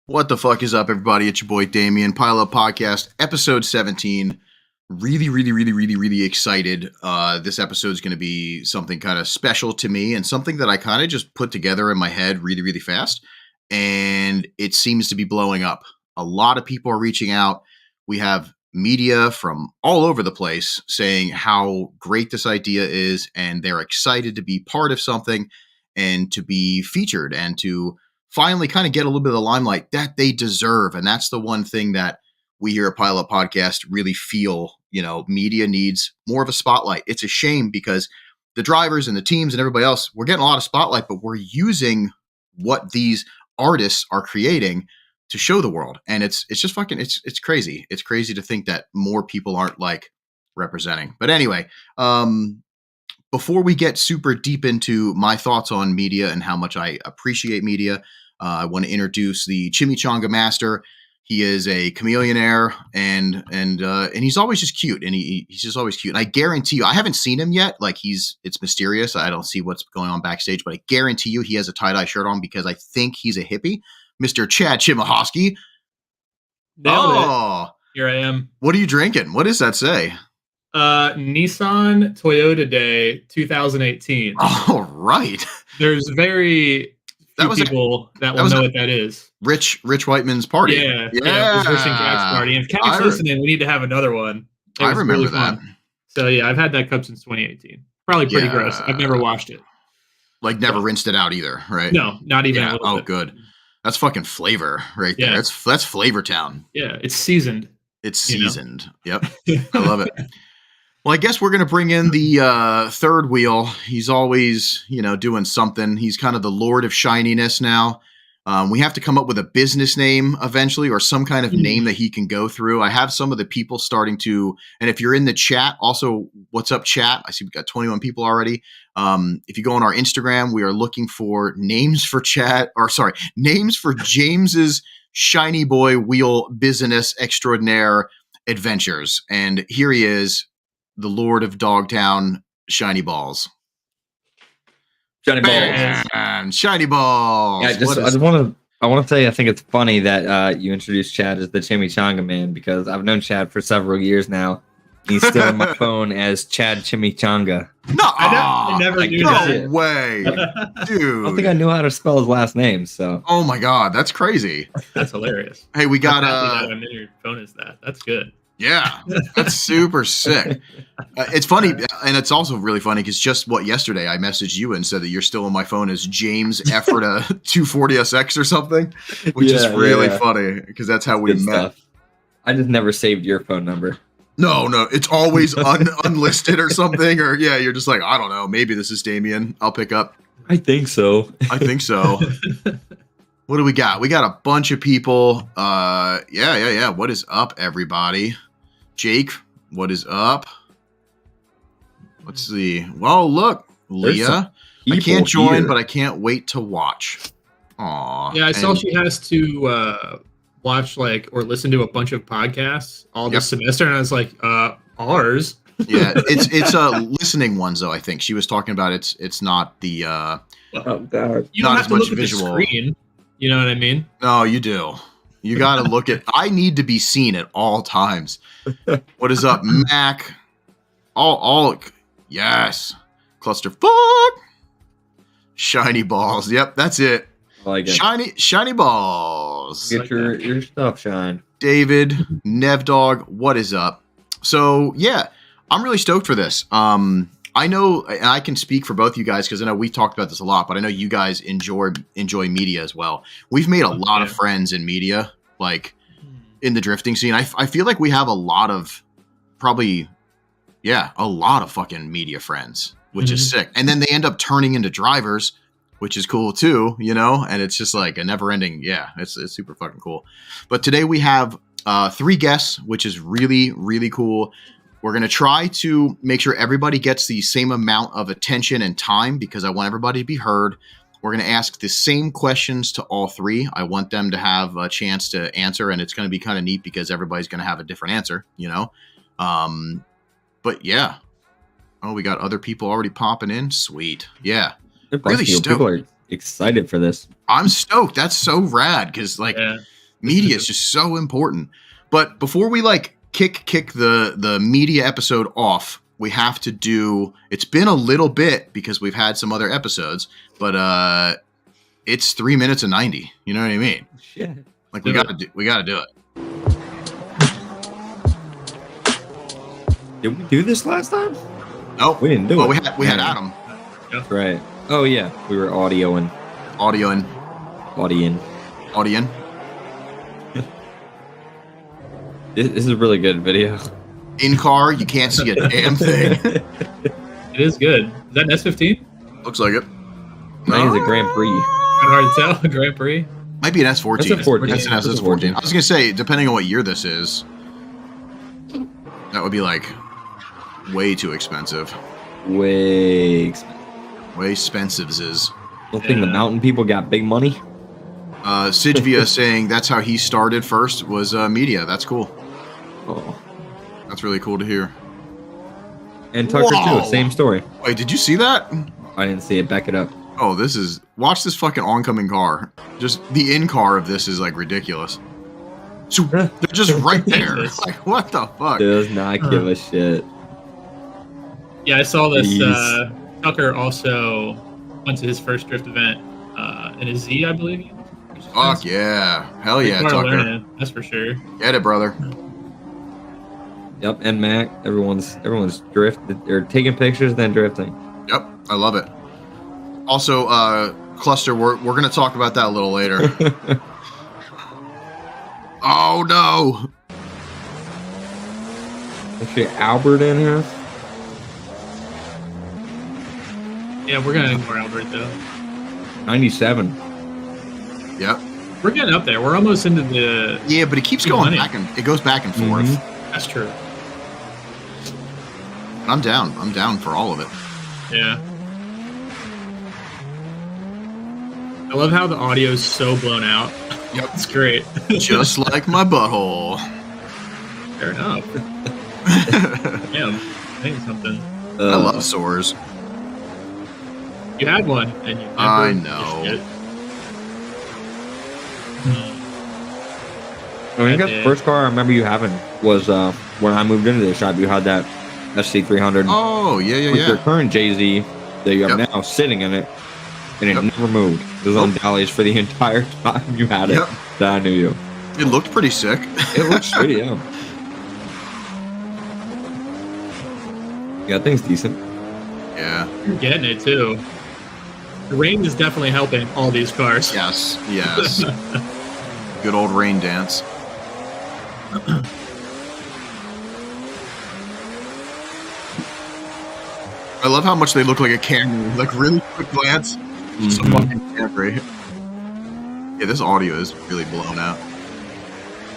What the fuck is up, everybody? It's your boy Damien, Pile Up Podcast, episode 17. Really excited. This episode is going to be something kind of special to me and something that I kind of just put together in my head really fast. And it seems to be blowing up. A lot of people are reaching out. We have media from all over the place saying how great this idea is, and they're excited to be part of something and to be featured and to finally kind of get a little bit of the limelight that they deserve. And that's the one thing that we here at Pile Up Podcast really feel, media needs more of a spotlight. It's a shame because the drivers and the teams and everybody else, we're getting a lot of spotlight, but we're using what these artists are creating to show the world. And it's just fucking, it's crazy. It's crazy to think that more people aren't like representing. But anyway, before we get super deep into my thoughts on media and how much I appreciate media, I want to introduce the Chimichanga Master. He is a chameleonaire, and he's always just cute, and he's just always cute. And I guarantee you, I haven't seen him yet. Like it's mysterious. I don't see what's going on backstage, but I guarantee you, he has a tie-dye shirt on because I think he's a hippie, Mr. Chad Chimahosky. Nailed it. Here I am. What are you drinking? What does that say? Nissan Toyota Day 2018. All right. There's very few people that will know what that is. Rich Whiteman's party. Yeah. It was Racing Jack's party. And if Kenny's listening, we need to have another one. I remember really that. So yeah, I've had that cup since 2018. Probably pretty gross. I've never washed it. Like never rinsed it out either, right? No, not even a little bit. Good. That's fucking flavor right there. That's Flavor Town. Yeah, it's seasoned. It's seasoned. Yep. I love it. Well, I guess we're going to bring in the third wheel. He's always, doing something. He's kind of the Lord of Shininess now. We have to come up with a business name eventually or some kind of name that he can go through. I have some of the people starting to, and if you're in the chat, also, what's up, chat? I see we've got 21 people already. If you go on our Instagram, we are looking for names for James's Shiny Boy Wheel Business Extraordinaire Adventures. And here he is, the Lord of Dogtown, Shiny Balls. Shiny Balls. Shiny Balls. Yeah, I want to say I think it's funny that you introduced Chad as the Chimichanga Man because I've known Chad for several years now. He's still on my phone as Chad Chimichanga. No, I never knew that. No way, dude. I don't think I knew how to spell his last name. So. Oh my god, that's crazy. That's hilarious. Hey, we got on your phone is that. That's good. Yeah, that's super sick. It's funny, and it's also really funny because just yesterday I messaged you and said that you're still on my phone as James Efforta 240SX or something, which is really funny because that's how we met. Stuff. I just never saved your phone number. No, it's always unlisted or something, or you're just like, I don't know, maybe this is Damien. I'll pick up. I think so. What do we got? We got a bunch of people. Yeah. What is up, everybody? Jake, what is up? Let's see. Well, look, Leah. I can't join, but I can't wait to watch. Aw. Yeah, I saw she has to watch or listen to a bunch of podcasts all this semester, and I was like, ours. Yeah, it's listening ones though. I think she was talking about it's not the. Oh God! You don't have to look at the screen. You know what I mean? No, you do. You got to look at. I need to be seen at all times. What is up, Mac? All yes. Clusterfuck. Shiny balls. Yep, that's it. I like it. Shiny balls. Get your stuff, Shine. David, Nevdog, what is up? So yeah, I'm really stoked for this. I know, and I can speak for both you guys because I know we talked about this a lot, but I know you guys enjoy media as well. We've made a lot of friends in media, like in the drifting scene. I feel like we have a lot of a lot of fucking media friends, which is sick. And then they end up turning into drivers, which is cool too, and it's just like a never ending. Yeah, it's super fucking cool. But today we have 3 guests, which is really cool. We're going to try to make sure everybody gets the same amount of attention and time because I want everybody to be heard. We're going to ask the same questions to all 3. I want them to have a chance to answer, and it's going to be kind of neat because everybody's going to have a different answer, But yeah. Oh, we got other people already popping in. Sweet. Yeah. Really stoked. People are excited for this. I'm stoked. That's so rad because Media is just so important. But before we like kick the media episode off, we have to do. It's been a little bit because we've had some other episodes, but it's 3 minutes and 90. You know what I mean? Shit. Like we gotta do it. Did we do this last time? Nope, We didn't do it. We had Adam Right. Oh yeah, we were audioing. audioing. This is a really good video. In car, you can't see a damn thing. It is good. Is that an S15? Looks like it. I think it's a Grand Prix. Kind of hard to tell. Grand Prix. Might be an S14. That's a 14. That's an S14. I was gonna say, depending on what year this is, that would be like way too expensive. Way expensive. Way expensive is. Don't think the mountain people got big money. Sidvia saying that's how he started first was media. That's cool. Oh. That's really cool to hear. And Tucker Whoa. too. Same story. Wait, did you see that? I didn't see it. Back it up. Oh, watch this fucking oncoming car. Just the in car of this is like ridiculous. So they're just right there. Like, what the fuck? Does not give a shit. Yeah, I saw this. Jeez. Tucker also went to his first drift event in a Z, I believe. Fuck yeah. Hell yeah, Smart Tucker. learning, that's for sure. Get it, brother. Yep. And Mac. Everyone's drifting or taking pictures, then drifting. Yep, I love it. Also, Cluster, we're gonna talk about that a little later. Oh no! Actually, Albert in here. Yeah, we're gonna ignore Albert though. 97. Yep. We're getting up there. We're almost into the. Yeah, but it keeps going back and it goes back and forth. Mhm. That's true. I'm down. I'm down for all of it. Yeah. I love how the audio is so blown out. Yep. It's great. Just like my butthole. Fair enough. Damn. Saying something. I love sores. You had one, and you never I know. finished it. I mean, the first car I remember you having was when I moved into the shop. You had that SC300 Oh, yeah, with your current JZ that you have Yep. now sitting in it, and it Yep. never moved. It was on dollies for the entire time you had it. Yep. That I knew you. It looked pretty sick. It looks sweet, yeah. Yeah, thing's decent. Yeah. You're getting it too. The rain is definitely helping all these cars. Yes. Yes. Good old rain dance. I love how much they look like a Camry. Like really quick glance. Just a fucking Camry. Yeah, this audio is really blown out.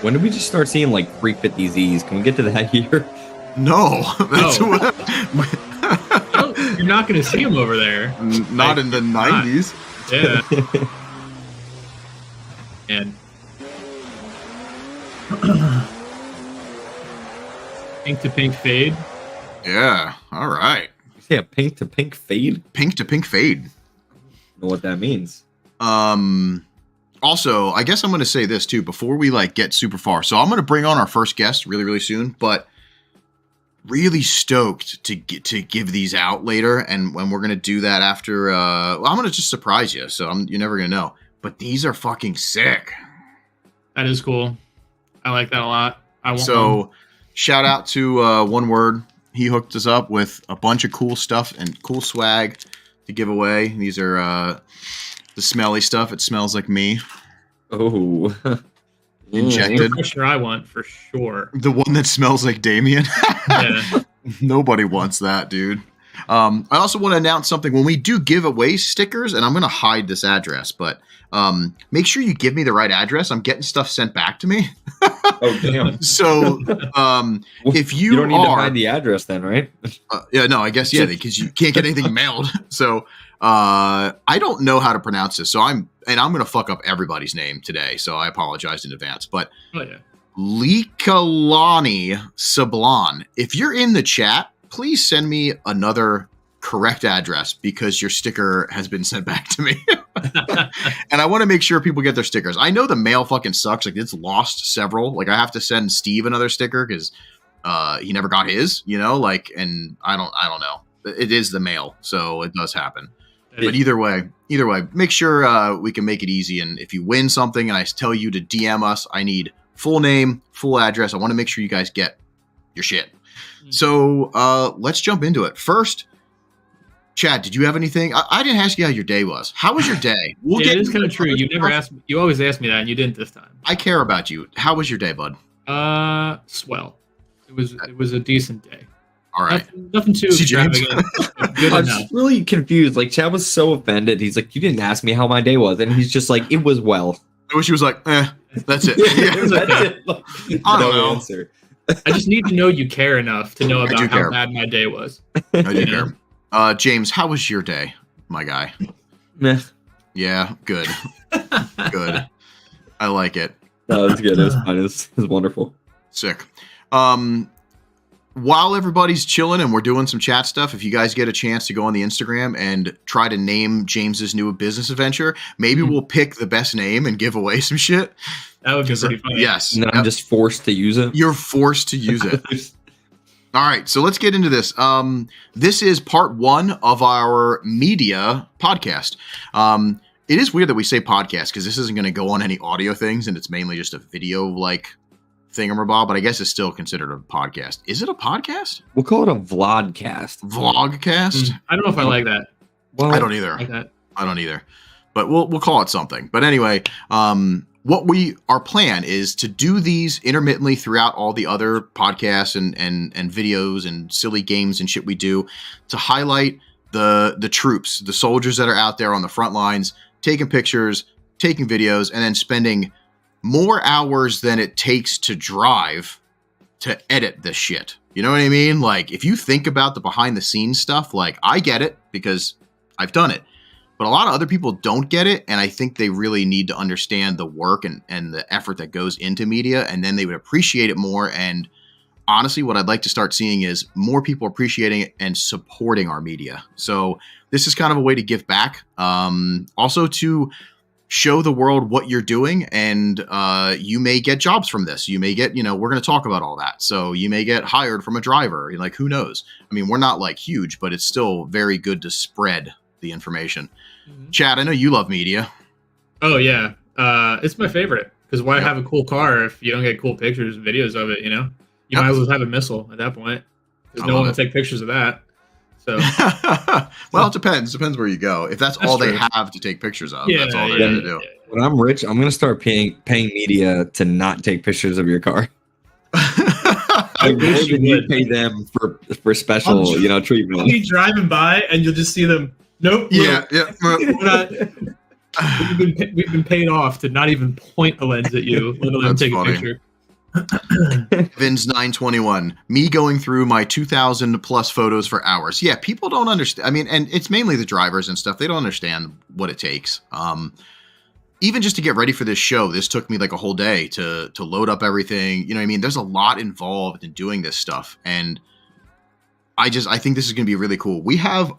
When did we just start seeing like 350Zs? Can we get to that year? No, that's No. what. Oh, you're not going to see them over there. Not in the not. 90s. Yeah. And pink to pink fade. Yeah. All right. You say a pink to pink fade? Pink to pink fade. Know what that means? Also, I guess I'm going to say this too before we like get super far. So I'm going to bring on our first guest really, really soon, but really stoked to give these out later. And when we're going to do that after, well, I'm going to just surprise you. So you're never going to know, but these are fucking sick. That is cool. I like that a lot. I want one. So shout out to One Word. He hooked us up with a bunch of cool stuff and cool swag to give away. These are the smelly stuff. It smells like me. Oh. Injected. The freshener I want for sure. The one that smells like Damien. Yeah. Nobody wants that, dude. I also want to announce something. When we do give away stickers, and I'm going to hide this address, but make sure you give me the right address. I'm getting stuff sent back to me. Oh, damn. So if you don't need to hide the address then, right? yeah, no, I guess, yeah, because you can't get anything mailed. So I don't know how to pronounce this. So I'm going to fuck up everybody's name today. So I apologize in advance. But Oh yeah. Likalani Sablan, if you're in the chat, please send me another correct address because your sticker has been sent back to me. And I want to make sure people get their stickers. I know the mail fucking sucks. Like it's lost several. Like I have to send Steve another sticker because he never got his, like, and I don't know. It is the mail, so it does happen. But either way, make sure we can make it easy. And if you win something and I tell you to DM us, I need full name, full address. I want to make sure you guys get your shit. So let's jump into it. First, Chad, did you have anything? I didn't ask you how your day was. How was your day? It is kind of true. You never asked me. You always ask me that, and you didn't this time. I care about you. How was your day, bud? Swell. It was a decent day. All right. Nothing too extravagant. Good I'm enough. just really confused. Like Chad was so offended. He's like, "You didn't ask me how my day was," and he's just like, "It was well." I wish he was like, that's it. That's it. I don't know. Answer. I just need to know you care enough to know about how bad my day was. I do care. James, how was your day, my guy? Meh. Yeah, good. Good. I like it. No, it's good. It was fine. It was wonderful. Sick. While everybody's chilling and we're doing some chat stuff, if you guys get a chance to go on the Instagram and try to name James's new business adventure, maybe we'll pick the best name and give away some shit. That would be pretty funny. Yes. And then I'm just forced to use it. You're forced to use it. All right, so let's get into this. This is part 1 of our media podcast. It is weird that we say podcast because this isn't going to go on any audio things, and it's mainly just a video-like thingamabob, but I guess it's still considered a podcast. Is it a podcast? We'll call it a vlogcast. Vlogcast? I don't know if I like that. Well, I don't either. Like that. I don't either. But we'll call it something. But anyway, our plan is to do these intermittently throughout all the other podcasts and videos and silly games and shit we do to highlight the troops, the soldiers that are out there on the front lines, taking pictures, taking videos, and then spending more hours than it takes to drive to edit this shit. You know what I mean? Like, if you think about the behind the scenes stuff, like, I get it because I've done it. But a lot of other people don't get it, and I think they really need to understand the work and the effort that goes into media, and then they would appreciate it more. And honestly, what I'd like to start seeing is more people appreciating it and supporting our media. So this is kind of a way to give back. Also to show the world what you're doing, and you may get jobs from this. You may get, we're going to talk about all that. So you may get hired from a driver. Like, who knows? I mean, we're not like huge, but it's still very good to spread the information. Mm-hmm. Chad, I know you love media. Oh yeah, it's my favorite. Because why have a cool car if you don't get cool pictures and videos of it? You might as well have a missile at that point. There's no one to take pictures of that. So, well, it depends. Depends where you go. If that's all true. they have to take pictures of, that's all they're going to do. When I'm rich, I'm going to start paying media to not take pictures of your car. I wish you pay them for special, treatment. I'll be driving by and you'll just see them. Nope. Yeah. We've been paid off to not even point a lens at you, let alone take a picture. Vin's 921, me going through my 2,000 plus photos for hours. Yeah, people don't understand. I mean, and it's mainly the drivers and stuff. They don't understand what it takes. Even just to get ready for this show, this took me like a whole day to load up everything. You know what I mean? There's a lot involved in doing this stuff. And I think this is going to be really cool. We have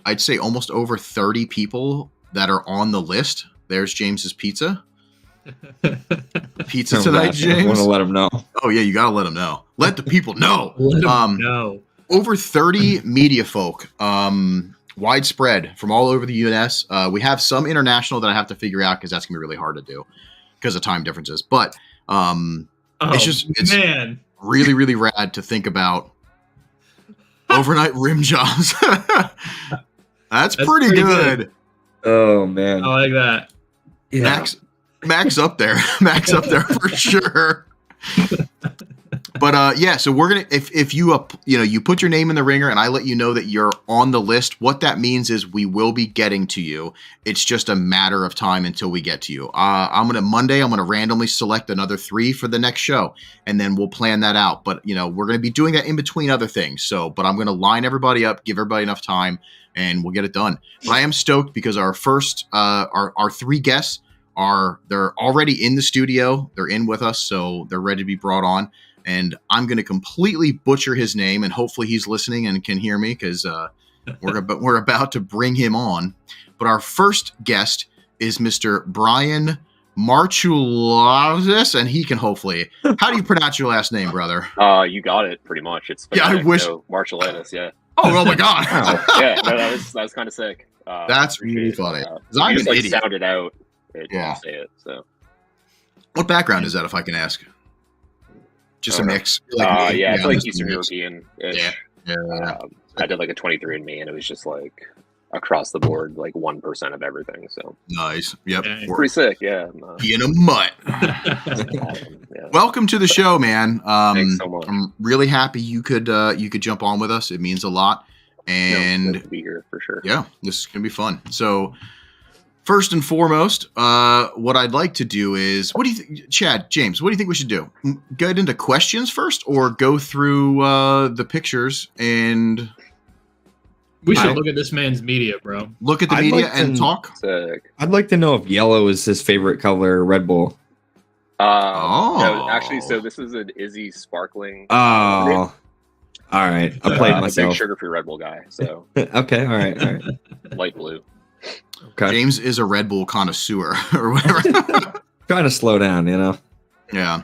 I'd say almost over 30 people that are on the list. There's James's pizza. Pizza tonight, James. I want to let them know. Oh yeah, you gotta let them know. Let the people know. Let them know. Over 30 media folk, widespread from all over the U.S. We have some international that I have to figure out because that's gonna be really hard to do because of time differences. But it's really, really rad to think about overnight rim jobs. That's pretty good. Oh man, I like that. Yeah. Max up there. Max up there for sure. But so we're gonna if you you put your name in the ringer and I let you know that you're on the list, what that means is we will be getting to you. It's just a matter of time until we get to you. Monday I'm gonna randomly select another 3 for the next show, and then we'll plan that out. But we're gonna be doing that in between other things. But I'm gonna line everybody up, give everybody enough time, and we'll get it done. But I am stoked because our first our 3 guests they're already in the studio. They're in with us, so they're ready to be brought on. And I'm going to completely butcher his name, and hopefully he's listening and can hear me because We're about to bring him on. But our first guest is Mr. Brian Marchulazis, and he can hopefully. How do you pronounce your last name, brother? You got it pretty much. It's yeah. I wish Marchulazis. Yeah. Oh my god. Yeah, no, that was kind of sick. That's really funny. I'm just like sound it out. Yeah. Say it. So. What background is that, if I can ask? Just a mix. Yeah, it's like Eastern European. Yeah. I did like a 23andMe, and it was just like across the board, like 1% of everything. So nice. Yep. Yeah. Pretty sick. Yeah. In a mutt. Yeah. Welcome to the show, man. Thanks so much. I'm really happy you could jump on with us. It means a lot. And good to be here for sure. Yeah, this is gonna be fun. So first and foremost, what I'd like to do is, what do you think, Chad, James, what do you think we should do? Get into questions first, or go through the pictures and we should look at this man's media, bro. Look at the media and talk. Sick. I'd like to know if yellow is his favorite color, Red Bull. No, actually, so this is an Izzy sparkling. Oh, all right. I played I'm myself. a big sugar-free Red Bull guy, so Okay, all right. light blue. Okay. James is a Red Bull connoisseur or whatever. Trying to slow down, you know. Yeah,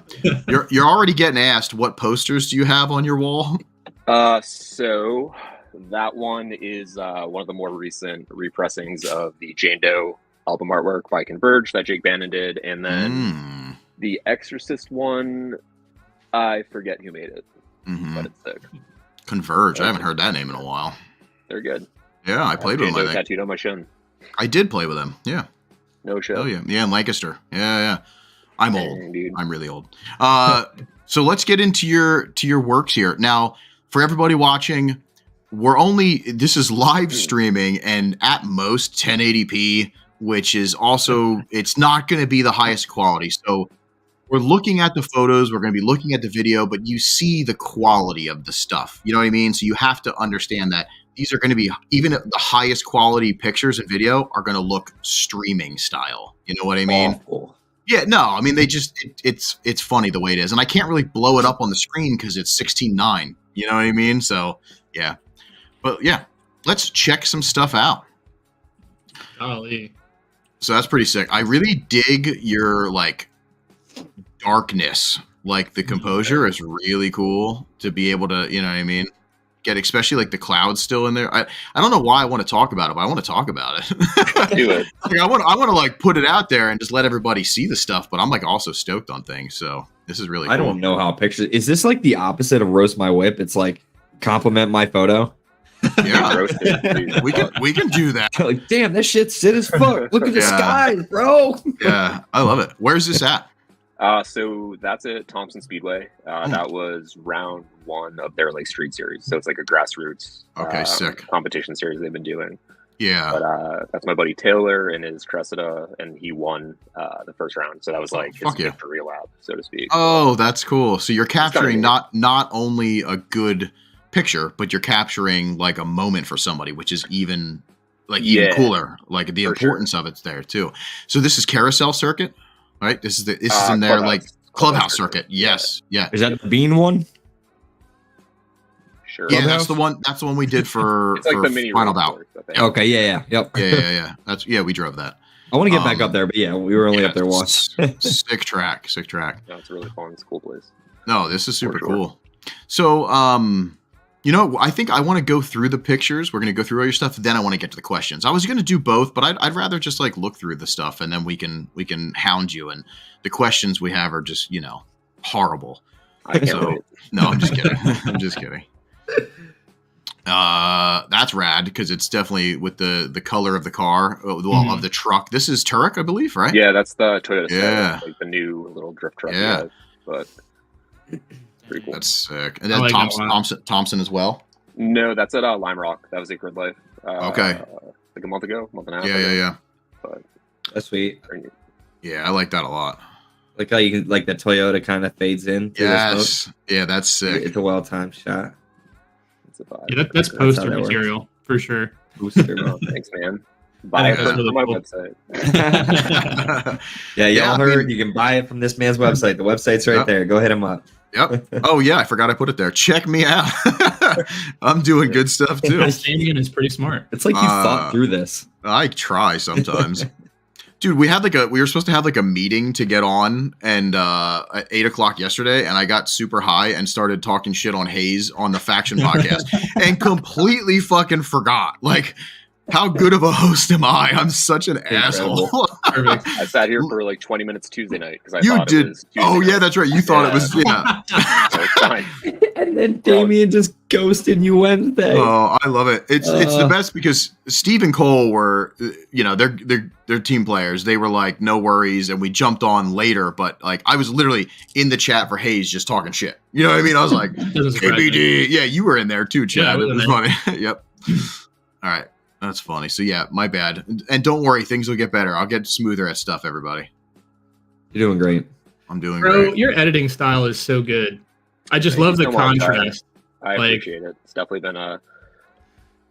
you're already getting asked, what posters do you have on your wall? So that one is one of the more recent repressings of the Jane Doe album artwork by Converge that Jake Bannon did, and then the Exorcist one, I forget who made it, but it's sick. Converge. I haven't heard that name in a while. They're good. Yeah, I played with them. Tattooed on my shin. I did play with them. Yeah. No shit. Oh yeah, in Lancaster. Yeah. I'm old. Dude. I'm really old. So let's get into your works here. Now, for everybody watching, this is live streaming and at most 1080p, which is also, it's not going to be the highest quality. So we're looking at the photos, we're going to be looking at the video, but you see the quality of the stuff. You know what I mean? So you have to understand that these are going to be, even the highest quality pictures and video are going to look streaming style. You know what I mean? Awful. Yeah, no, I mean, it's funny the way it is. And I can't really blow it up on the screen because it's 16:9. You know what I mean? So, yeah. But yeah, let's check some stuff out. Golly. So that's pretty sick. I really dig your, like, darkness. Like, the composure is really cool to be able to, you know what I mean? Get especially like the clouds still in there. I don't know why I want to talk about it, but I want to talk about it. Do it. Like, I want to like put it out there and just let everybody see the stuff, but I'm like also stoked on things. So this is really cool. I don't know how pictures. Is this like the opposite of roast my whip? It's like compliment my photo. Yeah, we can do that. Like, damn, that shit's sit as fuck. Look at the skies, bro. Yeah, I love it. Where's this at? So that's at Thompson Speedway. That was round 1 of their like street series. So it's like a grassroots sick competition series they've been doing. Yeah. But that's my buddy Taylor and his Cressida, and he won the first round. So that was like his victory lap, so to speak. Oh, that's cool. So you're capturing not only a good picture, but you're capturing like a moment for somebody, which is even cooler. Like the importance of it's there too. So this is carousel circuit. Right, this is in their like clubhouse circuit. Yes, yeah. Is that the bean one? Sure. Yeah, that's the one. That's the one we did for it's like the mini Final Bout. Okay, yeah, yep. Yeah. We drove that. I want to get back up there, but yeah, we were only up there once. Sick track. Yeah, it's really fun. It's a cool place. No, this is super cool. So, you know, I think I want to go through the pictures. We're going to go through all your stuff. Then I want to get to the questions. I was going to do both, but I'd rather just like look through the stuff and then we can hound you. And the questions we have are just, you know, horrible. I can't wait. No, I'm just kidding. I'm just kidding. That's rad because it's definitely with the color of the car, of the truck. This is Turek, I believe, right? Yeah, that's the Toyota. Yeah, like the new little drift truck. Yeah, but pretty cool. That's sick. And then like Thompson as well. No, that's at Lime Rock. That was at Grid Life. Okay, like a month and a half. Yeah. But that's sweet. Yeah, I like that a lot. Like how you like the Toyota kind of fades in. Yes. Yeah, that's sick. It's a well-timed shot. Yeah, that's poster material for sure. Thanks, man. Buy it from my website. Yeah, y'all heard. You can buy it from this man's website. The website's right there. Go hit him up. Yep. Oh yeah, I forgot I put it there. Check me out. I'm doing good stuff too. This Damien is pretty smart. It's like you thought through this. I try sometimes. Dude, we were supposed to have like a meeting to get on and at 8:00 yesterday, and I got super high and started talking shit on Hayes on the Faction podcast and completely fucking forgot. Like, how good of a host am I? I'm such an asshole. I sat here for like 20 minutes Tuesday night because I You thought did. it was Tuesday Oh yeah, night. that's right. You thought it was So it's fine. And then Damien just ghosted you Wednesday. Oh, I love it. It's the best because Steve and Cole were, they're team players. They were like, no worries, and we jumped on later. But like, I was literally in the chat for Hayes just talking shit. You know what I mean? I was like, KBD. Yeah, you were in there too, Chad. Yeah, it was funny. Yep. All right, that's funny. So yeah, my bad. And don't worry, things will get better. I'll get smoother at stuff. Everybody, You're doing great. I'm doing Bro, great. your editing style is so good. I just Thank love you the so much. contrast. I appreciate it. It's definitely been a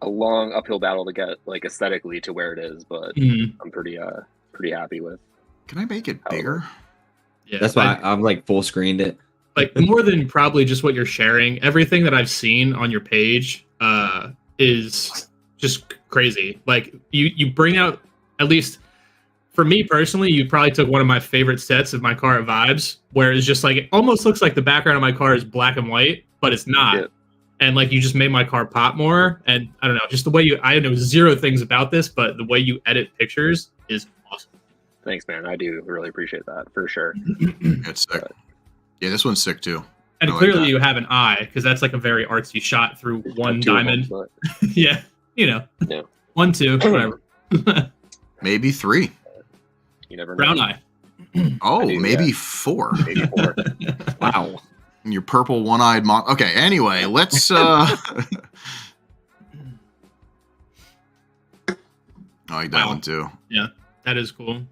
long uphill battle to get like aesthetically to where it is, but I'm pretty happy with. Can I make it bigger? Yeah, That's why I'm like full screened it. like more than probably just what you're sharing. Everything that I've seen on your page is just crazy. Like you bring out, at least for me personally, you probably took one of my favorite sets of my car at Vibes, where it's just like it almost looks like the background of my car is black and white, but it's not. Yeah. And like you just made my car pop more. And I don't know, just the way I know zero things about this, but the way you edit pictures is awesome. Thanks, man. I do really appreciate that for sure. It's sick. Yeah, this one's sick too. And I like clearly that. you have an eye, because that's like a very artsy shot through one Two of them, diamond. but Yeah, Yeah. 1, 2, whatever. Maybe 3. you never know. Brown eye. Oh, I do, maybe yeah. 4. Maybe 4. Wow. Your purple one-eyed Okay, anyway, let's I like that Wow. one too. That is cool.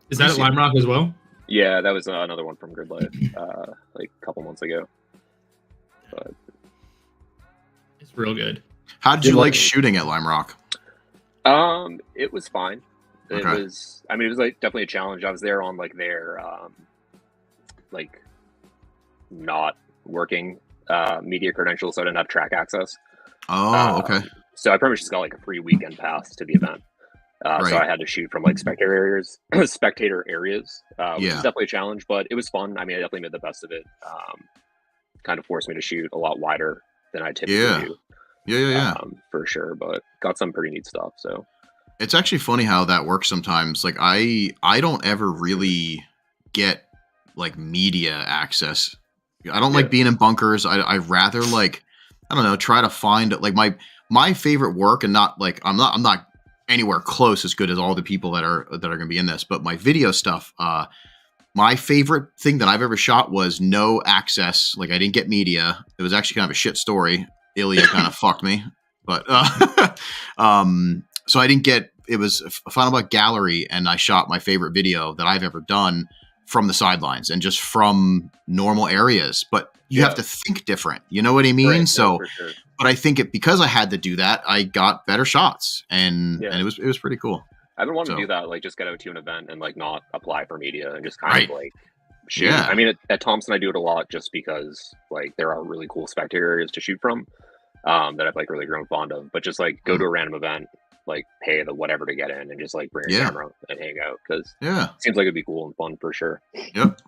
Is Let me that at see. Lime Rock as well? Yeah, that was another one from Grid Life, like a couple months ago. But It's real good. How did Good you luck. like shooting at Lime Rock? it was fine. It Okay. was. I mean, it was like definitely a challenge. I was there on like their like not working media credentials, so I didn't have track access. Oh, okay. So I pretty much just got like a free weekend pass to the event. So Right. I had to shoot from like spectator areas, which Yeah. is definitely a challenge, but it was fun. I mean, I definitely made the best of it. Kind of forced me to shoot a lot wider than I typically Yeah. do, Yeah. for sure. But got some pretty neat stuff. So It's actually funny how that works sometimes. Like I don't ever really get like media access. I don't like Yeah. being in bunkers. I rather like, I don't know, try to find like my favorite work, and not like I'm not anywhere close as good as all the people that are going to be in this, but my video stuff, my favorite thing that I've ever shot was no access. Like I didn't get media. It was actually kind of a shit story. Ilya kind of fucked me, but so I didn't get. It was a Final Butt gallery, and I shot my favorite video that I've ever done from the sidelines and just from normal areas. But you have to think different. You know what I mean? Right, yeah, So, for sure. but I think because I had to do that, I got better shots, and Yeah. it was pretty cool. I've been wanting So- to do that, like just get out to an event and like not apply for media and just kind Right. of like shoot. Yeah. I mean, at Thompson, I do it a lot just because like there are really cool spectator areas to shoot from that I've like really grown fond of. But just like go to a random event, like pay the whatever to get in, and just like bring a Yeah. camera and hang out because Yeah. it seems like it'd be cool and fun for sure. Yep.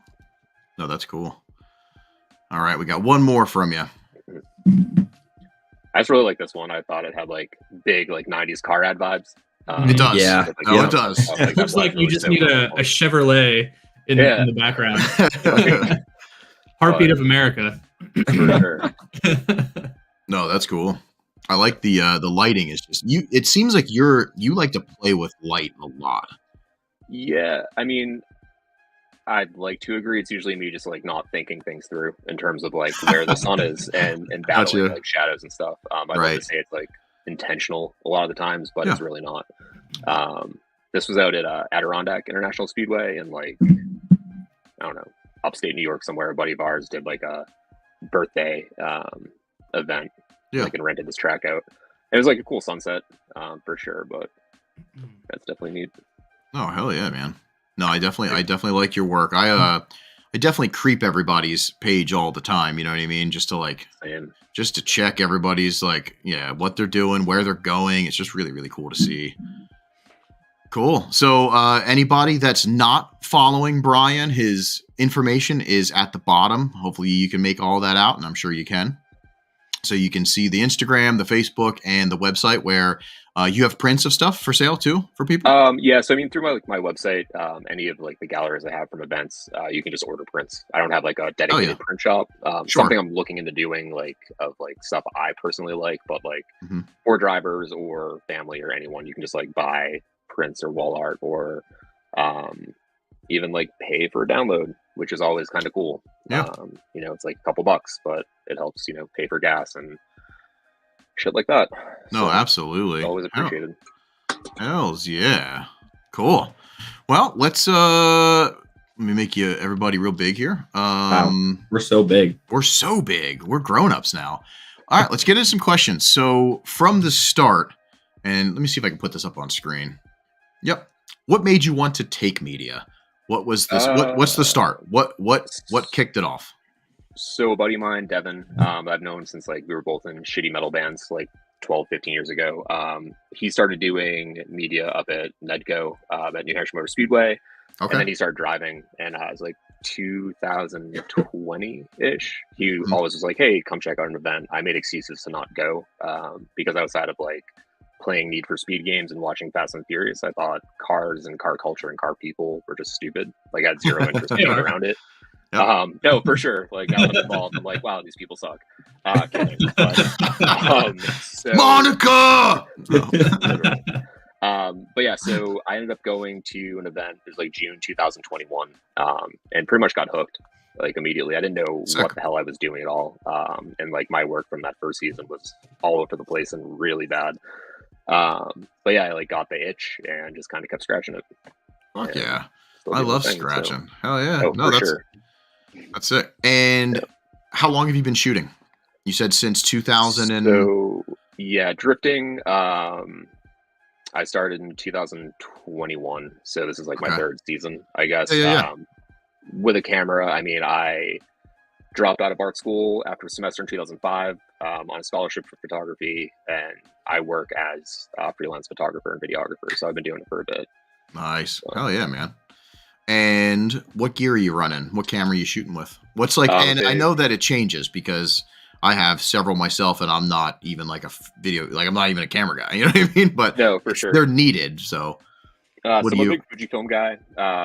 No, that's cool. All right, we got one more from you. I just really like this one. I thought it had like big like '90s car ad vibes. It does. Yeah. with, like, No, the- it does. like, It looks that's like you really just need a simple. Chevrolet in the background. Heartbeat of America. For sure. No, that's cool. I like the lighting is just you. It seems like you like to play with light a lot. Yeah, I mean, I'd like to agree. It's usually me just like not thinking things through in terms of like where the sun is and battling Gotcha. like shadows and stuff. I'd love Right. to say it's like intentional a lot of the times, but Yeah. it's really not. This was out at Adirondack International Speedway and like I don't know, upstate New York somewhere. A buddy of ours did like a birthday event, Yeah. like and rented this track out. It was like a cool sunset for sure, but that's definitely neat. Oh hell yeah, man! No, I definitely like your work. I definitely creep everybody's page all the time. You know what I mean? Just to check everybody's like, yeah, what they're doing, where they're going. It's just really, really cool to see. Cool. So anybody that's not following Brian, his information is at the bottom. Hopefully you can make all that out, and I'm sure you can. So you can see the Instagram, the Facebook, and the website where you have prints of stuff for sale too for people. Yeah. So I mean, through my website, any of like the galleries I have from events, you can just order prints. I don't have like a dedicated print shop. Sure. Something I'm looking into doing, like of like stuff I personally like, but like for drivers or family or anyone, you can just like buy prints or wall art, or even like pay for a download, which is always kind of cool. Yeah. You know, it's like a couple bucks, but it helps, you know, pay for gas and shit like that. No, So, absolutely. always appreciated. Hells yeah. Cool. Well, let's let me make you everybody real big here. Wow. We're so big. We're so big. We're grown-ups now. All right, let's get into some questions. So from the start, and let me see if I can put this up on screen. Yep. What made you want to take media? What was this? What's the start? What kicked it off? So a buddy of mine, Devin, I've known since like we were both in shitty metal bands like 12, 15 years ago. He started doing media up at Nedco at New Hampshire Motor Speedway. Okay. And then he started driving, and it was like 2020-ish. He always was like, hey, come check out an event. I made excuses to not go because outside of like playing Need for Speed games and watching Fast and Furious, I thought cars and car culture and car people were just stupid. Like I had zero interest in being around it. Yep. No, for sure. Like now I'm involved, I'm like, wow, these people suck. Kidding. But, so, Monica. But yeah, so I ended up going to an event. It was like June 2021, and pretty much got hooked like immediately. I didn't know what the hell I was doing at all, and like my work from that first season was all over the place and really bad. But yeah, I like got the itch and just kind of kept scratching it. Fuck yeah. I love scratching. So. Hell yeah. Oh, no, that's it. And how long have you been shooting? You said since 2000 and... So yeah, drifting. I started in 2021. So this is like my third season, I guess. Yeah. With a camera. I mean, I dropped out of art school after a semester in 2005 on a scholarship for photography, and I work as a freelance photographer and videographer. So I've been doing it for a bit. Nice. Hell yeah, man. And what gear are you running? What camera are you shooting with? What's like, and I know that it changes because I have several myself and I'm not even like a video, like I'm not even a camera guy, you know what I mean? But no, for sure. They're needed. So I'm a big Fujifilm guy.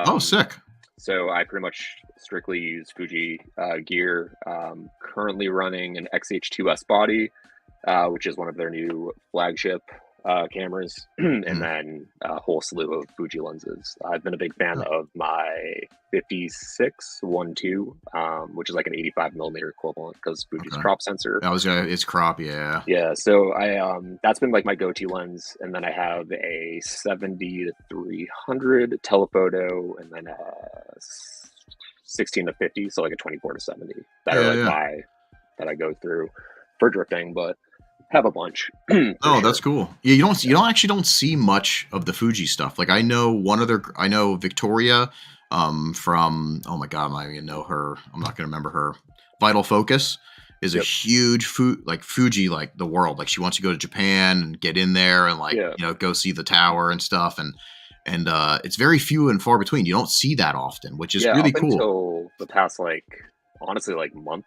Oh, sick. So I pretty much strictly use Fuji gear. Currently running an XH2S body, which is one of their new flagship cameras, and then a whole slew of Fuji lenses. I've been a big fan of my 56 1.2, which is like an 85 millimeter equivalent because Fuji's crop sensor. It's crop, yeah. Yeah, so I that's been like my go-to lens, and then I have a 70-300 telephoto, and then a 16-50, so like a 24-70 that are like that I go through for drifting, but have a bunch. Oh, that's cool. Yeah, you don't see much of the Fuji stuff. Like I know Victoria from, oh my god, I'm not even gonna know her. I'm not gonna remember her. Vital Focus is a huge Fuji, like the world. Like she wants to go to Japan and get in there and like go see the tower and stuff, and it's very few and far between. You don't see that often, which is really cool. Until the past honestly month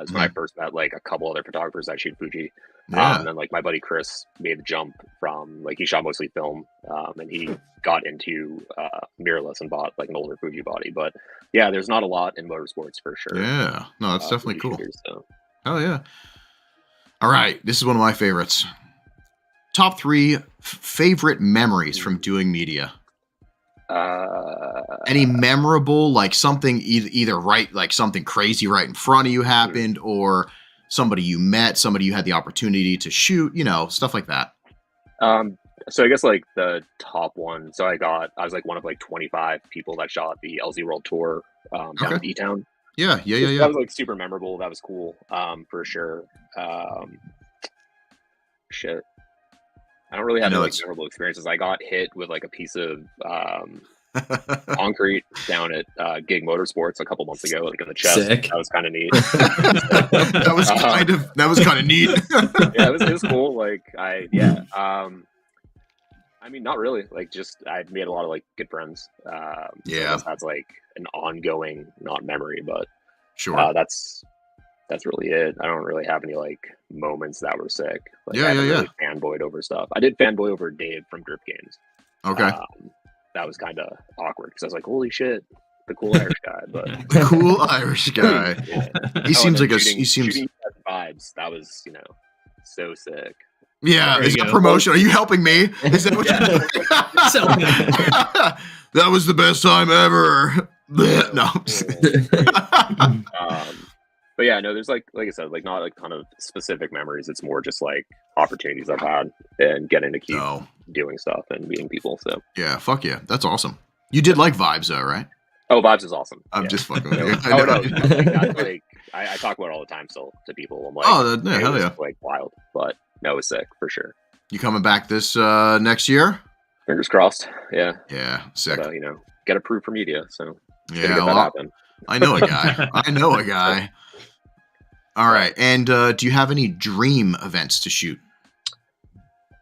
is when I first met like a couple other photographers that shoot Fuji. And then like my buddy Chris made the jump from like he shot mostly film, and he got into mirrorless and bought like an older Fuji body. But yeah, there's not a lot in motorsports for sure. Yeah, no, that's definitely cool. Shooters, so. Oh yeah. All right, this is one of my favorites. Top 3 favorite memories from doing media. Any memorable, like something either right, like something crazy right in front of you happened, or somebody you met, somebody you had the opportunity to shoot, stuff like that. So I guess like the top one. So I was like one of like 25 people that shot the LZ World Tour down in E-Town. Yeah. That was like super memorable. That was cool, for sure. I don't really have any memorable experiences. I got hit with like a piece of concrete down at Gig Motorsports a couple months ago, like in the chest. Sick. That was kind of neat. that was kind of neat. Yeah, it was cool. Like I mean, not really. Like, just I made a lot of like good friends. So that's like an ongoing, not memory, but sure. That's really it. I don't really have any like moments that were sick. Like, I haven't really fanboyed over stuff. I did fanboy over Dave from Drip Games. Okay. That was kind of awkward because I was like, "Holy shit, the cool Irish guy!" But the cool Irish guy. He seems like shooting vibes. That was so sick. Yeah, is that promotion? Are you helping me? Is that what that was the best time ever. No. But yeah, no, there's like I said, like not a ton of specific memories. It's more just like opportunities I've had and getting to keep doing stuff and meeting people. So yeah, fuck yeah, that's awesome. You did like Vibes though, right? Oh, Vibes is awesome. I'm just fucking with you. I talk about it all the time still to people. I'm like, hell yeah, like wild, but that was sick for sure. You coming back this next year? Fingers crossed. Yeah. Yeah, sick. But, get approved for media. So yeah, I know a guy. All right, and do you have any dream events to shoot?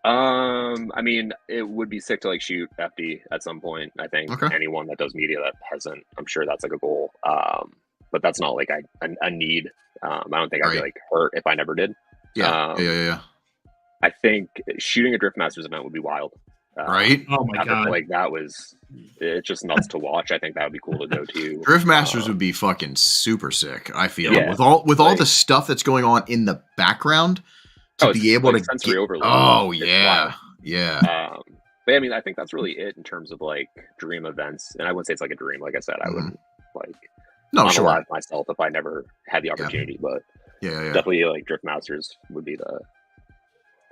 I mean, it would be sick to like shoot FD at some point. I think anyone that does media that hasn't, I'm sure that's like a goal. But that's not like a need. I don't think I'd be like hurt if I never did. Yeah. I think shooting a Drift Masters event would be wild. Right? Oh my god! Like it's just nuts to watch. I think that would be cool to go to. Drift Masters would be fucking super sick. I feel with all the stuff that's going on in the background to be able to sensory overload. Oh yeah. But I mean, I think that's really it in terms of like dream events. And I wouldn't say it's like a dream. Like I said, I wouldn't alive myself if I never had the opportunity. But definitely like Drift Masters would be the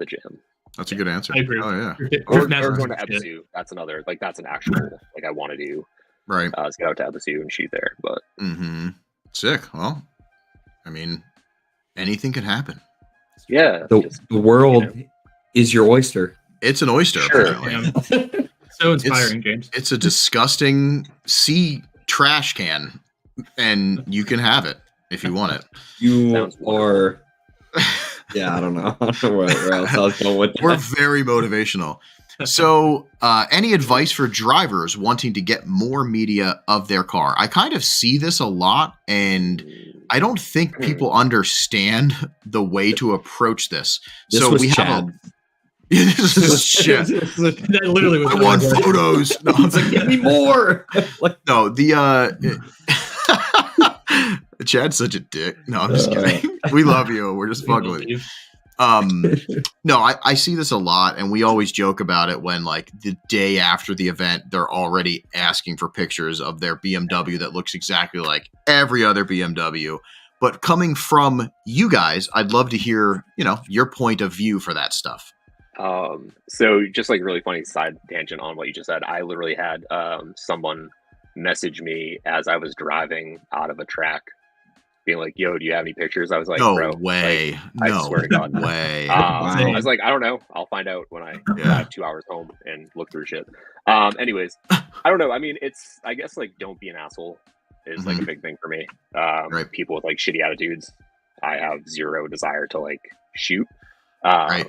jam. That's a good answer. I agree. Oh yeah. Or going to Ebisu. That's another that's an actual like I want to do. Right. Let's get out to Ebisu and shoot there. But sick. Well, I mean, anything can happen. Yeah. The world is your oyster. It's an oyster, apparently. So inspiring, James. It's a disgusting sea trash can, and you can have it if you want it. You are. Yeah, I don't know. I don't know where else I was going with that. We're very motivational. So, any advice for drivers wanting to get more media of their car? I kind of see this a lot, and I don't think people understand the way to approach this. So we have this is shit. That literally was. I want photos. No, it's like, give me more. No, Chad's such a dick. No, I'm just kidding. We love you. We're just fucking with you. No, I see this a lot, and we always joke about it when, like, the day after the event, they're already asking for pictures of their BMW that looks exactly like every other BMW. But coming from you guys, I'd love to hear, your point of view for that stuff. So just like really funny side tangent on what you just said. I literally had someone message me as I was driving out of a track, being like, "Yo, do you have any pictures?" I was like, "No bro, way, I swear to God, way." I was like, "I don't know. I'll find out when I drive 2 hours home and look through shit." Anyways, I don't know. I mean, I guess like don't be an asshole is like a big thing for me. People with like shitty attitudes, I have zero desire to like shoot. I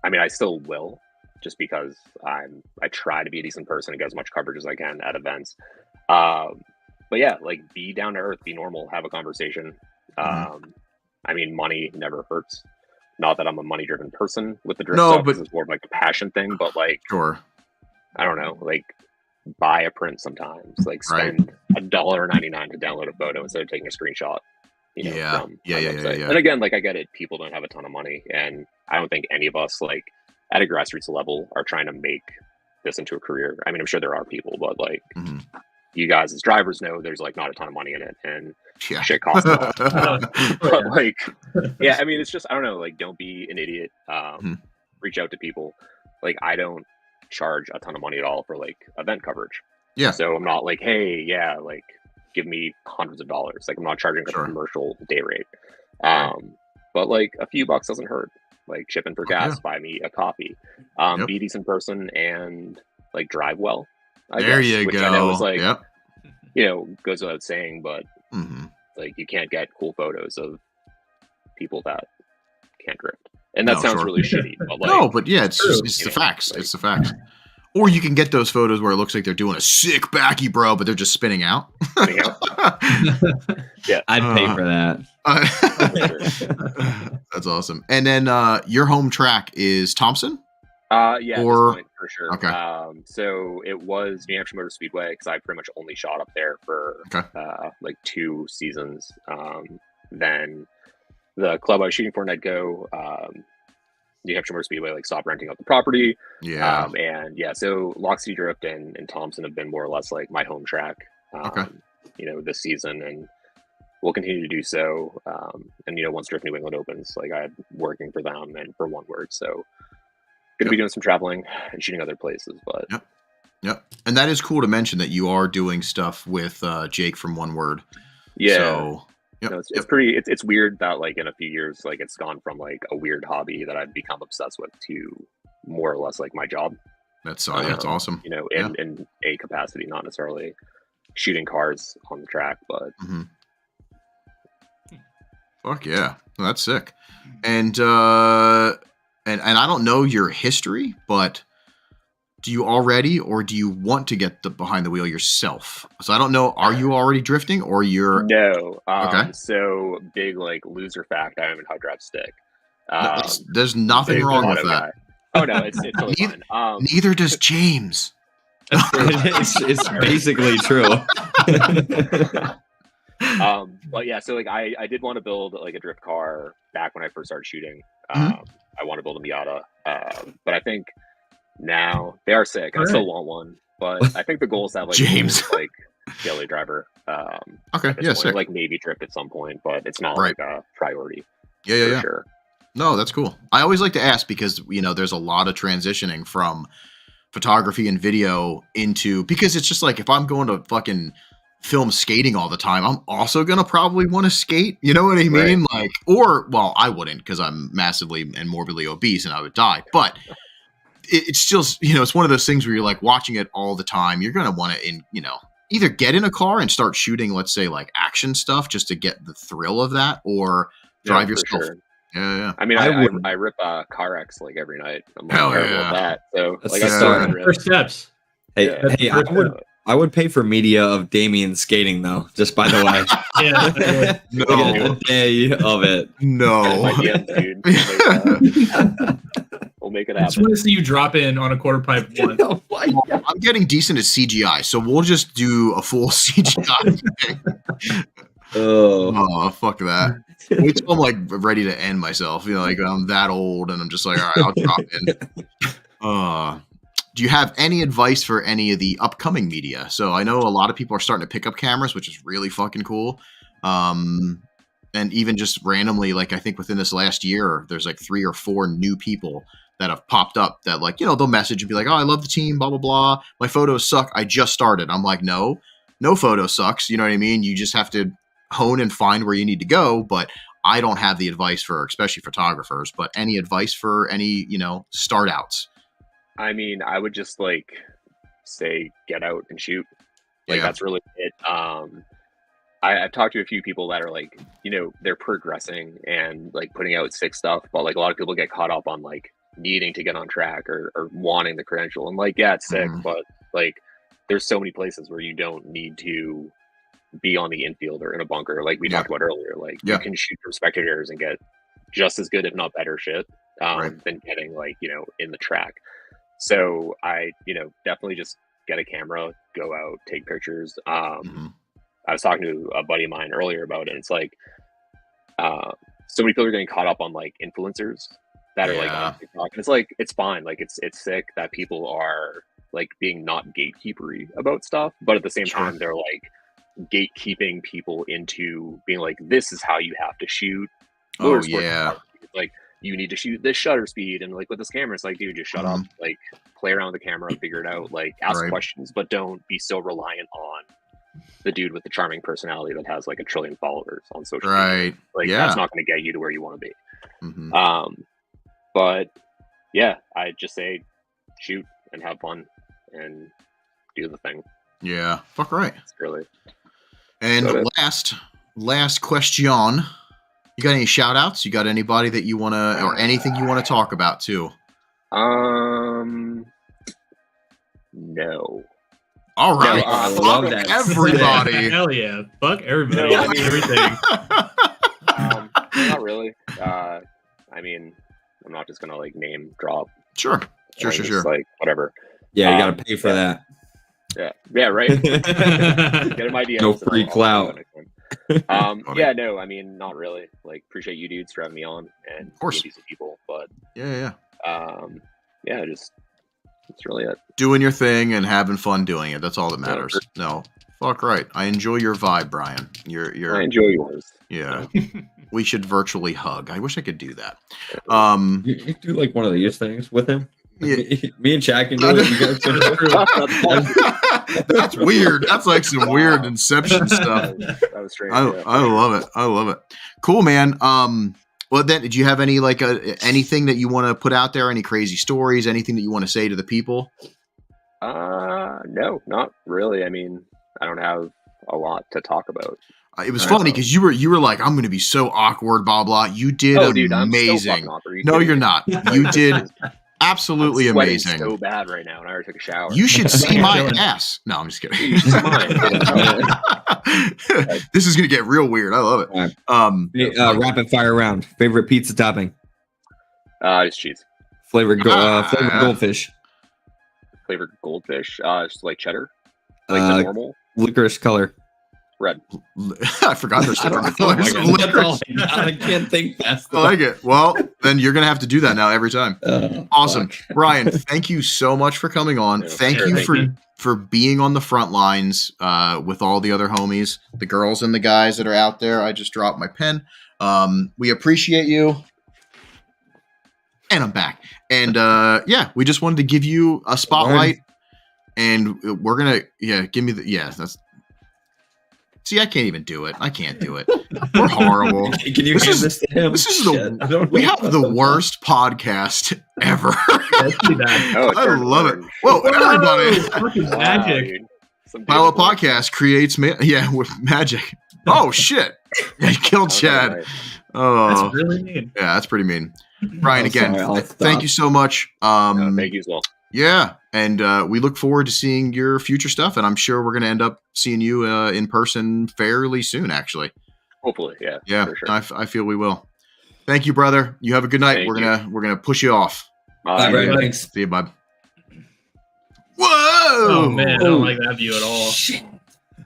mean, I still will, just because I try to be a decent person and get as much coverage as I can at events. But yeah, like be down to earth, be normal, have a conversation. I mean, money never hurts. Not that I'm a money driven person with the drift stuff, but it's more of like a passion thing. But like, I don't know, like buy a print sometimes. Like spend $1.99 to download a photo instead of taking a screenshot. Yeah. And again, like I get it, people don't have a ton of money, and I don't think any of us like at a grassroots level are trying to make this into a career. I mean, I'm sure there are people, but like you guys as drivers know there's like not a ton of money in it, and shit costs a lot. But like, yeah, I mean, it's just, I don't know, like don't be an idiot. Reach out to people. Like I don't charge a ton of money at all for like event coverage. Yeah. So I'm not like, hey, like give me hundreds of dollars. Like I'm not charging a commercial day rate. But like a few bucks doesn't hurt. Like chip in for gas, buy me a coffee, be a decent person and like drive well. There guess, you which go. I know is like, yep. goes without saying, but Mm-hmm. like you can't get cool photos of people that can't drift. And that No, sounds sure. really shitty, but like, No, but yeah, it's true. it's You the know, facts. like- It's the facts. Or you can get those photos where it looks like they're doing a sick backy, bro, but they're just spinning out. spinning out. I'd pay for that. That's awesome. And then your home track is Thompson? Yeah, Or- at this point, for sure. Okay. So it was New Hampshire Motor Speedway because I pretty much only shot up there for Okay. like 2 seasons. Then the club I was shooting for, Nedco, New Hampshire Motor Speedway, like stopped renting out the property. Yeah. And yeah, so Lock City Drift and Thompson have been more or less like my home track. Okay. This season, and we'll continue to do so. And once Drift New England opens, like I'm working for them and for One Word, so going to be doing some traveling and shooting other places. But Yep. And that is cool to mention that you are doing stuff with Jake from One Word. yeah, So, yep. no, it's pretty. It's weird that like in a few years, like it's gone from like a weird hobby that I've become obsessed with to more or less like my job. That's awesome. In a capacity, not necessarily shooting cars on the track, but Mm-hmm. Fuck yeah. Well, that's sick. And I don't know your history, but do you already or do you want to get behind the wheel yourself? So I don't know, are you already drifting or you're no. Okay. So big like loser fact, I haven't hug drive stick. there's nothing big wrong with auto that. guy. Oh no, it's totally fine. Neither does James. it's basically true. But yeah, so like I did want to build like a drift car back when I first started shooting. Mhm. I want to build a Miata, but I think now they are sick. I still want one, but I think the goal is to have like James. like daily driver. Okay, at this yeah, point. sick. Like maybe drift at some point, but it's not Right. like a priority Yeah, for yeah. sure. No, that's cool. I always like to ask because there's a lot of transitioning from photography and video into, because it's just like if I'm going to fucking film skating all the time, I'm also gonna probably want to skate. You know what I mean? Like, or well, I wouldn't because I'm massively and morbidly obese and I would die. But it's still, it's one of those things where you're like watching it all the time. You're gonna want to, either get in a car and start shooting, let's say like action stuff, just to get the thrill of that, or drive for yourself. sure. Yeah. I mean, I I wouldn't. rip CarX like every night. I'm like Hell terrible yeah. at that. So That's like the I still start. haven't First ripped. steps. Hey, Yeah. hey, I would pay for media of Damien skating though. Just by the way, Yeah. No, like a day of it. no. My DMs, dude. We'll make it I just happen. want to see you drop in on a quarter pipe once. Oh my God. I'm getting decent at CGI, so we'll just do a full CGI thing. Oh, fuck that. Wait till I'm like ready to end myself. Like I'm that old and I'm just like, all right, I'll drop in. Do you have any advice for any of the upcoming media? So I know a lot of people are starting to pick up cameras, which is really fucking cool. And even just randomly, like I think within this last year, there's like 3 or 4 new people that have popped up that like, they'll message and be like, oh, I love the team, blah, blah, blah. My photos suck. I just started. I'm like, no photo sucks. You know what I mean? You just have to hone and find where you need to go. But I don't have the advice for, especially photographers, but any advice for any, start outs? I mean, I would just like say get out and shoot. Like Yeah. that's really it. I've talked to a few people that are like, they're progressing and like putting out sick stuff, but like a lot of people get caught up on like needing to get on track or wanting the credential. And like, yeah, it's sick, but like there's so many places where you don't need to be on the infield or in a bunker. Like we talked about earlier, like you can shoot from spectators and get just as good, if not better shit than getting like, in the track. So I, definitely just get a camera, go out, take pictures. I was talking to a buddy of mine earlier about it. And it's like, so many people are getting caught up on like influencers that are like on TikTok. And it's like, it's fine. Like it's sick that people are like being not gatekeepery about stuff, but at the same time, they're like gatekeeping people into being like, this is how you have to shoot. Oh yeah. It's like, you need to shoot this shutter speed, and like with this camera, it's like, dude, just shut up, like play around with the camera, figure it out, like ask questions, but don't be so reliant on the dude with the charming personality that has like 1 trillion followers on social media. Like that's not going to get you to where you want to be. But yeah, I just say shoot and have fun and do the thing. Yeah, fuck right. It's really. And Got last question. You got any shout outs? You got anybody that you want to, or anything you want to talk about too? No. All right. No, I Fuck love that. everybody. Hell yeah. Fuck everybody. No, I mean- Everything. Not really. I mean, I'm not just gonna like name drop. Sure. things, Like whatever. Yeah, you got to pay for that. Yeah, right. Get him ideas. No free clout. Yeah, no, I mean, not really. Like, appreciate you dudes for having me on and Of course. meeting decent people, but Yeah. yeah, just that's really it. Doing your thing and having fun doing it. That's all that matters. No. Fuck right. I enjoy your vibe, Brian. I enjoy yours. Yeah. We should virtually hug. I wish I could do that. You do like one of these things with him. Yeah. Me and Chad can do it. You guys can do it. That's weird. That's like some weird Inception stuff. That was strange. I love it. I love it. Cool, man. Well, then, did you have any anything that you want to put out there? Any crazy stories? Anything that you want to say to the people? No, not really. I mean, I don't have a lot to talk about. It was funny because you were like, I'm going to be so awkward, blah blah. You did Dude, I'm so amazing. fucking awkward. No, you're not. You did absolutely I'm sweating amazing. so bad right now, and I already took a shower. You should see my ass. No, I'm just kidding. You should see mine. This is going to get real weird. I love it. Rapid fire round. Favorite pizza topping? It's cheese. Flavored goldfish. Flavored goldfish. Just like cheddar. Like the normal. Licorice color. Red. I forgot there's different colors of licorice. I can't think fast. I like it. Well, then you're gonna have to do that now every time. Awesome, Brian. Thank you so much for coming on. Yeah, thank sure, you for being on the front lines with all the other homies, the girls and the guys that are out there. I just dropped my pen. We appreciate you. And I'm back. And we just wanted to give you a spotlight. And we're gonna give me that's. See, I can't even do it. I can't do it. We're horrible. Can you hand this to him? This is we have the worst podcast ever. I love it. Whoa, everybody! Fucking magic. Pilot Podcast creates with magic. Oh shit! Yeah, he killed Chad. Nice. Oh, That's really mean. yeah, that's pretty mean. Brian, again, thank you so much. Thank you as well. Yeah, and we look forward to seeing your future stuff, and I'm sure we're going to end up seeing you in person fairly soon, actually. Hopefully, yeah. Yeah, for sure. I feel we will. Thank you, brother. You have a good night. Thank We're gonna push you off. Bye, Brian. Thanks. See you, bud. Whoa! Oh man, I don't like that view at all. Shit.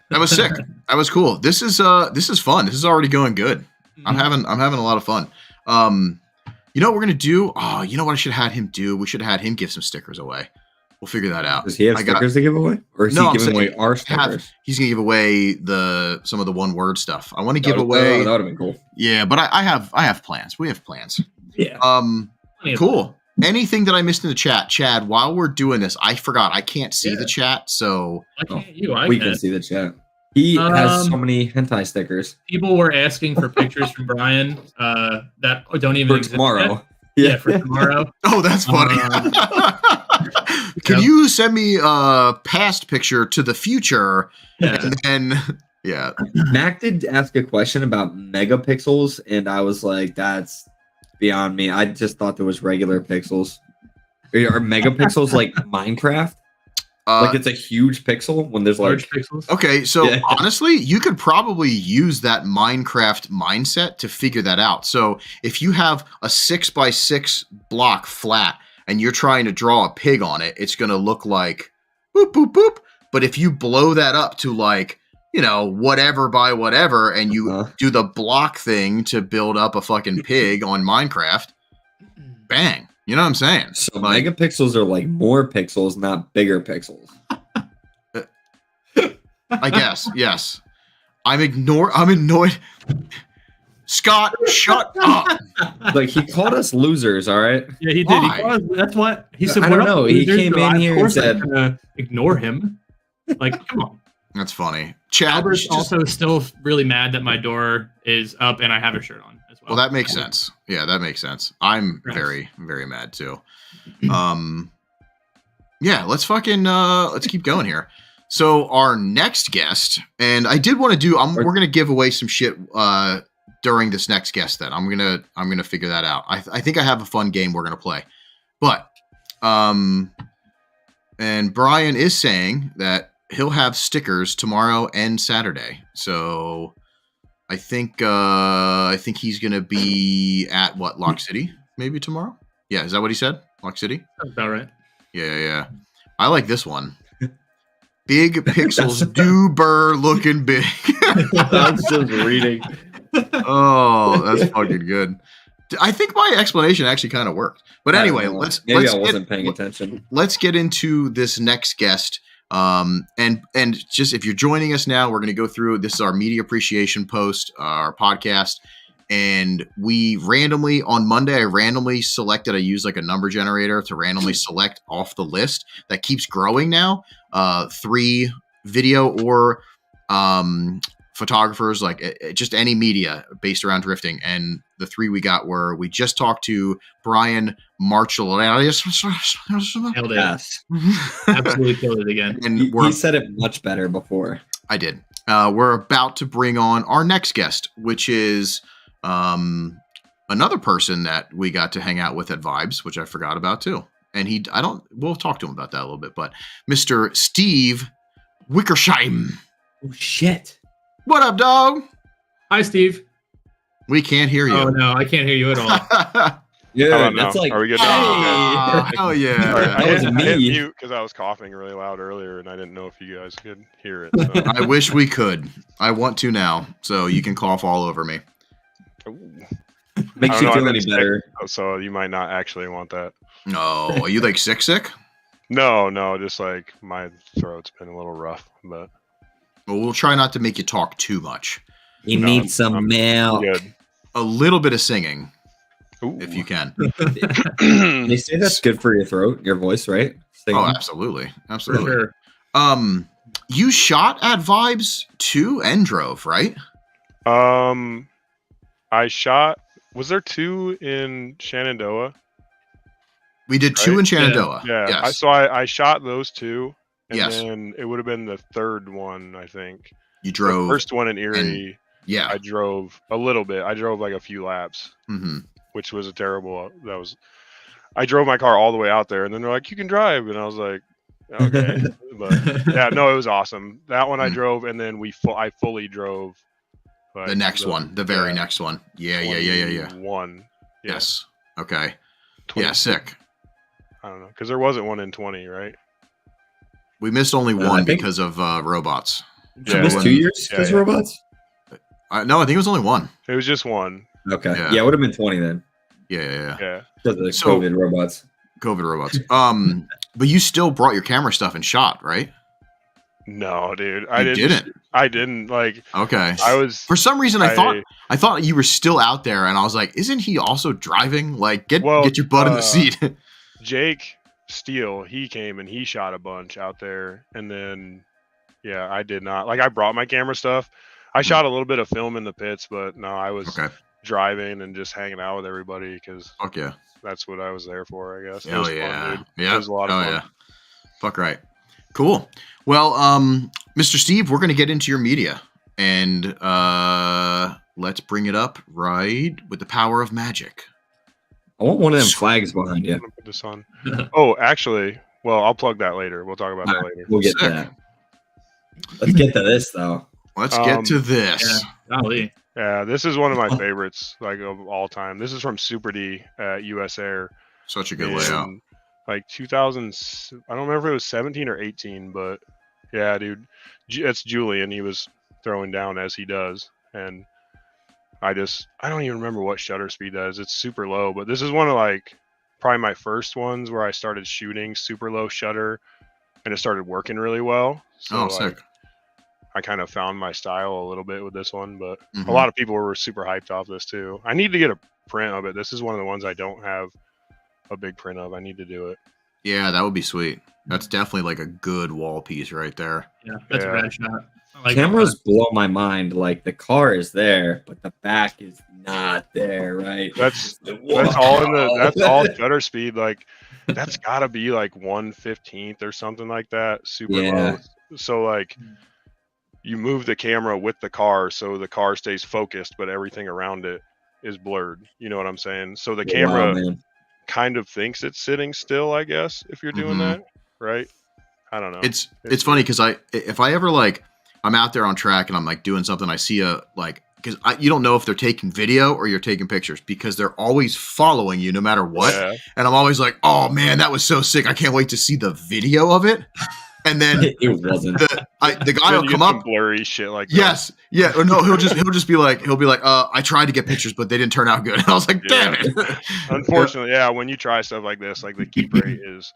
That was sick. That was cool. This is fun. This is already going good. I'm having a lot of fun. You know what we're gonna do? Oh, you know what I should have had him do? We should have had him give some stickers away. We'll figure that out. Does he have stickers to give away, or is he giving away our stickers? He's gonna give away some of the one word stuff. I want to give away. That would have been cool. Yeah, but I have plans. We have plans. Yeah. Cool. Anything that I missed in the chat, Chad? While we're doing this, I forgot. I can't see the chat, so Why can't you? I We can. can see the chat. He has so many hentai stickers. People were asking for pictures from Brian that don't even For exist tomorrow. yet. Yeah, for tomorrow. Oh, that's funny. Can you send me a past picture to the future? Yeah. And then, yeah. Mac did ask a question about megapixels, and I was like, that's beyond me. I just thought there was regular pixels. Are megapixels like Minecraft? Like it's a huge pixel when there's Large like pixels. Okay, so Yeah. honestly, you could probably use that Minecraft mindset to figure that out. So if you have a 6x6 block flat and you're trying to draw a pig on it, it's going to look like boop, boop, boop. But if you blow that up to like, whatever by whatever, and you do the block thing to build up a fucking pig on Minecraft, bang. You know what I'm saying? so megapixels are like more pixels, not bigger pixels. I guess, yes. I'm annoyed. Scott, shut up. Like he called us losers, all right? Yeah, he did. Why? That's what he said. I "What don't up, know. He losers?" came So in of here and course I'm said- gonna ignore him. Like, come on. That's funny. Chad, Albert's just- also still really mad that my door is up and I have a shirt on as well. well, that makes sense. Yeah, that makes sense. I'm Right. very, very mad too. Yeah, let's fucking let's keep going here. So our next guest, and I did want to do we're gonna give away some shit during this next guest then. I'm gonna figure that out. I think I have a fun game we're gonna play. But and Brian is saying that he'll have stickers tomorrow and Saturday. So I think he's gonna be at what, Lock City maybe tomorrow? Yeah, is that what he said? Lock City? That's about right. Yeah. I like this one. Big pixels, duber looking big. I'm just reading. Oh, that's fucking good. I think my explanation actually kind of worked. But anyway, I wasn't paying attention. Let's get into this next guest. And just if you're joining us now, we're going to go through. This is our media appreciation post, our podcast. And we randomly on Monday, I use like a number generator to randomly select off the list that keeps growing now. 3 video or photographers, like just any media based around drifting. And the 3 we got were, we just talked to Brian Marshall. Nailed it. Yes. Absolutely killed it again. And He said it much better before. I did. We're about to bring on our next guest, which is another person that we got to hang out with at Vibes, which I forgot about too. And we'll talk to him about that a little bit, but Mr. Steve Wickersheim. Oh shit. What up, dog? Hi, Steve. We can't hear you. Oh no, I can't hear you at all. Yeah, that's like, are we good? Oh, hell yeah. That was I hit me. mute because I was coughing really loud earlier, and I didn't know if you guys could hear it. So. I wish we could. I want to now, so you can cough all over me. Ooh. Makes I you don't feel know, any better. So you might not actually want that. No, are you like sick? No, just like my throat's been a little rough, but Well, we'll try not to make you talk too much. You No, need some I'm milk. good. A little bit of singing, Ooh. if you can. They say that's good for your throat, your voice, right? Oh, absolutely. For Absolutely. sure. You shot at Vibes 2 and drove, right? I shot. Was there 2 in Shenandoah? We did 2 Right? in Shenandoah. Yeah. Yes. I shot those 2, and Yes. then it would have been the 3rd one, I think. You The drove. first one in Erie. Yeah. I drove a little bit. I drove like a few laps, Mm-hmm. which was a terrible. I drove my car all the way out there, and then they're like, "You can drive," and I was like, "Okay." But yeah, no, it was awesome. That one I Mm. drove, and then I fully drove. Like, The next one. The very next one. Yeah. 21. Yeah. Yes. Okay. 20. Yeah, sick. I don't know, because there wasn't one in 20, right? We missed only I one think- because of robots. Yeah, Just 2 years Yeah, because yeah. robots? No, I think it was only one. It was just one. Okay. Yeah. Yeah, it would have been 20 then. Yeah. Yeah. Because of the So- COVID robots. COVID robots. But you still brought your camera stuff and shot, right? No, dude, You didn't. I didn't like. Okay. I was. For some reason, I thought you were still out there, and I was like, "Isn't he also driving? Like, get your butt in the seat." Jake Steele, he came and he shot a bunch out there, and then yeah, I did not. Like, I brought my camera stuff. I shot a little bit of film in the pits, but no, I was Okay. driving and just hanging out with everybody because Fuck yeah. that's what I was there for, I guess. It Hell was yeah. fun, dude. Yeah. It was a lot of fun. Yeah. Fuck right. Cool. Well, Mr. Steve, we're gonna get into your media, and let's bring it up right with the power of magic. I want one of them flags behind you. I'm gonna put this on. Oh, actually, well, I'll plug that later. We'll talk about that later. We'll get Sick. to that. Let's get to this though. Let's get to this. Golly. Yeah, this is one of my favorites, like of all time. This is from Super D at US Air. Such a good in, layout. Like 2000, I don't remember if it was 17 or 18, but yeah, dude, it's Julian. He was throwing down as he does, and I don't even remember what shutter speed does. It's super low, but this is one of like probably my first ones where I started shooting super low shutter, and it started working really well. So Oh, sick. I kind of found my style a little bit with this one, but Mhm. a lot of people were super hyped off this too. I need to get a print of it. This is one of the ones I don't have a big print of. I need to do it. Yeah, that would be sweet. That's definitely like a good wall piece right there. Yeah, that's a Yeah. rad shot. I like Cameras blow my mind. Like the car is there, but the back is not there, right? That's Whoa. all in the that's all shutter speed. Like that's gotta be like 1/15th or something like that. Super Yeah. low. So like you move the camera with the car so the car stays focused, but everything around it is blurred. You know what I'm saying? So the Wow, camera man. kind of thinks it's sitting still, I guess, if you're doing Mhm. that, right? I don't know. It's funny because if I ever like I'm out there on track and I'm like doing something, I see a like because you don't know if they're taking video or you're taking pictures because they're always following you no matter what. Yeah. And I'm always like, oh man, that was so sick. I can't wait to see the video of it. And then It wasn't. the guy Then will you come get some up. blurry shit like Yes, yeah, or no, he'll just be like, I tried to get pictures, but they didn't turn out good. And I was like, damn it. that. Unfortunately, yeah, when you try stuff like this, like the keep rate is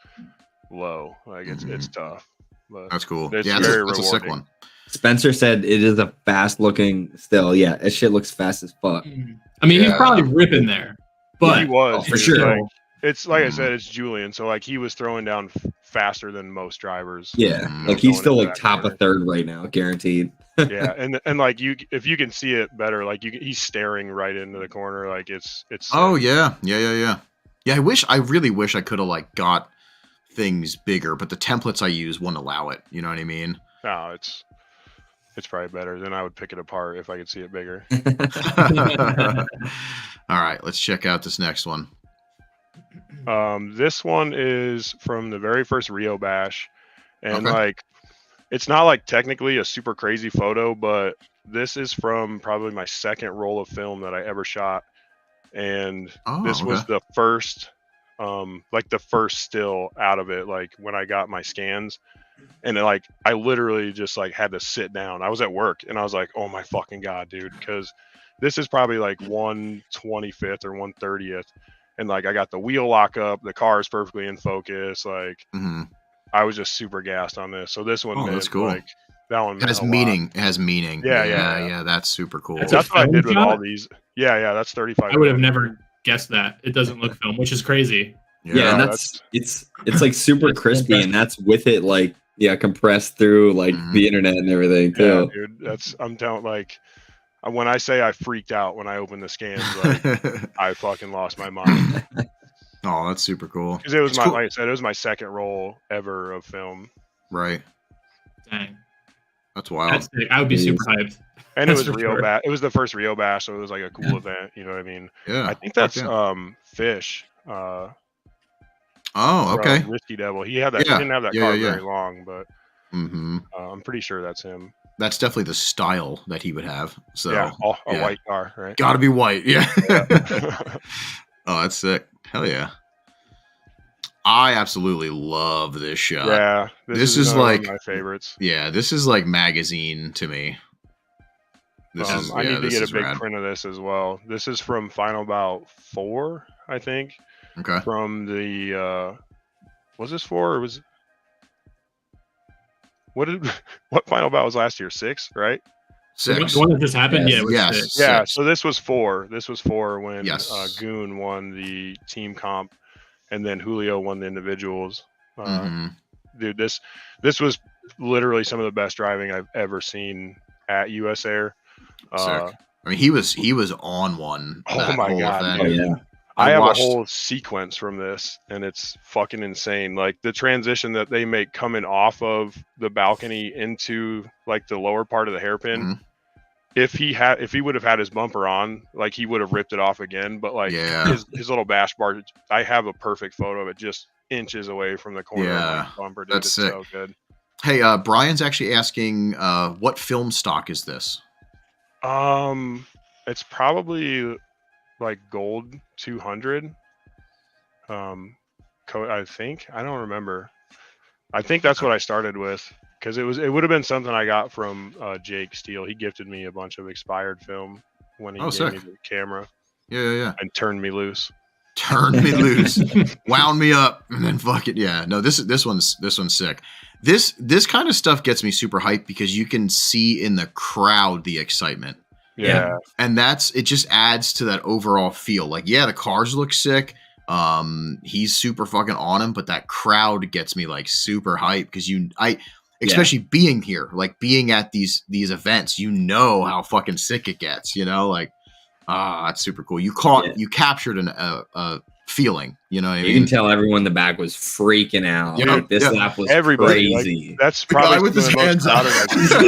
low. Like it's tough. But That's cool. It's Yeah, very that's a sick rewarding. one. Spencer said it is a fast looking still. Yeah, that shit looks fast as fuck. I mean, he's Yeah. probably ripping there, but he was for dude. sure. Like, it's like I said, it's Julian. So like he was throwing down faster than most drivers. Yeah, Mhm. like he's Going still into like that top corner. of third right now, guaranteed. Yeah, and like if you can see it better, like he's staring right into the corner. Like it's. Oh yeah. Yeah. I really wish I could have like got things bigger, but the templates I use wouldn't allow it. You know what I mean? No, it's probably better. Then I would pick it apart if I could see it bigger. All right, let's check out this next one. This one is from the very first Rio Bash, and Okay. like it's not like technically a super crazy photo, but this is from probably my second roll of film that I ever shot, and Oh, this was okay. the first, like the first still out of it, like when I got my scans, and like I literally just like had to sit down. I was at work, and I was like, oh my fucking god, dude, because this is probably like 1/25th or 1/30th. And like I got the wheel lock up, the car is perfectly in focus. Like Mhm. I was just super gassed on this. So this one Oh, meant that's cool. like that one It meant has a lot. meaning. It has meaning. Yeah, Yeah. That's super cool. That's a That's what I film did with shot? all these. Yeah, that's 35. I would have minutes. never guessed that. It doesn't look film, which is crazy. Yeah, and No, that's it's like super That's crispy, fantastic. and that's with it like compressed through like Mhm. the internet and everything Yeah, too. dude. I'm telling like when I say I freaked out when I opened the scans, like I fucking lost my mind Oh, that's super cool. because it was It's my cool. like I said, it was my second roll ever of film, Right. Dang, That's wild. that's sick. I would be super hyped. and it That's was for Rio sure. Bash. It was the first Rio Bash, so it was like a cool event. You know what I mean? Yeah. I think Fuck that's yeah. Fish. Oh, okay. Risky Devil. He had that. Yeah. He didn't have that Yeah, car yeah, yeah. very long, but Mm-hmm. I'm pretty sure that's him. That's definitely the style that he would have. So yeah, a yeah. white car, right? Gotta be white. Yeah. Yeah. Oh, that's sick. Hell yeah. I absolutely love this shot. Yeah, This is another one like- of my favorites. Yeah, this is like magazine to me. This is I need to this get a is big rad. print of this as well. This is from Final Bout 4, I think. Okay. From the was this 4 or was what Final Bout was last year? 6, right? Six. The one that just happened, Yes. yeah, it was Yes. six. Yeah, Six. so this was 4. This was 4 when Yes. Goon won the team comp, and then Julio won the individuals. Mhm. Dude, this was literally some of the best driving I've ever seen at US Air. Sick. I mean, he was on one. Oh that my whole God, event. Oh yeah. I have watched- a whole sequence from this, and it's fucking insane. Like the transition that they make coming off of the balcony into like the lower part of the hairpin. Mhm. If he would have had his bumper on, like he would have ripped it off again. But like Yeah. his little bash bar, I have a perfect photo of it, just inches away from the corner Yeah, of my bumper. Dude, that's it's sick. so good. Hey, Brian's actually asking, what film stock is this? It's probably like gold 200. I think I don't remember. I think that's what I started with because it would have been something I got from Jake Steele. He gifted me a bunch of expired film when he Oh, gave sick. me the camera Yeah. and turned me loose. Turned me loose, wound me up, and then fuck it. Yeah. No, this one's sick. This kind of stuff gets me super hyped because you can see in the crowd the excitement. Yeah, And it just adds to that overall feel. Like, yeah, the cars look sick, He's super fucking on him, but that crowd gets me like super hyped because especially being here, like being at these events, you know how fucking sick it gets, you know, like that's super cool. You captured a feeling, you know what I mean? You can tell everyone in the back was freaking out. Yep, Like this lap was crazy. Like, that's the probably guy with his hands up.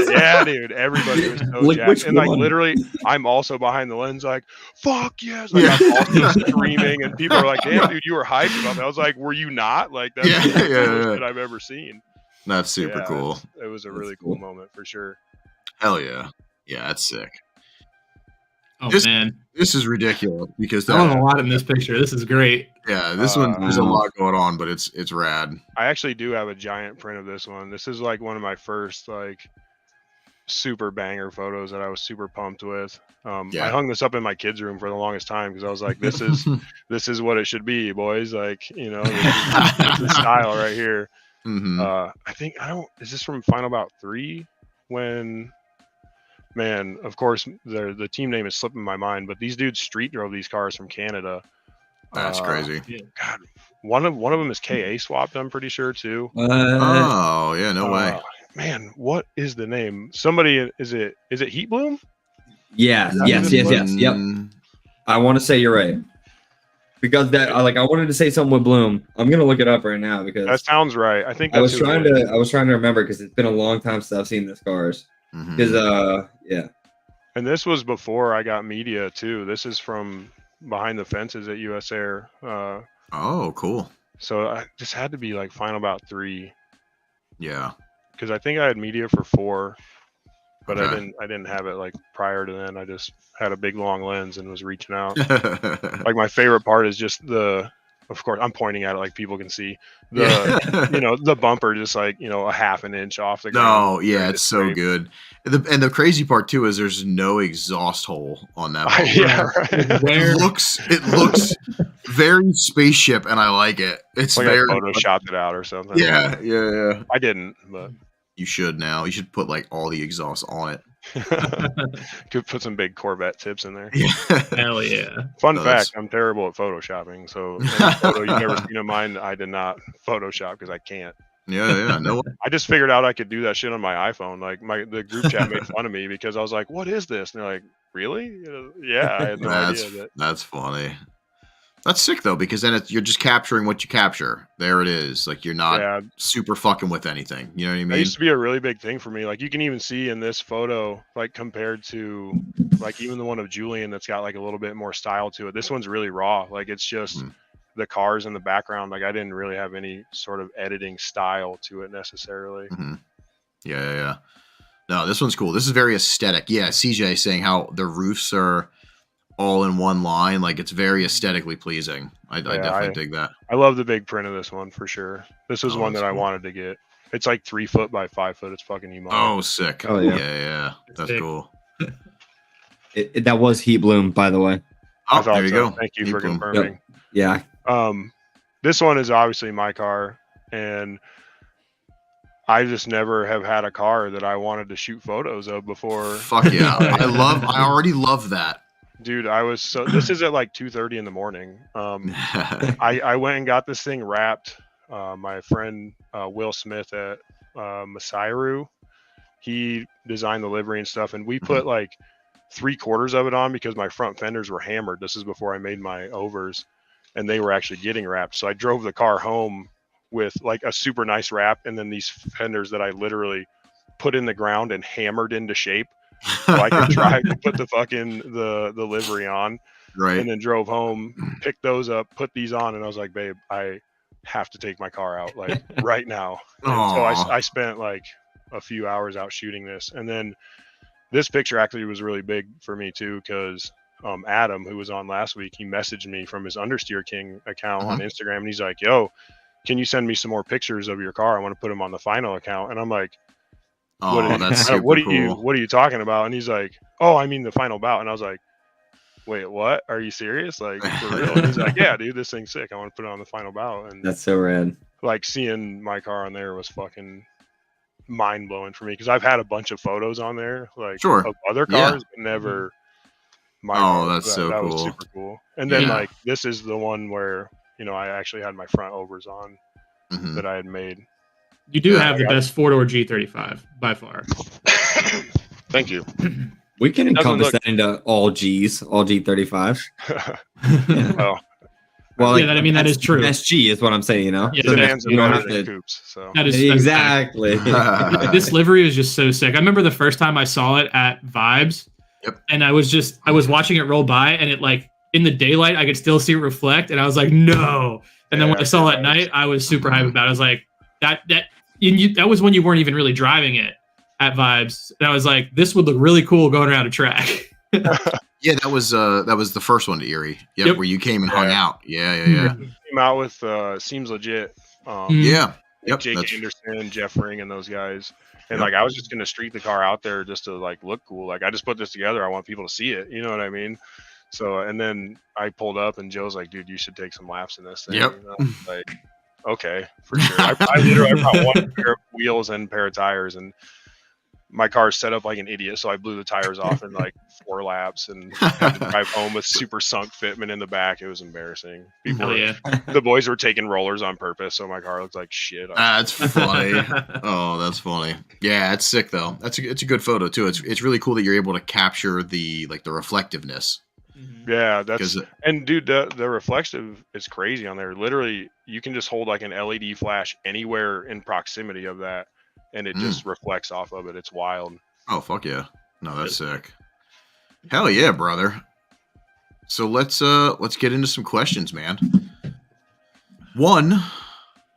Yeah, dude. Everybody was so jacked. And like literally, I'm also behind the lens, like, fuck yes. Like I'm also screaming, and people are like, damn, dude, you were hyped about that. I was like, were you not? Like that's the coolest shit I've ever seen. That's super cool. It was a really cool moment for sure. Hell yeah. Yeah, that's sick. Oh man, this is ridiculous because I want a lot in this picture. This is great. Yeah, this one there's a lot going on, but it's rad. I actually do have a giant print of this one. This is like one of my first like super banger photos that I was super pumped with. I hung this up in my kids' room for the longest time because I was like, this is what it should be, boys. Like, you know, this is the style right here. Mm-hmm. Is this from Final Bout 3 when? Man, of course, the team name is slipping my mind, but these dudes street drove these cars from Canada. That's crazy. God, one of them is KA swapped. I'm pretty sure too. Oh yeah, no way. Man, what is the name? Somebody is it Heat Bloom? Yes. Yep. I want to say you're right because I wanted to say something with Bloom. I'm gonna look it up right now because that sounds right. I think I was trying to remember because it's been a long time since I've seen this cars. Because and this was before I got media too. This is from behind the fences at US Air. Oh, cool. So I just had to be like Final Bout 3. Yeah. Because I think I had media for 4, but I didn't have it like prior to then. I just had a big long lens and was reaching out. Like my favorite part is just of course I'm pointing at it like people can see the bumper just like, you know, a half an inch off the ground. No, yeah, it's so good. And the crazy part too is there's no exhaust hole on that bumper. Yeah, right. It looks very spaceship, and I like it. It's like very I photoshopped it out or something. Yeah. I didn't, but you should now. You should put like all the exhaust on it. Could put some big Corvette tips in there. Hell yeah. Fun fact, I'm terrible at photoshopping. So any photo you've never seen of mine, I did not Photoshop because I can't. Yeah. No. I just figured out I could do that shit on my iPhone. Like the group chat made fun of me because I was like, what is this? And they're like, really? Yeah, I had no idea. That's funny. That's sick though, because then you're just capturing what you capture. There it is. Like you're not super fucking with anything. You know what I mean? That used to be a really big thing for me. Like you can even see in this photo, like compared to like even the one of Julian that's got like a little bit more style to it. This one's really raw. Like it's just the cars in the background. Like I didn't really have any sort of editing style to it necessarily. Mm-hmm. Yeah. No, this one's cool. This is very aesthetic. Yeah, CJ saying how the roofs are all in one line, like it's very aesthetically pleasing. I definitely dig that. I love the big print of this one for sure. This was one that I wanted to get. It's like 3 foot by 5 foot. It's fucking humongous. Oh, sick. Oh yeah. That's sick. Cool. That was Heat Bloom, by the way. Oh, there you go. Thank you Heat for Bloom. confirming. Yep. Yeah. This one is obviously my car, and I just never have had a car that I wanted to shoot photos of before. Fuck yeah. I already love that. Dude, this is at like 2:30 in the morning. I went and got this thing wrapped. My friend Will Smith at Masairu, he designed the livery and stuff, and we put like 3/4 of it on because my front fenders were hammered. This is before I made my overs, and they were actually getting wrapped. So I drove the car home with like a super nice wrap, and then these fenders that I literally put in the ground and hammered into shape. So I could try to put the fucking the livery on, right? And then drove home, picked those up, put these on, and I was like, babe, I have to take my car out like right now. So I spent like a few hours out shooting this, and then this picture actually was really big for me too because Adam, who was on last week, he messaged me from his Understeer King account on Instagram, and he's like, yo, can you send me some more pictures of your car? I want to put them on the final account. And I'm like, that's super what cool. are you talking about? And he's like, oh, I mean the final bout. And I was like, wait, what? Are you serious? Like for real? And he's like, yeah, dude, this thing's sick. I want to put it on the final bout. And that's so rad. Like seeing my car on there was fucking mind blowing for me because I've had a bunch of photos on there, like of other cars, but never my car. That's so that cool. Was super cool. And then like this is the one where I actually had my front overs on Mhm. that I had made. You do Yeah, have the best 4-door G35 by far. Thank you. We can It doesn't encompass look- that into all G35s. Yeah. Well, Yeah, that is true. Best G is what I'm saying, Yeah, So sedans you are don't better have than to. coupes. So that's Exactly. this livery is just so sick. I remember the first time I saw it at Vibes. Yep. And I was watching it roll by, and it like in the daylight I could still see it reflect, and I was like, no. And then when I saw it at night, I was super hyped about it. I was like, that was when you weren't even really driving it at Vibes, and I was like, this would look really cool going around a track. Yeah, that was the first one to Erie. Yep. Where you came and hung out. Yeah. came out with Seems Legit. Yeah. Yep. Jake Anderson, Jeff Ring, and those guys. And Yep. like I was just gonna street the car out there just to like look cool. Like I just put this together. I want people to see it. You know what I mean? So and then I pulled up and Joe's like, dude, you should take some laps in this thing. Yep. Like, okay, for sure. I literally brought one pair of wheels and pair of tires, and my car's set up like an idiot, so I blew the tires off in like 4 laps and had to drive home with super sunk fitment in the back. It was embarrassing. The boys were taking rollers on purpose, so my car looked like shit. That's funny. Oh, that's funny. Yeah, it's sick though. It's a good photo too. It's really cool that you're able to capture the reflectiveness. Yeah, and dude, the reflective is crazy on there. Literally, you can just hold like an LED flash anywhere in proximity of that, and it just reflects off of it. It's wild. Oh fuck yeah! No, that's sick. Hell yeah, brother. So let's get into some questions, man.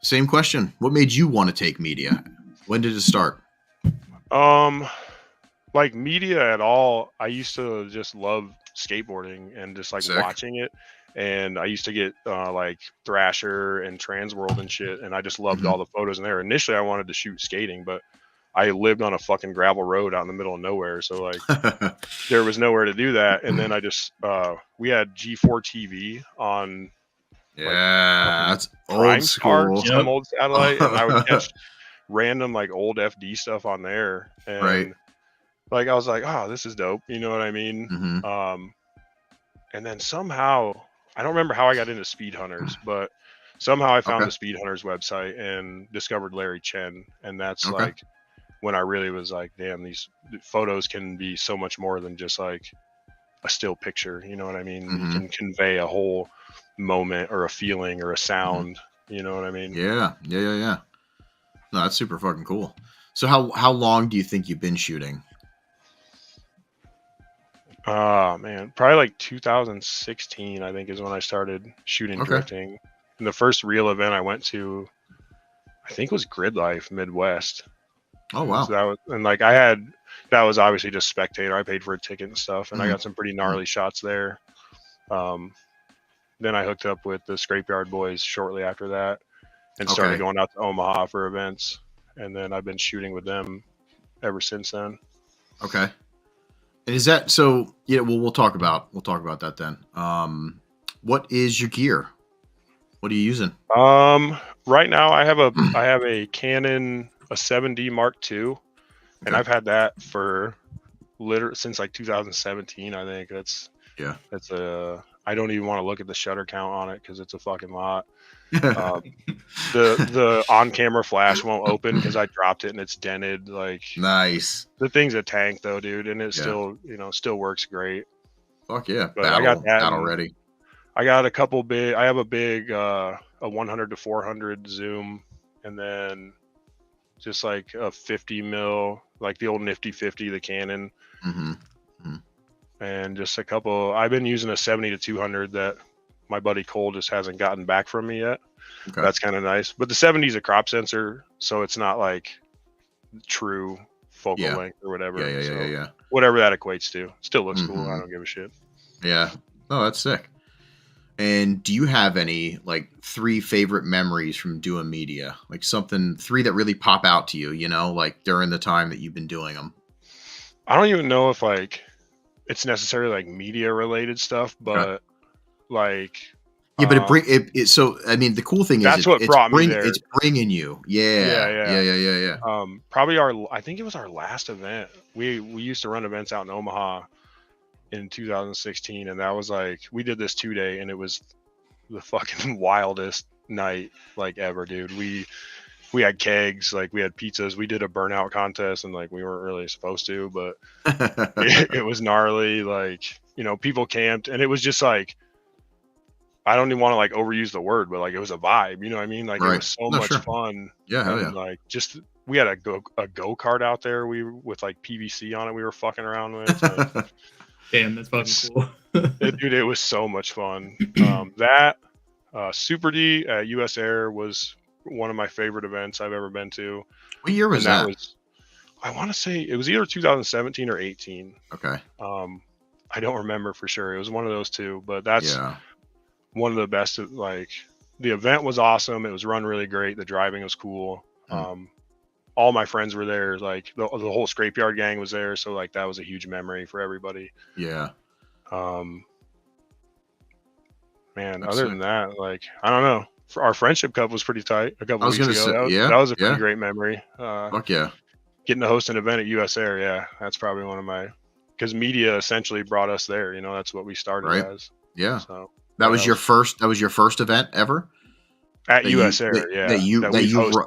Same question. What made you want to take media? When did it start? Like media at all, I used to just love skateboarding and just like Sick. watching it. And I used to get like Thrasher and Transworld and shit, and I just loved all the photos in there. Initially, I wanted to shoot skating, but I lived on a fucking gravel road out in the middle of nowhere, so like there was nowhere to do that. And then I just we had G4 TV on. Yeah, that's Prime old school. some old satellite, and I would catch random like old FD stuff on there, and Right. like I was like, oh, this is dope. You know what I mean? Mhm. And then somehow I don't remember how I got into Speed Hunters, but somehow I found Okay. the Speed Hunters website and discovered Larry Chen, and that's Okay. like when I really was like, damn, these photos can be so much more than just like a still picture. You know what I mean? You can convey a whole moment or a feeling or a sound. You know what I mean? Yeah. No, that's super fucking cool. So how long do you think you've been shooting? Oh man, probably like 2016, I think, is when I started shooting drifting. And the first real event I went to, I think, was Grid Life Midwest. Oh wow. So that was obviously just spectator. I paid for a ticket and stuff, and I got some pretty gnarly shots there. Then I hooked up with the Scrapeyard Boys shortly after that, and started going out to Omaha for events. And then I've been shooting with them ever since then. Okay. And is that so? Yeah. Well, we'll talk about that then. What is your gear? What are you using? Right now I have a Canon 7D Mark II, and I've had that for since like 2017. I think that's I don't even want to look at the shutter count on it because it's a fucking lot. The on-camera flash won't open because I dropped it and it's dented. Like, nice. The thing's a tank though, dude, and it still works great. Fuck yeah! But I got that already. I got a couple big. I have a big a 100 to 400 zoom, and then just like a 50 mil, like the old Nifty 50, the Canon, and just a couple. I've been using a 70 to 200 that my buddy Cole just hasn't gotten back from me yet. Okay. That's kind of nice. But the 70 is a crop sensor, so it's not like true focal length or whatever. Yeah. Whatever that equates to. Still looks cool. I don't give a shit. Yeah. Oh, that's sick. And do you have any like 3 favorite memories from doing media? Like 3 that really pop out to you, like during the time that you've been doing them? I don't even know if like it's necessarily like media related stuff, but like yeah, but it so I mean the cool thing that's is what brought me there. It's bringing you. Yeah. Probably I think it was our last event. We used to run events out in Omaha in 2016, and that was like we did this 2-day, and it was the fucking wildest night like ever, dude. We had kegs, like we had pizzas. We did a burnout contest, and like we weren't really supposed to, but it was gnarly. Like, you know, people camped, and it was just like, I don't even want to like overuse the word, but like it was a vibe. You know what I mean? Like it Right. was so No, much sure. fun. Yeah, hell And yeah. like just we had a go-kart out there. We with like PVC on it. We were fucking around with. Like, Damn, that's fucking cool. dude, it was so much fun. Super D at US Air was one of my favorite events I've ever been to. What year was And that? was, I want to say it was either 2017 or 18. Okay. I don't remember for sure. It was one of those two, but that's one of the best. Like the event was awesome. It was run really great. The driving was cool. All my friends were there. Like the whole Scrapeyard gang was there. So like that was a huge memory for everybody. Yeah. Man, that's other than that, like, I don't know. Our friendship cup was pretty tight a couple weeks ago. That was a pretty great memory. Fuck yeah. Getting to host an event at US Air, yeah, that's probably one of my, because media essentially brought us there. You know, that's what we started as. Yeah. So that was your first. That was your first event ever at US Air. That you hosted.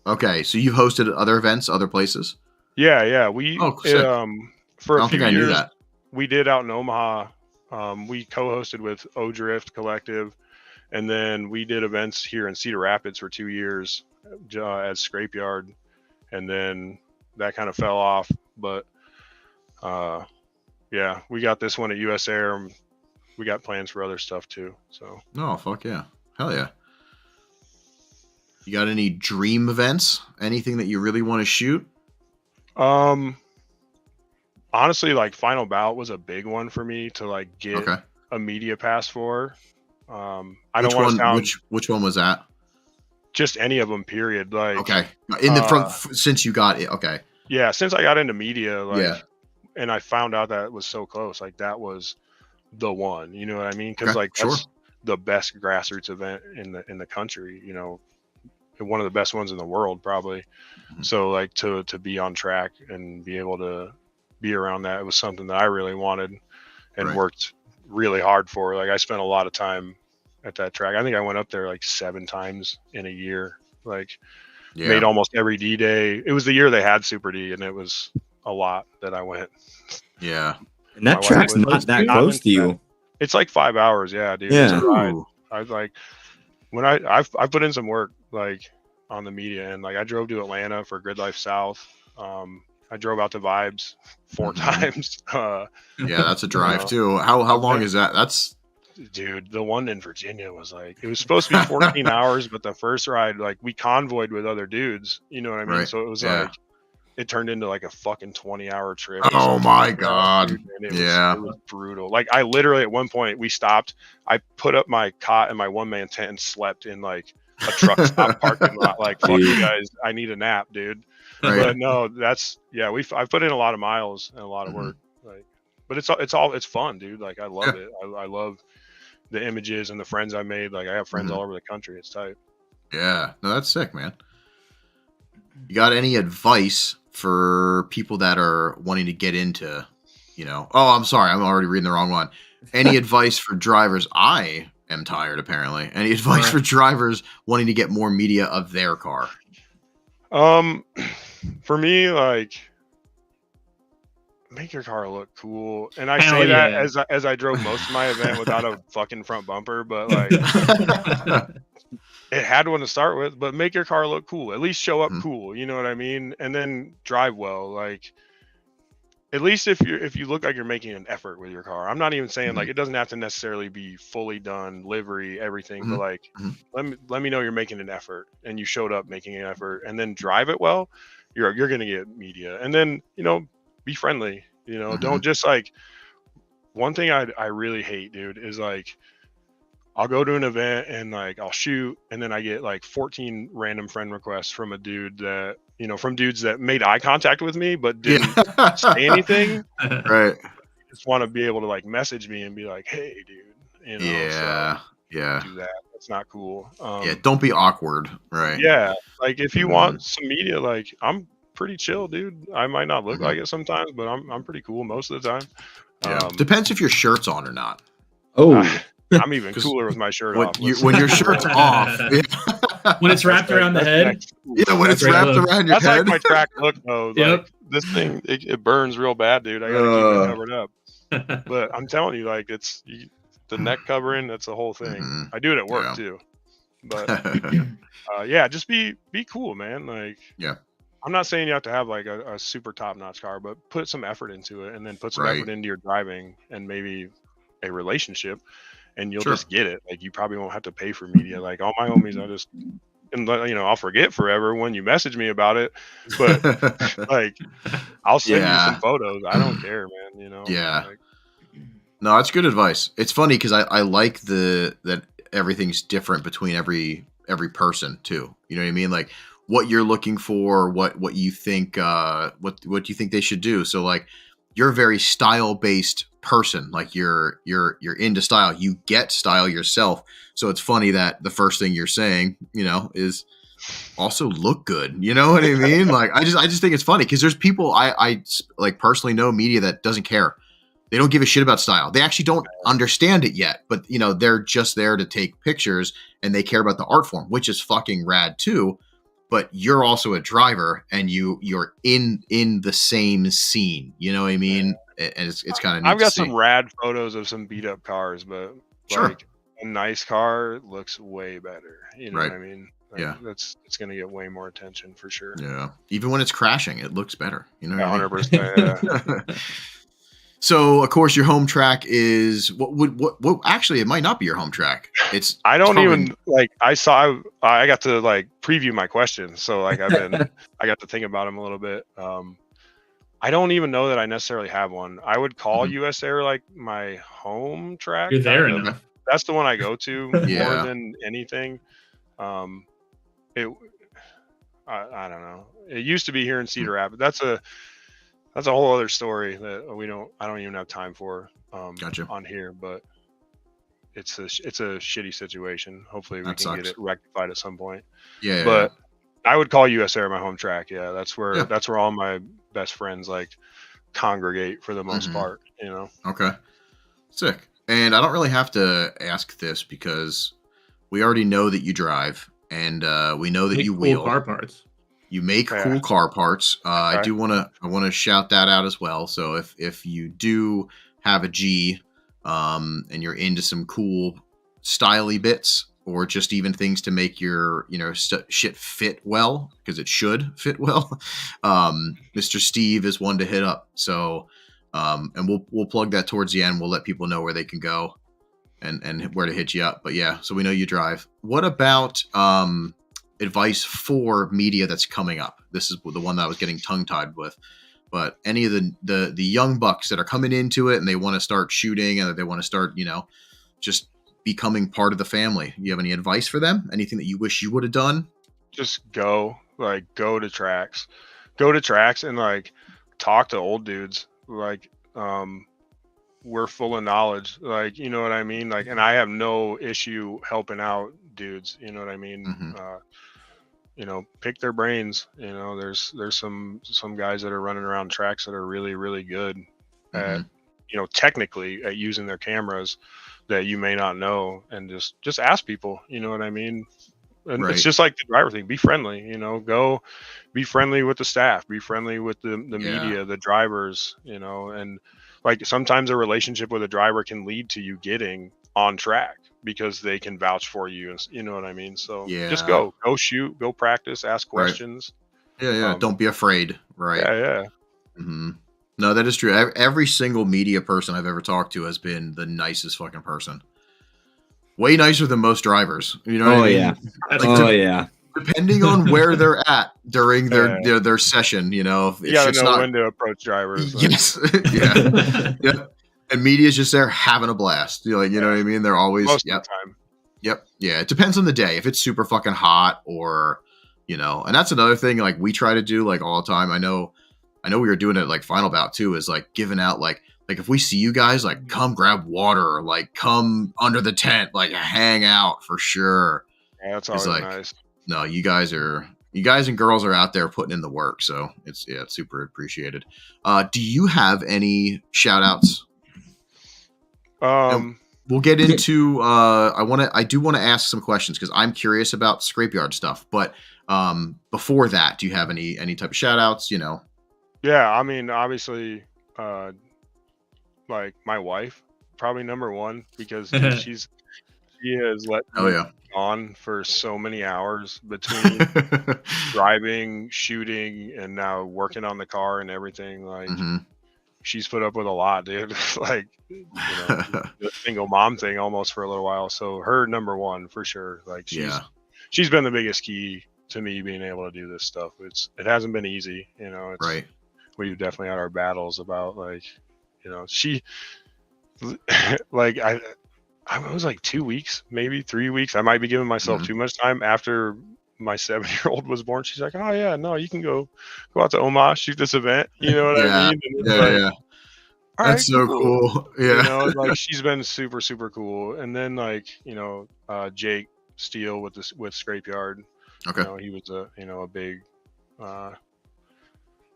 Okay, so you've hosted other events, other places. Yeah. We for a few years, I knew that. We did out in Omaha. We co-hosted with O Drift Collective, and then we did events here in Cedar Rapids for 2 years as Scrapeyard, and then that kind of fell off. But yeah, we got this one at US Air. And we got plans for other stuff too. So fuck yeah, hell yeah. You got any dream events? Anything that you really want to shoot? Honestly, like Final Bout was a big one for me to like get a media pass for. I don't want to sound. Which one was that? Just any of them, period. Like in the front since you got it. Okay. Yeah, since I got into media, like, and I found out that it was so close. Like that was the one. You know what I mean? Because like that's the best grassroots event in the country. You know, one of the best ones in the world, probably. Mm-hmm. So like to be on track and be able to be around that, it was something that I really wanted and worked really hard for. Like I spent a lot of time at that track. I think I went up there like 7 times in a year, like made almost every D day. It was the year they had Super D, and it was a lot that I went. Yeah. And that track's not that close to you. It's like 5 hours. Yeah, dude. Yeah. I was like, when I've put in some work, like on the media, and like I drove to Atlanta for Grid Life South. I drove out to Vibes 4 times. Yeah, that's a drive too. How long is that? That's, dude, the one in Virginia was like, it was supposed to be 14 hours, but the first ride, like we convoyed with other dudes, you know what I mean? So it was like, it turned into like a fucking 20-hour trip. Oh my God. Dude, it was brutal. Like I literally at one point we stopped, I put up my cot in my one-man tent and slept in like a truck stop parking lot. Like, fuck you guys, I need a nap, dude. But no, I've put in a lot of miles and a lot of work. Like, but it's fun, dude. Like I love it. I love the images and the friends I made. Like I have friends all over the country. It's tight. Yeah, no, that's sick, man. You got any advice for people that are wanting to get into, you know? Oh, I'm sorry, I'm already reading the wrong one. Any advice for drivers? I am tired, apparently. Any advice for drivers wanting to get more media of their car? For me, like, make your car look cool. And I say that as I drove most of my event without a fucking front bumper, but like it had one to start with. But make your car look cool. At least show up cool. You know what I mean? And then drive well. Like, at least if you look like you're making an effort with your car. I'm not even saying like it doesn't have to necessarily be fully done, livery, everything, but like let me know you're making an effort and you showed up making an effort, and then drive it well. You're gonna get media, and then be friendly. Don't just like. One thing I really hate, dude, is like I'll go to an event and like I'll shoot, and then I get like 14 random friend requests from a dude that from dudes that made eye contact with me but didn't say anything. Right. Just want to be able to like message me and be like, hey, dude. Yeah. Do that. That's not cool. Don't be awkward. Right. Yeah. Like if you want some media, like I'm pretty chill, dude. I might not look like it sometimes, but I'm pretty cool most of the time. Yeah. Depends if your shirt's on or not. Oh. I'm even cooler with my shirt off. When your shirt's off. When it's wrapped around the head. When it's wrapped around your head. That's like my track look, though. Yep. Like, this thing, it burns real bad, dude. I got to keep it covered up. But I'm telling you, like, the neck covering, that's the whole thing. Mm-hmm. I do it at work, too. But, yeah, just be cool, man. Like, yeah. I'm not saying you have to have, like, a super top-notch car, but put some effort into it, and then put some effort into your driving and maybe a relationship, and you'll just get it. Like, you probably won't have to pay for media. Like, all my homies, I'll forget forever when you message me about it, but like, I'll send you some photos. I don't care, man. Yeah. Like, no, that's good advice. It's funny because I like that everything's different between every person too. You know what I mean? Like what you're looking for, what you think, what you think they should do. So like, you're a very style based person. Like you're into style. You get style yourself. So it's funny that the first thing you're saying, is also look good. You know what I mean? Like I just think it's funny because there's people I like personally know media that doesn't care. They don't give a shit about style. They actually don't understand it yet, but they're just there to take pictures and they care about the art form, which is fucking rad too. But you're also a driver and you're in the same scene. You know what I mean? And it's kind of neat. I've got some rad photos of some beat up cars, but like a nice car looks way better. You know what I mean? Like, it's going to get way more attention for sure. Yeah. Even when it's crashing, it looks better. You know what 100%. Yeah. So, of course, your home track is what actually, it might not be your home track. I got to like preview my questions. So like I got to think about them a little bit. I don't even know that I necessarily have one. I would call US Air like my home track. You're there enough. That's the one I go to more than anything. I don't know. It used to be here in Cedar Rapids. That's a whole other story that I don't even have time for on here, but it's a shitty situation. Hopefully we can get it rectified at some point. Yeah. But I would call US Air my home track. Yeah. That's where all my best friends like congregate for the most part, Okay. Sick. And I don't really have to ask this because we already know that you drive and we know that you wheel car parts. You make cool car parts. I want to shout that out as well. So if you do have a G, and you're into some cool styly bits, or just even things to make your shit fit well, because it should fit well. Mr. Steve is one to hit up. So, and we'll plug that towards the end. We'll let people know where they can go and where to hit you up. But yeah, so we know you drive. What about advice for media that's coming up? This is the one that I was getting tongue-tied with, but any of the young bucks that are coming into it and they want to start shooting and they want to start just becoming part of the family, you have any advice for them? Anything that you wish you would have done? Just go to tracks and like talk to old dudes. Like we're full of knowledge, like, you know what I mean? Like, and I have no issue helping out dudes, you know what I mean? Pick their brains. There's some guys that are running around tracks that are really, really good at, technically at using their cameras that you may not know, and just ask people, you know what I mean? And it's just like the driver thing. Be friendly, go be friendly with the staff, be friendly with the media, the drivers, and like sometimes a relationship with a driver can lead to you getting on track because they can vouch for you, and you know what I mean? So just go shoot, go practice, ask questions. Yeah. Don't be afraid. Right. Yeah. Mm-hmm. No, that is true. Every single media person I've ever talked to has been the nicest fucking person. Way nicer than most drivers. You know what I mean? Yeah. Depending on where they're at during their session, you gotta know when to approach drivers. Yes. Yeah. And media's just there having a blast. You know what I mean? They're always most of the time. Yep. Yeah. It depends on the day. If it's super fucking hot or, and that's another thing like we try to do like all the time. I know we were doing it like Final Bout too, is like giving out like if we see you guys, like come grab water, like come under the tent, like hang out for sure. Yeah, that's always nice. No, you guys and girls are out there putting in the work. So it's super appreciated. Do you have any shout outs? we'll get into. I do want to ask some questions because I'm curious about scrapeyard stuff. But before that, do you have any type of shout outs? Yeah, I mean, obviously, like my wife, probably number one, because dude, she has let me on for so many hours between driving, shooting, and now working on the car and everything. Like, she's put up with a lot, dude. Like, the single mom thing almost for a little while. So her number one for sure. Like, she's been the biggest key to me being able to do this stuff. It hasn't been easy, It's right. We've definitely had our battles about like, she like I was like 2 weeks, maybe 3 weeks. I might be giving myself too much time after my 7-year-old was born. She's like, oh yeah, no, you can go out to Omaha, shoot this event. You know what I mean? And yeah. That's so cool. Yeah. Like she's been super, super cool. And then like, Jake Steele with Scrapeyard. Okay. He was a big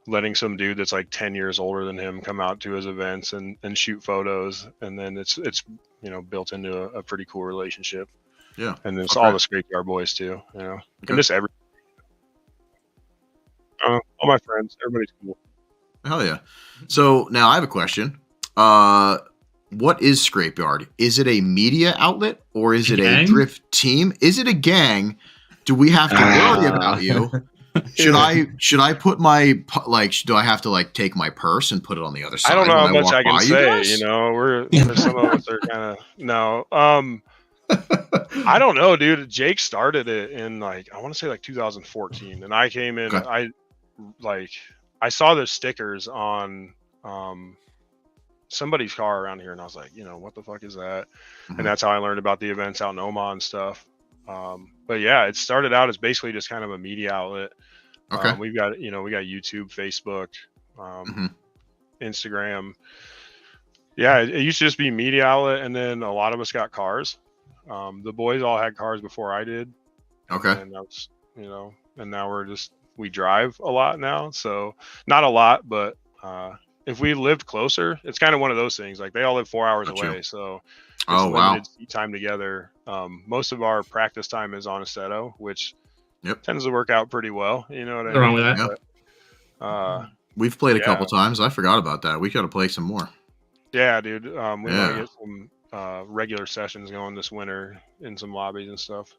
letting some dude that's like 10 years older than him come out to his events and shoot photos, and then it's built into a pretty cool relationship. Yeah. And it's all the Scrapeyard boys too, and just all my friends, everybody's cool. Hell yeah. So now I have a question. What is Scrapeyard? Is it a media outlet or is it a drift team? Is it a gang? Do we have to worry about you? Should I put my do I have to like take my purse and put it on the other side? I don't know how much I can say. Some of us are kind of no. I don't know, dude. Jake started it in I want to say 2014, and I came in. Okay. I saw the stickers on somebody's car around here, and I was like, what the fuck is that? And that's how I learned about the events out in Omaha and stuff. But yeah, it started out as basically just kind of a media outlet. Okay. We've got we got YouTube, Facebook, Instagram. Yeah, it used to just be media outlet, and then a lot of us got cars. The boys all had cars before I did. Okay. And that's and now we drive a lot now. So not a lot, but if we lived closer, it's kind of one of those things. Like they all live 4 hours away, so it's limited time together. Most of our practice time is on Aceto, which tends to work out pretty well. You know what I mean? Wrong with that. But, we've played a couple times. I forgot about that. We got to play some more. Yeah, dude. We want to get some regular sessions going this winter in some lobbies and stuff.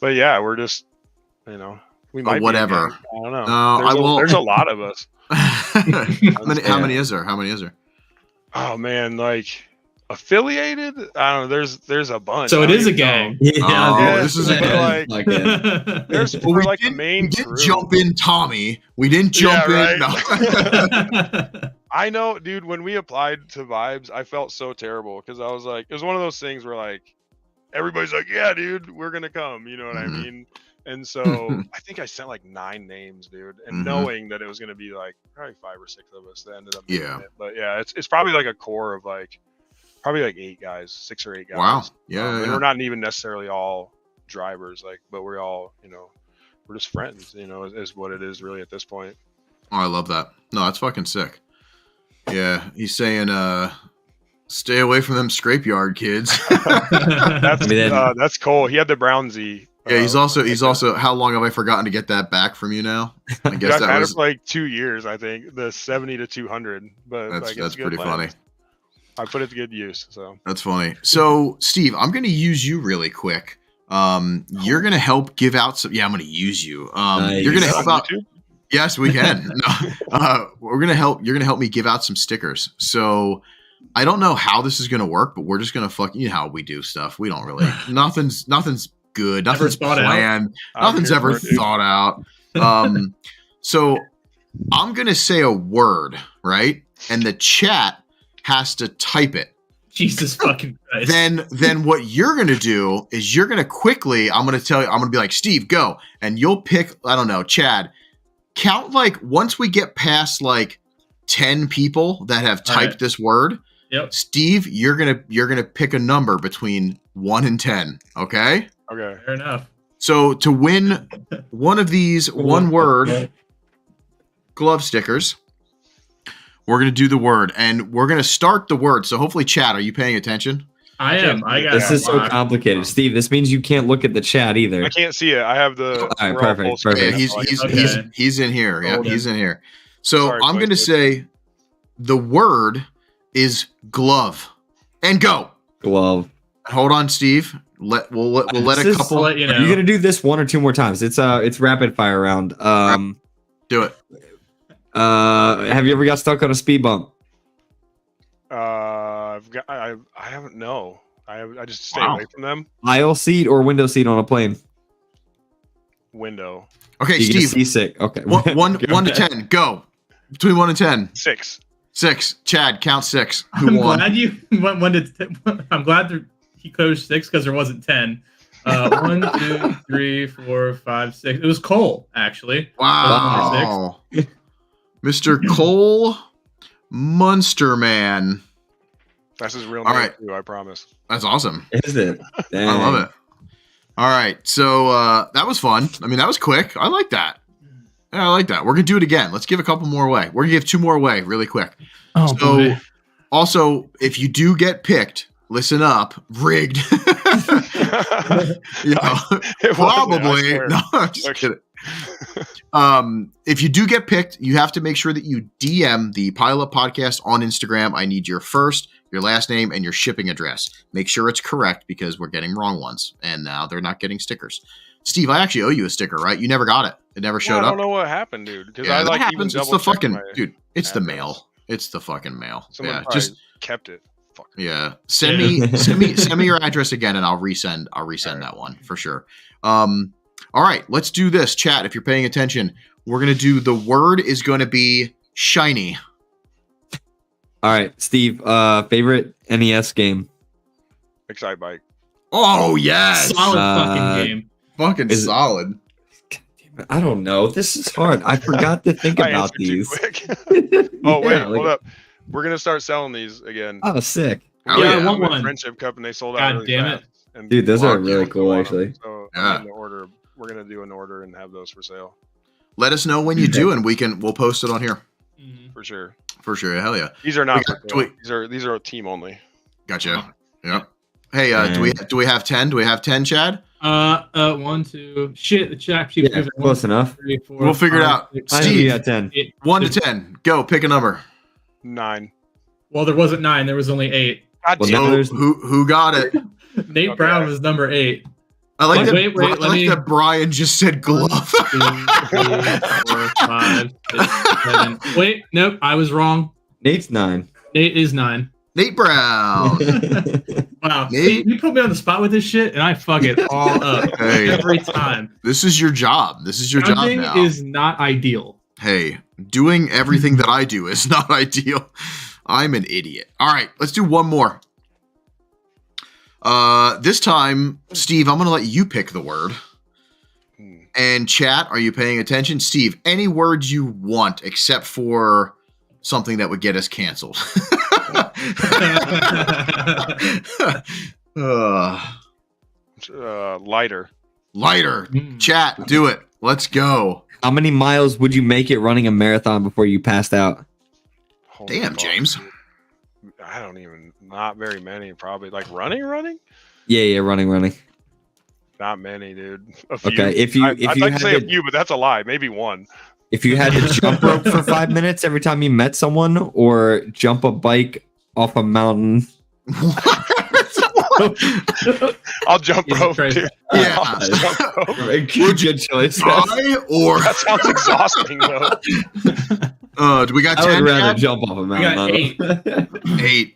But yeah, we're just we might whatever. I don't know. There's a lot of us. How many is there? Oh man, affiliated? I don't know. There's a bunch. So it is a gang. This is a gang. There's the main. We didn't jump in Tommy. We didn't jump in. No. I know, dude. When we applied to Vibes, I felt so terrible because I was like, it was one of those things where everybody's like, yeah, dude, we're gonna come. You know what I mean? And so I think I sent 9 names, dude, and knowing that it was gonna be probably 5 or 6 of us that ended up making it. But yeah, it's probably a core of probably 8 guys, 6 or 8 guys. Wow. Yeah. And we're not even necessarily all drivers, but we're all, we're just friends, is what it is really at this point. Oh, I love that. No, that's fucking sick. Yeah. He's saying, stay away from them scrapeyard kids. That's Cole. He had the Brown Z. Yeah, he's also. How long have I forgotten to get that back from you now? I guess that was it for 2 years. I think the 70 to 200. But that's pretty funny. I put it to good use. So that's funny. So Steve, I'm going to use you really quick. You're going to help give out some. Yeah, I'm going to use you. You're going to help out. Yes, we can. We're going to help. You're going to help me give out some stickers. So I don't know how this is going to work, but we're just going to how we do stuff. We don't really. Nothing's good. Nothing's planned. Nothing's ever thought out. So I'm going to say a word, right? And the chat has to type it. Jesus fucking Christ. Then what you're going to do is you're going to quickly, I'm going to tell you, I'm going to be like, Steve, go. And you'll pick, I don't know, Chad, count once we get past 10 people that have typed this word. Yep. Steve, you're going to pick a number between 1 and 10. Okay? Okay. Fair enough. So to win one of these one word glove stickers, We're going to do the word, and we're going to start the word. So hopefully, Chad, are you paying attention? I am. I got This is so complicated. Steve, this means you can't look at the chat either. I can't see it. I have the. All right, we're all perfect, full perfect. Yeah, he's in here. Yeah, Golden. he's in here. So Sorry, I'm going to say the word is glove, and go. Glove. Hold on, Steve. We'll let a couple. I'll let you know. You're gonna do this 1 or 2 more times. It's rapid fire round. Do it. Have you ever got stuck on a speed bump? I haven't. No, I just stay away from them. Aisle seat or window seat on a plane? Window. Okay, You get Steve. seasick. Okay. One to 10. Go. Between 1 and 10. 6. 6. Chad, count 6. Who I'm won? glad you went 1 to 10. I'm glad he coached 6 because there wasn't 10. 1, 2, 3, 4, 5, 6. It was Cole, actually. Wow. Mr. Cole Munsterman. That's his real All name right. too. I promise. That's awesome. Is it? Dang. I love it. All right. So that was fun. I mean, that was quick. I like that. Yeah, I like that. We're going to do it again. Let's give a couple more away. We're going to give 2 more away really quick. Oh, So boy. also, if you do get picked, listen up, rigged. You know, It wasn't, probably. I swear. No, I'm just kidding. If you do get picked, you have to make sure that you DM the Pile Up Podcast on Instagram. I need your first, your last name, and your shipping address. Make sure it's correct because we're getting wrong ones, and now they're not getting stickers. Steve, I actually owe you a sticker, right? You never got it. It never showed I up. don't know what happened, dude. Because Yeah, I that like happens. even It's the double-checked fucking my dude. It's the address. mail. It's the fucking mail. Someone Yeah, probably just kept it. Fuck. yeah. Send me your address again, and I'll resend. I'll resend that one for sure. All right, let's do this, chat. If you're paying attention, we're gonna do the word is going to be shiny. All right, Steve. Favorite NES game? Excite Bike. Oh yes, Solid fucking game. fucking Is it- solid. I don't know. This is hard. I forgot to think I about answered too these. quick. Oh wait, Yeah, like- hold up. We're gonna start selling these again. Oh, sick. Oh, Yeah, I yeah. want I'm in one. Friendship Cup, and they sold out. God really damn it. fast. And Dude, those are Fuck, really yeah, cool, a lot of actually. them. So Yeah. I'm in the order. We're gonna do an order and have those for sale Let us know when you do, and we'll post it on here Mhm. for sure. for sure. Hell yeah, These are not. got- for do sale. These are team only. gotcha. Yep. Hey, do we have 10? Do we have 10, Chad? 1, 2. Shit, the chat keeps Yeah, moving. close enough. 3, 4, We'll figure it 5, out. 6, I Steve. think you got 10. 8. 1 to 10. Go. Pick a number. 9. Well, there wasn't 9. There was only 8. God Well, damn now So there's- who got it? Nate Okay. Brown was number 8. I like Wait, that. wait, I let like me- that Brian just said 1, glove. 2, 3, 4, 5, 6, 7. Wait, nope, I was wrong. Nate's 9. Nate is 9. Nate Brown. Wow, Nate? you put me on the spot with this shit, and I fuck it all up Hey. every time. This is your job. This is your Counting job now. is not ideal. Hey, doing everything that I do is not ideal. I'm an idiot. All right, let's do one more. This time, Steve, I'm going to let you pick the word. Hmm. And chat, are you paying attention? Steve, any words you want except for something that would get us canceled. Lighter. Lighter. Mm. Chat, do it. Let's go. How many miles would you make it running a marathon before you passed out? Holy Damn, fuck, James. dude. I don't even. Not very many. Probably like running. Yeah, running. Not many, dude. A few. Okay, if you I'd like had to say a to, few, but that's a lie. Maybe one. if you had to jump rope for 5 minutes every time you met someone, or jump a bike off a mountain. I'll jump Jesus rope, Christ. dude. Yeah. I'll jump rope. Good choice. Try or That sounds exhausting, though. do we got I 10? would rather Chad? jump off a mountain. got 8. 8.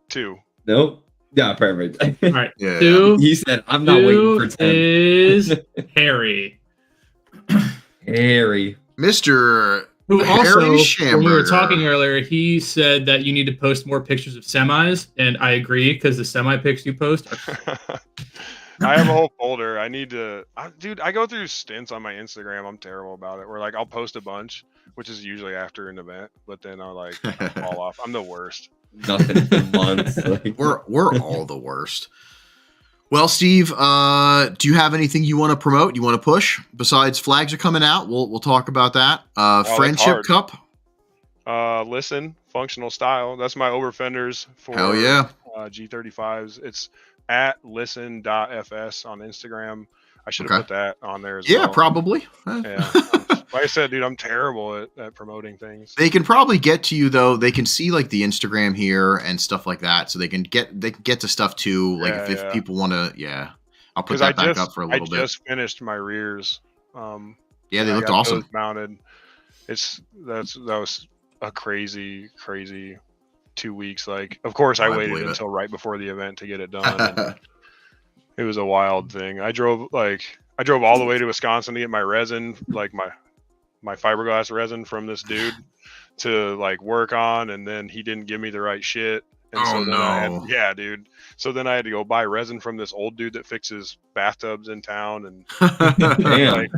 2. Nope. Yeah, perfect. All right, Yeah. 2. He said, "I'm not waiting for 10." is Harry, Harry. Mr. who Harry also, when we were Schamberger. talking earlier, he said that you need to post more pictures of semis, and I agree because the semi pics you post are I have a whole folder. I need to, dude. I go through stints on my Instagram. I'm terrible about it. Where like I'll post a bunch, which is usually after an event, but then I'll like fall off. I'm the worst. Nothing for months. Like, We're all the worst. Well, Steve, do you have anything you want to promote? You want to push? Besides, flags are coming out. We'll talk about that. that's Friendship hard. Cup. Listen, functional style. That's my over fenders for Hell yeah. G35s. It's at listen.fs on Instagram. I should have Okay. put that on there as Yeah, well. probably. Yeah. Like I said, dude, I'm terrible at promoting things. They can probably get to you though. They can see like the Instagram here and stuff like that, so they can get to stuff too. Like if people want to, I'll put that back up for a little bit. I just finished my rears. Yeah, they looked awesome. Mounted. That was a crazy 2 weeks. Like, of course, I waited until right before the event to get it done. It was a wild thing. I drove all the way to Wisconsin to get my resin, like my fiberglass resin from this dude to like work on, and then he didn't give me the right shit. And yeah, dude. So then I had to go buy resin from this old dude that fixes bathtubs in town, and like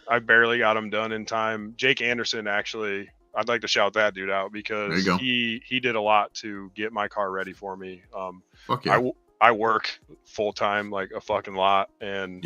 I barely got them done in time. Jake Anderson, actually, I'd like to shout that dude out because he did a lot to get my car ready for me. Fuck yeah. I work full time, like a fucking lot, and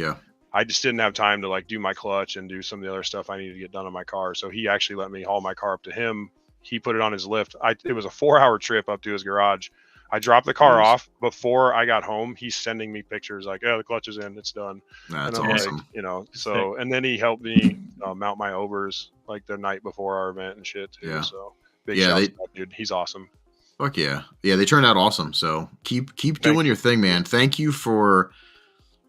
I just didn't have time to like do my clutch and do some of the other stuff I needed to get done on my car. So he actually let me haul my car up to him. He put it on his lift. It was a 4-hour trip up to his garage. I dropped the car off. Before I got home, he's sending me pictures like, the clutch is in, it's done. That's and I'm awesome. like, so, and then he helped me mount my overs like the night before our event and shit too. Yeah. So big shout out to that dude. He's awesome. Fuck yeah. Yeah, they turned out awesome. So keep doing your thing, man. Thank you for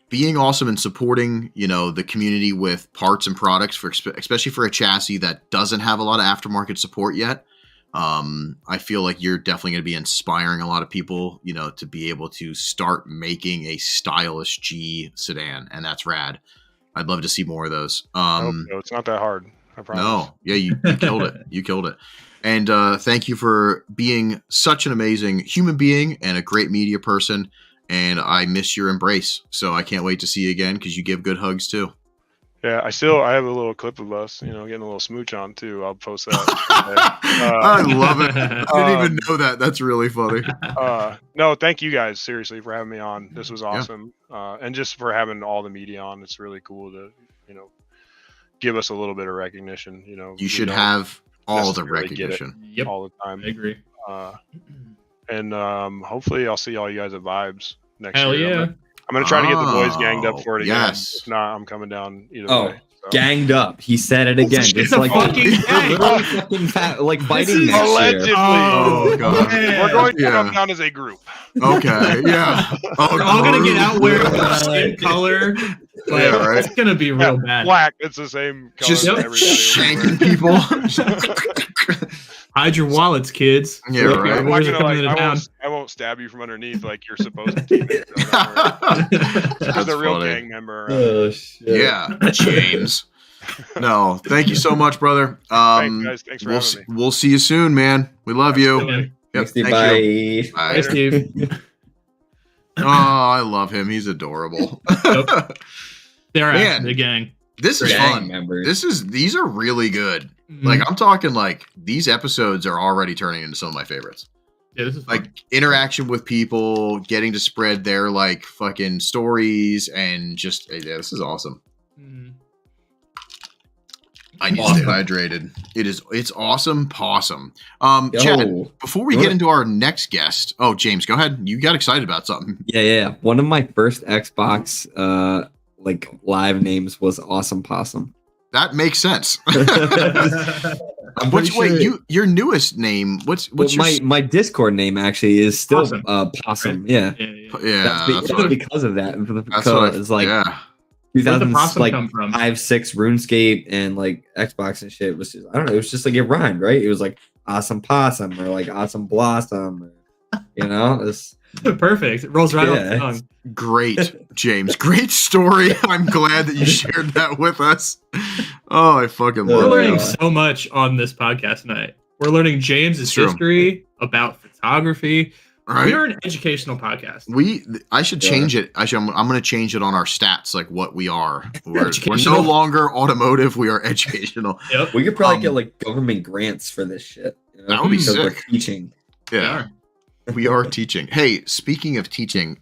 being awesome and supporting, the community with parts and products especially for a chassis that doesn't have a lot of aftermarket support yet. I feel like you're definitely going to be inspiring a lot of people, to be able to start making a stylish G sedan, and that's rad. I'd love to see more of those. No, it's not that hard. I promise. No, yeah, you killed it. You killed it. And thank you for being such an amazing human being and a great media person. And I miss your embrace. So I can't wait to see you again because you give good hugs too. Yeah, I have a little clip of us, getting a little smooch on too. I'll post that. I love it. I didn't even know that. That's really funny. No, thank you guys seriously for having me on. This was awesome. And just for having all the media on. It's really cool to, give us a little bit of recognition. You should have all the recognition. Yep. All the time. I agree. And hopefully I'll see all you guys at Vibes next Hell year. yeah. I'm gonna try to get the boys ganged up for it again. Yes. If not, I'm coming down either way. So. Ganged up. He said it again. It's a fucking gang. Like fighting next allegedly. year. Oh, God. We're going to come down as a group. Okay, yeah. We're all gonna get out wearing the skin color. Like, Yeah, right. It's gonna be real bad. Black. It's the same color. Just as everybody. shanking people. Hide your wallets, kids. Yeah, right. I'm not Boys are gonna, coming to town. I won't stab you from underneath like you're supposed to. Keep it, so don't worry. That's Just a real funny. gang member. Oh shit. Yeah, James. No, thank you so much, brother. Thanks, guys. Thanks for having me. We'll see you soon, man. We love you. Absolutely. Yep, Thanks, Steve. thank you. Bye. Hey, Steve. Oh, I love him. He's adorable. They're Man. the gang. This is Gang fun. members. These are really good. Mhm. Like I'm talking like these episodes are already turning into some of my favorites. Yeah, this is fun. Like interaction with people, getting to spread their like fucking stories, and just this is awesome. Mhm. I need to stay hydrated. It's awesome possum. Chad, Yo. before we get into our next guest, James, go ahead. You got excited about something. Yeah. One of my first Xbox live names was Awesome Possum. That makes sense. I'm pretty sure your newest name? What's your my Discord name actually is still Possum. Possum. Right? Yeah. Yeah, That's what I- because of that. that's what Because like yeah. 2000 Where'd the possum like come from? 5-6 RuneScape and like Xbox and shit was just, I don't know, it was just like it rhymed, right? It was like Awesome Possum or like Awesome Blossom, or, it's Perfect. It rolls right off the Yeah. tongue. Great, James. Great story. I'm glad that you shared that with us. Oh, I fucking We're love learning it. so much on this podcast tonight. We're learning James's True. history about photography. Right? We're an educational podcast. I should change it. Actually, I'm going to change it on our stats, like what we are. We're no Educational. longer automotive. We are educational. Yep. we could probably Um, get like government grants for this shit. That would be because we're sick. teaching. Yeah, we are teaching. Hey, speaking of teaching,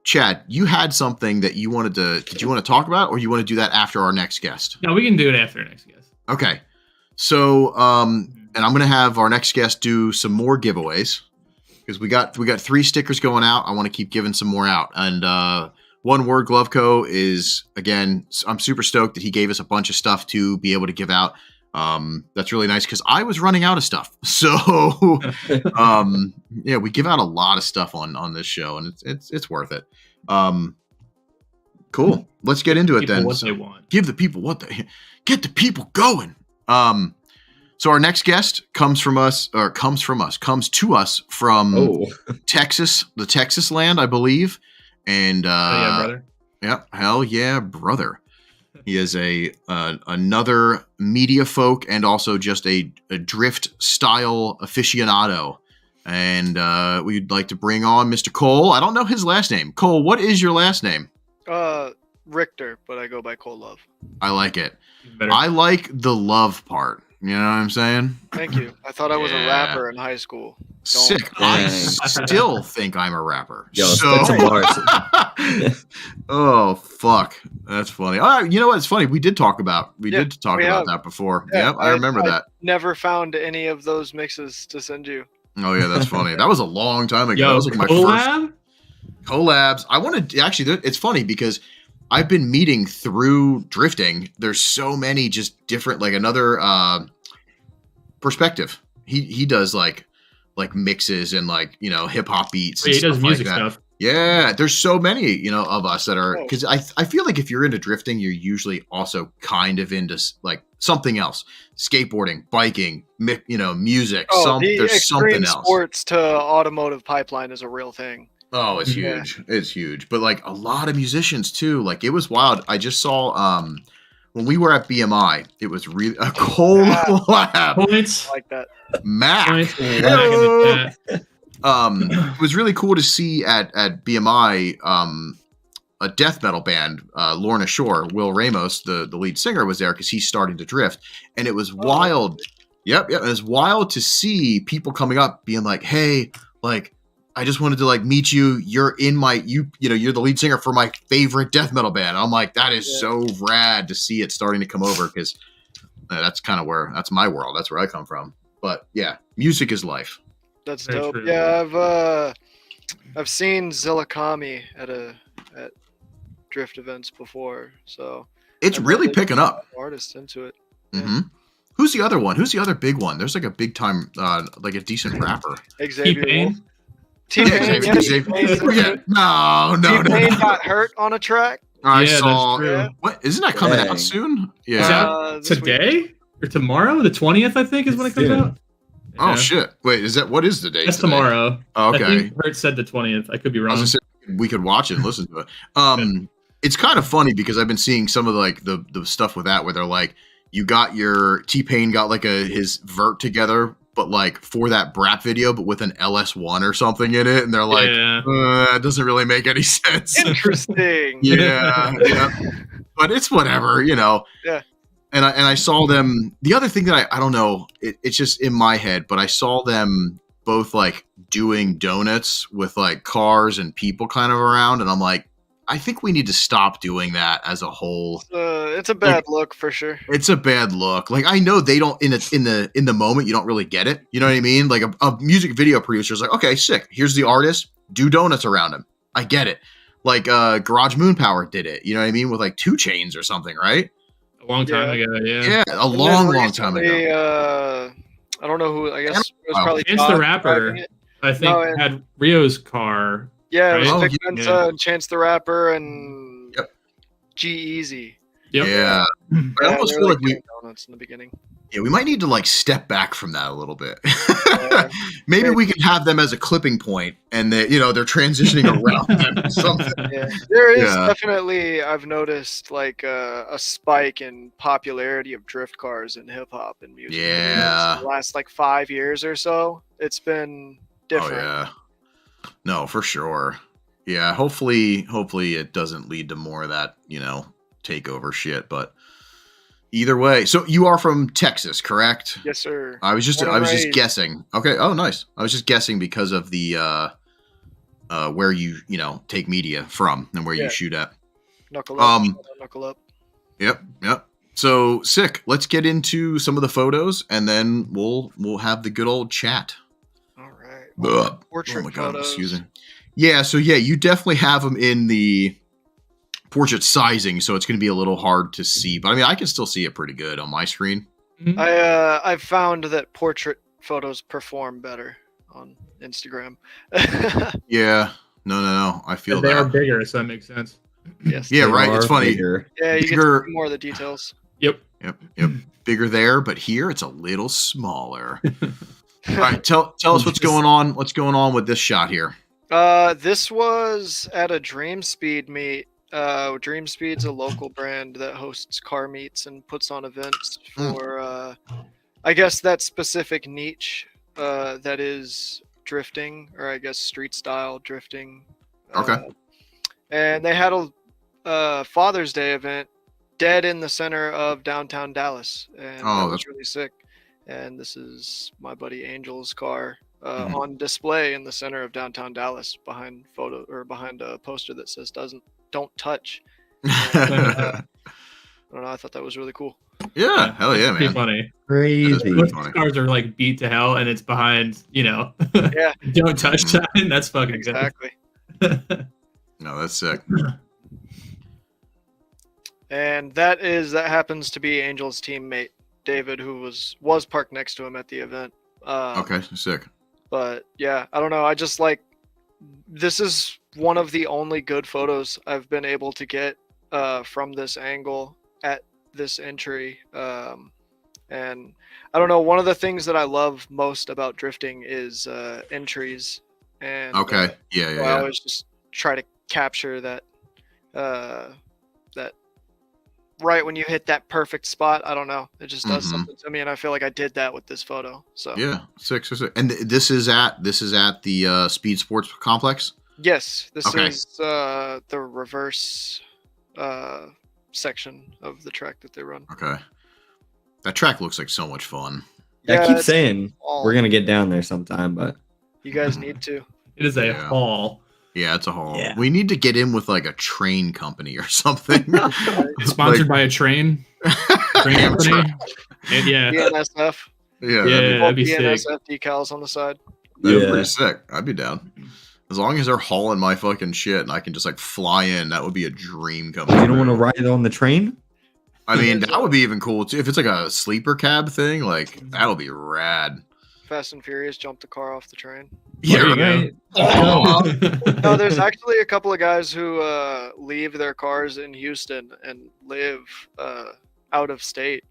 Chad, you had something that you wanted to. Did you want to talk about, or you want to do that after our next guest? No, we can do it after our next guest. Okay. So, and I'm gonna have our next guest do some more giveaways because we got 3 stickers going out. I want to keep giving some more out. And One Word Glove Co. is, again, I'm super stoked that he gave us a bunch of stuff to be able to give out. That's really nice because I was running out of stuff. So yeah, we give out a lot of stuff on this show, and it's worth it. Cool. Let's get into it then. What they want. Give the people get the people going. So our next guest comes to us from Texas, the Texas land, I believe. And yeah, brother. Yeah, hell yeah, brother. He is another media folk and also just a drift style aficionado. And we'd like to bring on Mr. Cole. I don't know his last name. Cole, what is your last name? Richter, but I go by Cole Love. I like it. Better. I like the love part. You know what I'm saying? Thank you. I thought I was a rapper in high school. Sick. I still think I'm a rapper. Yo, spit some bars. Oh fuck, that's funny. You know what? It's funny. We did talk about that before. Yeah, yep, I remember that. Never found any of those mixes to send you. Oh yeah, that's funny. That was a long time ago. Yo, that was like my collab? first collabs. I wanted to actually. It's funny because I've been meeting through drifting. There's so many just different, like another perspective. He does like mixes and like, you know, hip hop beats. Yeah, he does music like stuff. Yeah, there's so many, you know, of us that are, because I feel like if you're into drifting, you're usually also kind of into like something else, skateboarding, biking, you know, music. There's something else. Sports to automotive pipeline is a real thing. Oh, it's huge. Yeah. It's huge. But like a lot of musicians too. Like it was wild. I just saw when we were at BMI, it was really a cold lab. Points. Like that. Mac. Points. It was really cool to see at BMI a death metal band, Lorna Shore. Will Ramos, the lead singer, was there because he's starting to drift. And it was wild. Yep. It was wild to see people coming up being like, hey, like, I just wanted to like meet you. You're in you're the lead singer for my favorite death metal band. I'm like, that is so rad to see it starting to come over because that's kind of that's my world. That's where I come from. But yeah, music is life. That's Very dope. true. Yeah, I've seen Zillakami at drift events before, so it's really picking up. Artists into it. Mm-hmm. Who's the other one? Who's the other big one? There's like a big time, like a decent rapper. Xavier. T-Pain. No. T-Pain got hurt on a track. I saw. That's true. What? Isn't that coming out soon? Yeah. Is that today or tomorrow? The 20th, I think, is when it comes out. Oh Yeah. shit! Wait, what is the date? That's today? tomorrow. Oh, okay. I think Hurt said the 20th. I could be I wrong. was gonna say we could watch it and listen to it. It's kind of funny because I've been seeing some of like the stuff with that where they're like, you got your T-Pain got like his vert together, but like for that Brap video, but with an LS1 or something in it, and they're like, it doesn't really make any sense. Interesting. yeah. But it's whatever, you know. Yeah. And I saw them. The other thing that I don't know, it's just in my head, but I saw them both like doing donuts with like cars and people kind of around, and I'm like, I think we need to stop doing that as a whole. It's a bad look for sure. It's a bad look. Like I know they don't in the moment you don't really get it. You know what I mean? Like a music video producer is like, okay, sick. Here's the artist. Do donuts around him. I get it. Like Garage Moon Power did it. You know what I mean? With like 2 Chainz or something, right? A long time ago, yeah. Yeah, a long time ago. I don't know who. I guess it was probably Chance the Rapper. I think had Rio's car. Yeah, it was right? Vic Mensa and Chance the Rapper and G-Eazy. Yep. Yeah. I almost feel like donuts in the beginning. Yeah, we might need to like step back from that a little bit. Maybe we can have them as a clipping point, and they're transitioning around them or something. Yeah. There is definitely, I've noticed like a spike in popularity of drift cars in hip hop and music. Yeah. The last like 5 years or so, it's been different. Oh yeah. No, for sure. Yeah. Hopefully it doesn't lead to more of that, takeover shit, but. Either way, so you are from Texas, correct? Yes, sir. I was just guessing. Okay. Oh, nice. I was just guessing because of the where you take media from and where you shoot at. Knuckle up. Knuckle up. Yep. So sick. Let's get into some of the photos, and then we'll have the good old chat. All right. Portrait Oh my God, excuse me. Yeah. So yeah, you definitely have them in the portrait sizing, so it's going to be a little hard to see. But I mean, I can still see it pretty good on my screen. I've found that portrait photos perform better on Instagram. Yeah. No. I feel they that. are bigger, so that makes sense. Yes. Yeah, right. It's funny. Bigger. Yeah, you Bigger- get to see more of the details. Yep. Bigger there, but here it's a little smaller. All right, tell us what's going on. What's going on with this shot here? This was at a Dream Speed meet. Dream Speed's a local brand that hosts car meets and puts on events for, I guess, that specific niche that is drifting, or I guess street style drifting. Okay. And they had a Father's Day event dead in the center of downtown Dallas, and that was really sick. And this is my buddy Angel's car on display in the center of downtown Dallas behind a poster that says "Don't touch." And, I don't know. I thought that was really cool. Yeah, hell yeah, Pretty man. funny. Crazy. Most cars are like beat to hell, and it's behind, Yeah, don't touch sign. That's fucking exactly. good. No, that's sick. And that happens to be Angel's teammate David, who was parked next to him at the event. Okay, sick. But yeah, I don't know. I just this is one of the only good photos I've been able to get from this angle at this entry. And I don't know. One of the things that I love most about drifting is entries. And Okay, so I always just try to capture that right when you hit that perfect spot. I don't know. It just does something to me, and I feel like I did that with this photo. So yeah, sick. And this is at the Speed Sports Complex. Yes, this Okay. is the reverse section of the track that they run. Okay, that track looks like so much fun. I keep it's saying all- we're gonna get down there sometime, but You guys need to. It is a Yeah. haul. Yeah, it's a haul. Yeah. We need to get in with like a train company or something. Sponsored by a train company. And yeah, BNSF. Yeah, Yeah. that'd be sick. BNSF decals on the side. that'd be Yeah. pretty sick. I'd be down. As long as they're hauling my fucking shit and I can just like fly in, that would be a dream come you don't true. want to ride on the train. I mean, that would be even cool too. If it's like a sleeper cab thing, like that'll be rad. Fast and Furious jumped the car off the train. Yeah, There you go. Right. Oh, No, there's actually a couple of guys who leave their cars in Houston and live out of state.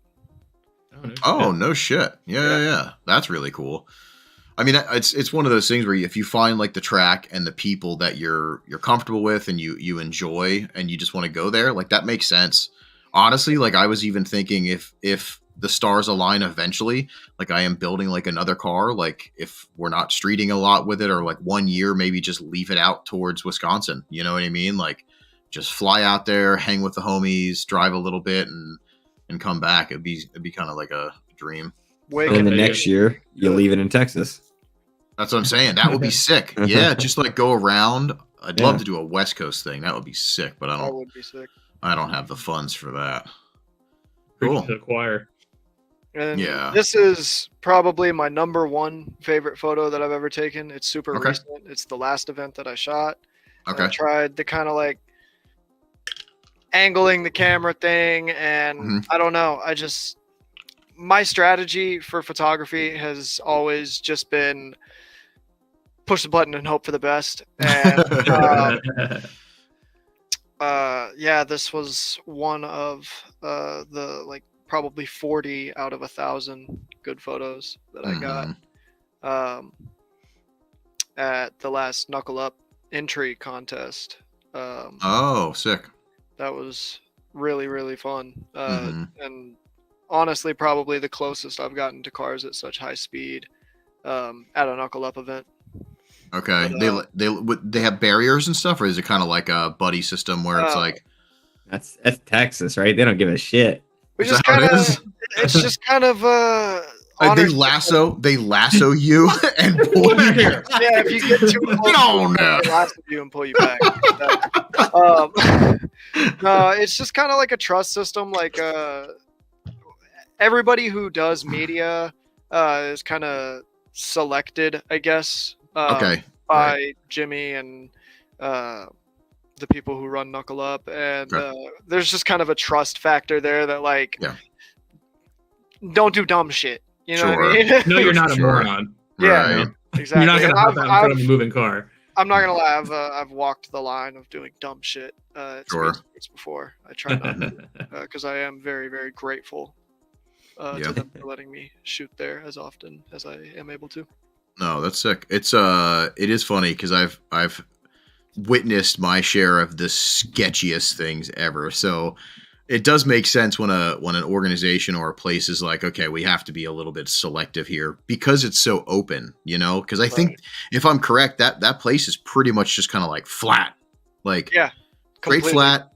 oh no shit. Yeah. That's really cool. I mean, it's one of those things where if you find like the track and the people that you're comfortable with and you enjoy and you just want to go there, like that makes sense. Honestly, like I was even thinking if the stars align eventually, like I am building like another car, like if we're not streeting a lot with it, or like 1 year, maybe just leave it out towards Wisconsin. You know what I mean? Like just fly out there, hang with the homies, drive a little bit and come back. It'd be kind of like a dream. Wake And the Okay. next year, you leave it in Texas. That's what I'm saying. That would be sick. Yeah. Just like go around. I'd Yeah. love to do a West Coast thing. That would be sick, but that would be sick. I don't have the funds for that. Preaching Cool. to the choir. And Yeah. this is probably my number one favorite photo that I've ever taken. It's super Okay. recent. It's the last event that I shot. Okay. I tried the kind of like angling the camera thing, and Mhm. I don't know. My strategy for photography has always just been push the button and hope for the best. And yeah, this was one of the like probably 40 out of 1,000 good photos that I got Mhm. at the last Knuckle Up entry contest. Oh, sick. That was really, really fun. Mhm. And honestly, probably the closest I've gotten to cars at such high speed at a Knuckle Up event. Okay. But, They have barriers and stuff, or is it kind of like a buddy system where it's like That's Texas, right? They don't give a shit. We Is just that how kind it of, is? it's just kind of they honor lasso you and pull you here. Yeah, if you get too close, No, no. they lasso you and pull you back. No, it's just kind of like a trust system. Like everybody who does media is kind of selected, I guess. Okay. By Jimmy and the people who run Knuckle Up, and there's just kind of a trust factor there that like, don't do dumb shit. You know what I mean? No, you're not a moron. Yeah, Right. exactly. You're not gonna hop out in front of a moving car. I'm not gonna lie. I've walked the line of doing dumb shit at spaceports before. I try not to, because I am very, very grateful to them for letting me shoot there as often as I am able to. No, that's sick. It is funny because I've witnessed my share of the sketchiest things ever. So it does make sense when an organization or a place is like, okay, we have to be a little bit selective here because it's so open, you know? Because I think if I'm correct, that place is pretty much just kind of like flat, like straight flat.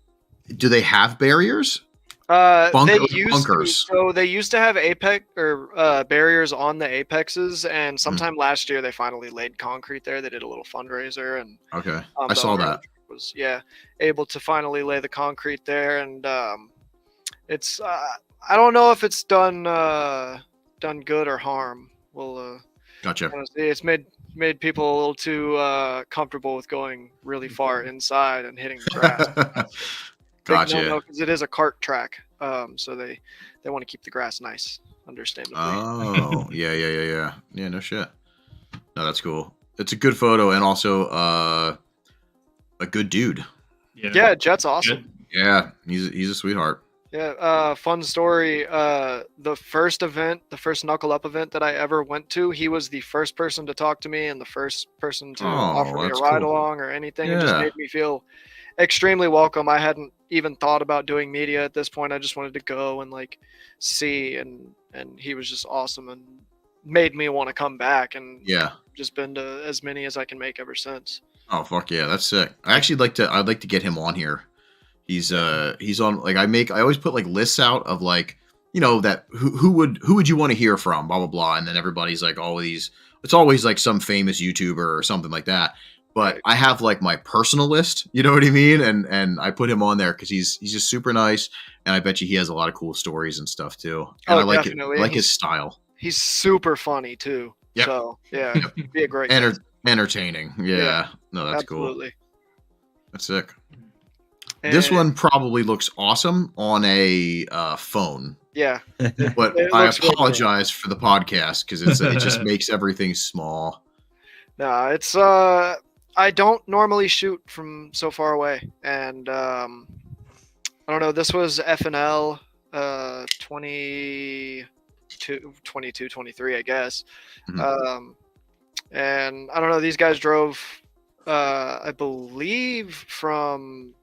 Do they have barriers? Bunkers. They used to have apex or barriers on the apexes, and sometime last year they finally laid concrete there. They did a little fundraiser, and I saw that. Was able to finally lay the concrete there, and it's I don't know if it's done good or harm. We'll gotcha. It's made people a little too comfortable with going really far inside and hitting the grass. Gotcha. No, because it is a cart track, so they want to keep the grass nice, understandably. Oh, yeah. No shit. No, that's cool. It's a good photo, and also a good dude. Yeah, Jet's awesome. Yeah, he's a sweetheart. Yeah, fun story. The first Knuckle Up event that I ever went to, he was the first person to talk to me and the first person to offer me a ride along or anything. It just made me feel extremely welcome. I hadn't even thought about doing media at this point. I just wanted to go and like see, and he was just awesome and made me want to come back, and just been to as many as I can make ever since. Oh fuck yeah, that's sick. I'd like to get him on here. He's on, like, I always put like lists out of like, you know, that who would you want to hear from, blah blah blah, and then everybody's like all of these, it's always like some famous YouTuber or something like that. But I have like my personal list, you know what I mean? And I put him on there because he's just super nice, and I bet you he has a lot of cool stories and stuff too. And I like it. I like his style. He's super funny too. Yeah. So be a great entertaining. Yeah. No, that's absolutely cool. That's sick. And this one probably looks awesome on a phone. Yeah. But I apologize for the podcast because it just makes everything small. No, it's I don't normally shoot from so far away, and I don't know. This was FNL 22, 23, I guess. Mm-hmm. And I don't know. These guys drove, I believe, from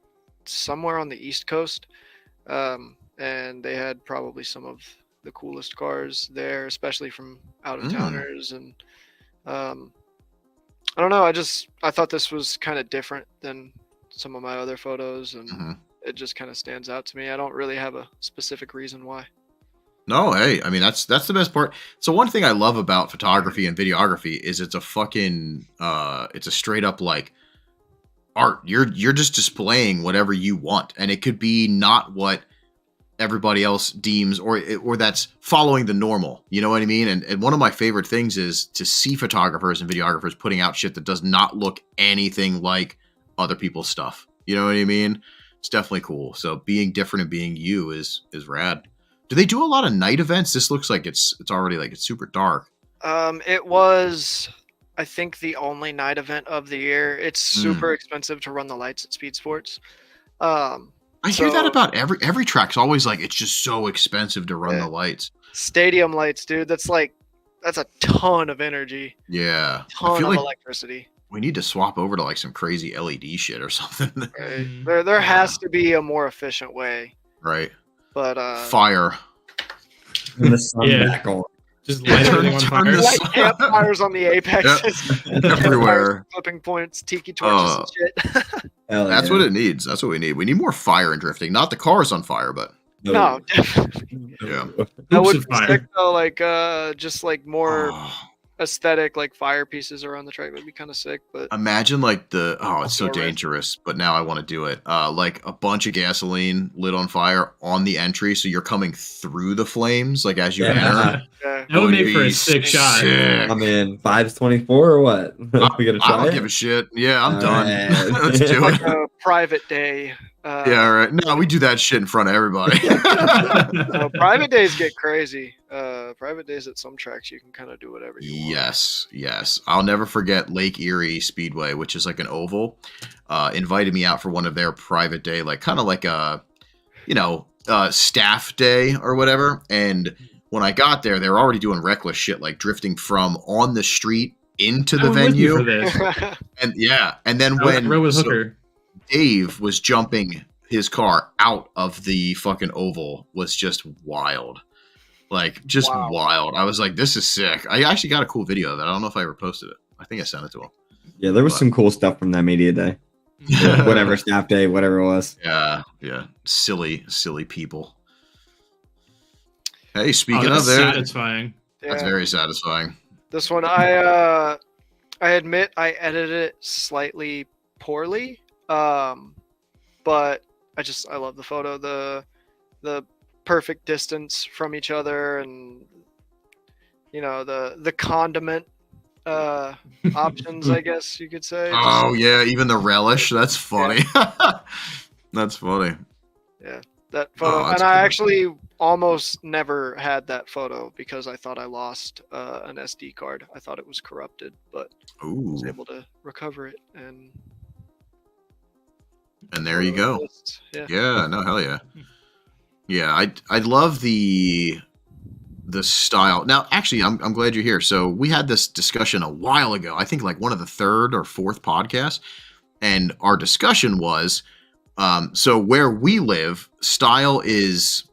somewhere on the East Coast, and they had probably some of the coolest cars there, especially from out of towners. And I don't know. I thought this was kind of different than some of my other photos, and it just kind of stands out to me. I don't really have a specific reason why. No, hey, I mean that's the best part. So one thing I love about photography and videography is it's a fucking it's a straight up like art. You're just displaying whatever you want, and it could be not what everybody else deems or that's following the normal, you know what I mean? And one of my favorite things is to see photographers and videographers putting out shit that does not look anything like other people's stuff. You know what I mean? It's definitely cool. So being different and being you is rad. Do they do a lot of night events? This looks like it's already like it's super dark. It was, I think, the only night event of the year. It's super expensive to run the lights at Speed Sports. I hear that about every track's always like it's just so expensive to run the lights. Stadium lights, dude. That's a ton of energy. Yeah. Ton of electricity. We need to swap over to like some crazy LED shit or something. Right. There has to be a more efficient way. Right. But fire. And the sun back on. Just light everything on fire. Light campfires on the apexes. Everywhere. Flipping points, tiki torches and shit. That's what it needs. That's what we need. We need more fire and drifting. Not the cars on fire, but no, definitely. Yeah. That would be sick though, like just like more aesthetic like fire pieces around the track would be kind of sick. But imagine like it's so Also a risk. dangerous, but now I want to do it. Like a bunch of gasoline lit on fire on the entry, so you're coming through the flames, like as you enter. yeah, That would make for a sick shot. Sick. I'm in 524 or what? We gonna I try don't it. give a shit. Yeah, I'm All done. right. Let's do like it. a private day. Yeah, all right. No, we do that shit in front of everybody. Private days get crazy. Private days at some tracks you can kind of do whatever you want. Yes. I'll never forget Lake Erie Speedway, which is like an oval. Invited me out for one of their private day, like kind of like a, staff day or whatever. And when I got there, they were already doing reckless shit, like drifting from on the street into the I'm with you for venue. this. And then I when rode with Hooker. Dave was jumping his car out of the fucking oval was just wild. Like, just Wow. wild. I was like, this is sick. I actually got a cool video of it. I don't know if I ever posted it. I think I sent it to him. Yeah, there was some cool stuff from that media day. Whatever staff day, whatever it was. Yeah. Silly people. Hey, speaking that's of there, satisfying. that's Yeah. very satisfying. This one, I admit I edited it slightly poorly, but I love the photo, the perfect distance from each other, and the condiment options, I guess you could say. Oh yeah, even the relish. That's funny. That's funny. That photo, Oh, and that's I cool. actually almost never had that photo because I thought I lost an SD card. I thought it was corrupted, but I Ooh, was able to recover it, and and there you go. Yeah. Yeah, no, hell yeah. Yeah, I love the style. Now, actually, I'm glad you're here. So we had this discussion a while ago. I think like one of the third or fourth podcasts, and our discussion was, so where we live, style is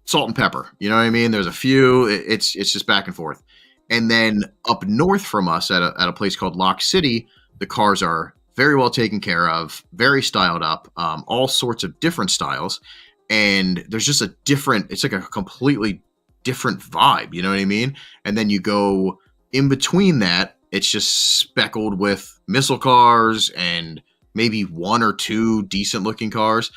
salt and pepper. You know what I mean? There's a few. It's just back and forth. And then up north from us, at a place called Lock City, the cars are very well taken care of, very styled up, all sorts of different styles. And there's just it's like a completely different vibe, you know what I mean? And then you go in between that, it's just speckled with missile cars and maybe one or two decent looking cars.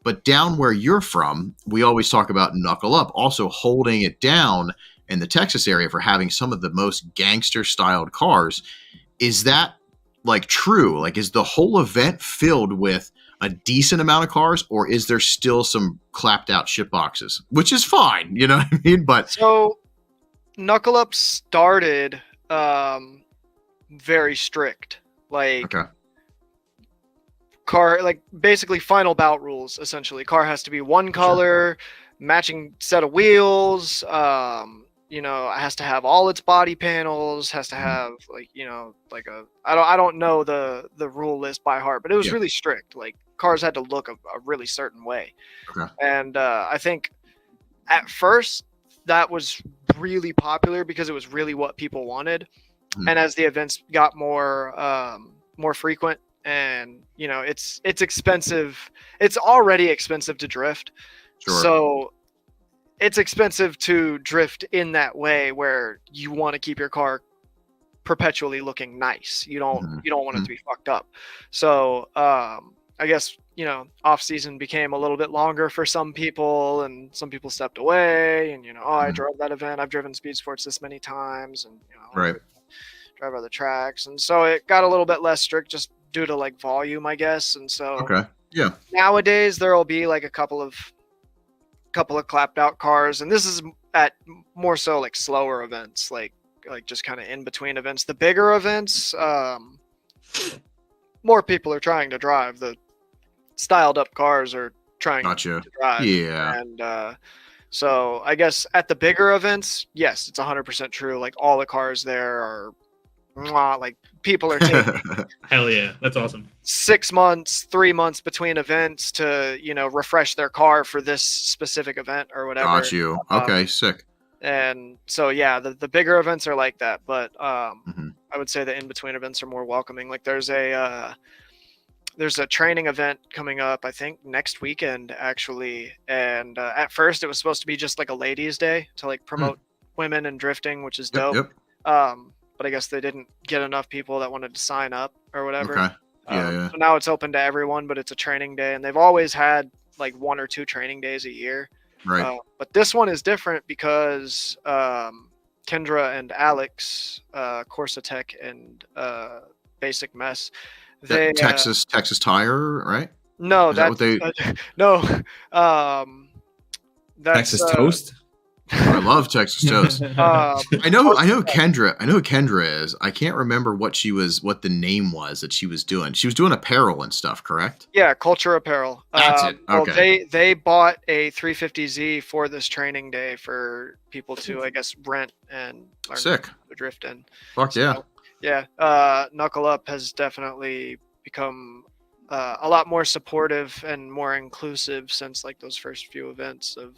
But down where you're from, we always talk about Knuckle Up, also holding it down in the Texas area for having some of the most gangster styled cars. Is that like true? Like, is the whole event filled with a decent amount of cars, or is there still some clapped out shit boxes, which is fine, you know what I mean? But So, Knuckle Up started very strict, like okay, car, like basically final bout rules. Essentially, car has to be one color, matching set of wheels. It has to have all its body panels. Has to have like a I don't know the rule list by heart, but it was really strict. Like cars had to look a really certain way. Okay. And I think at first that was really popular because it was really what people wanted. And as the events got more frequent, and it's expensive, it's already expensive to drift. Sure. So it's expensive to drift in that way where you want to keep your car perpetually looking nice. You don't want it to be fucked up. So I guess off season became a little bit longer for some people, and some people stepped away, and I drove that event, I've driven Speed Sports this many times, and right, drive other tracks, and so it got a little bit less strict just due to like volume, I guess. And so okay, yeah, nowadays there will be like a couple of clapped out cars, and this is at more so like slower events, like just kind of in between events. The bigger events, more people are trying to drive. The styled up cars are trying to drive. Yeah. And so I guess at the bigger events, yes, it's 100% true. Like all the cars there are like people are taking Hell yeah, that's awesome. 6 months, 3 months between events to refresh their car for this specific event or whatever. Got you. Okay, sick. And so yeah, the bigger events are like that, but I would say the in between events are more welcoming. Like there's a training event coming up, I think next weekend actually, and at first it was supposed to be just like a ladies' day to like promote women and drifting, which is dope. Yep. But I guess they didn't get enough people that wanted to sign up or whatever. Okay. Yeah. So now it's open to everyone, but it's a training day, and they've always had like 1 or 2 training days a year. Right. But this one is different because Kendra and Alex, Corsa Tech and Basic Mess, they Texas Tire, right? No, Is that what they? No. That's, Texas Toast. I love Texas Toast. I know Kendra. I know who Kendra is. I can't remember what the name was that she was doing. She was doing apparel and stuff, correct? Yeah, Culture Apparel. That's it. Okay. Well, they bought a 350Z for this training day for people to, I guess, rent and learn Sick. to drift in. Fuck yeah. So, yeah. Knuckle Up has definitely become a lot more supportive and more inclusive since like those first few events of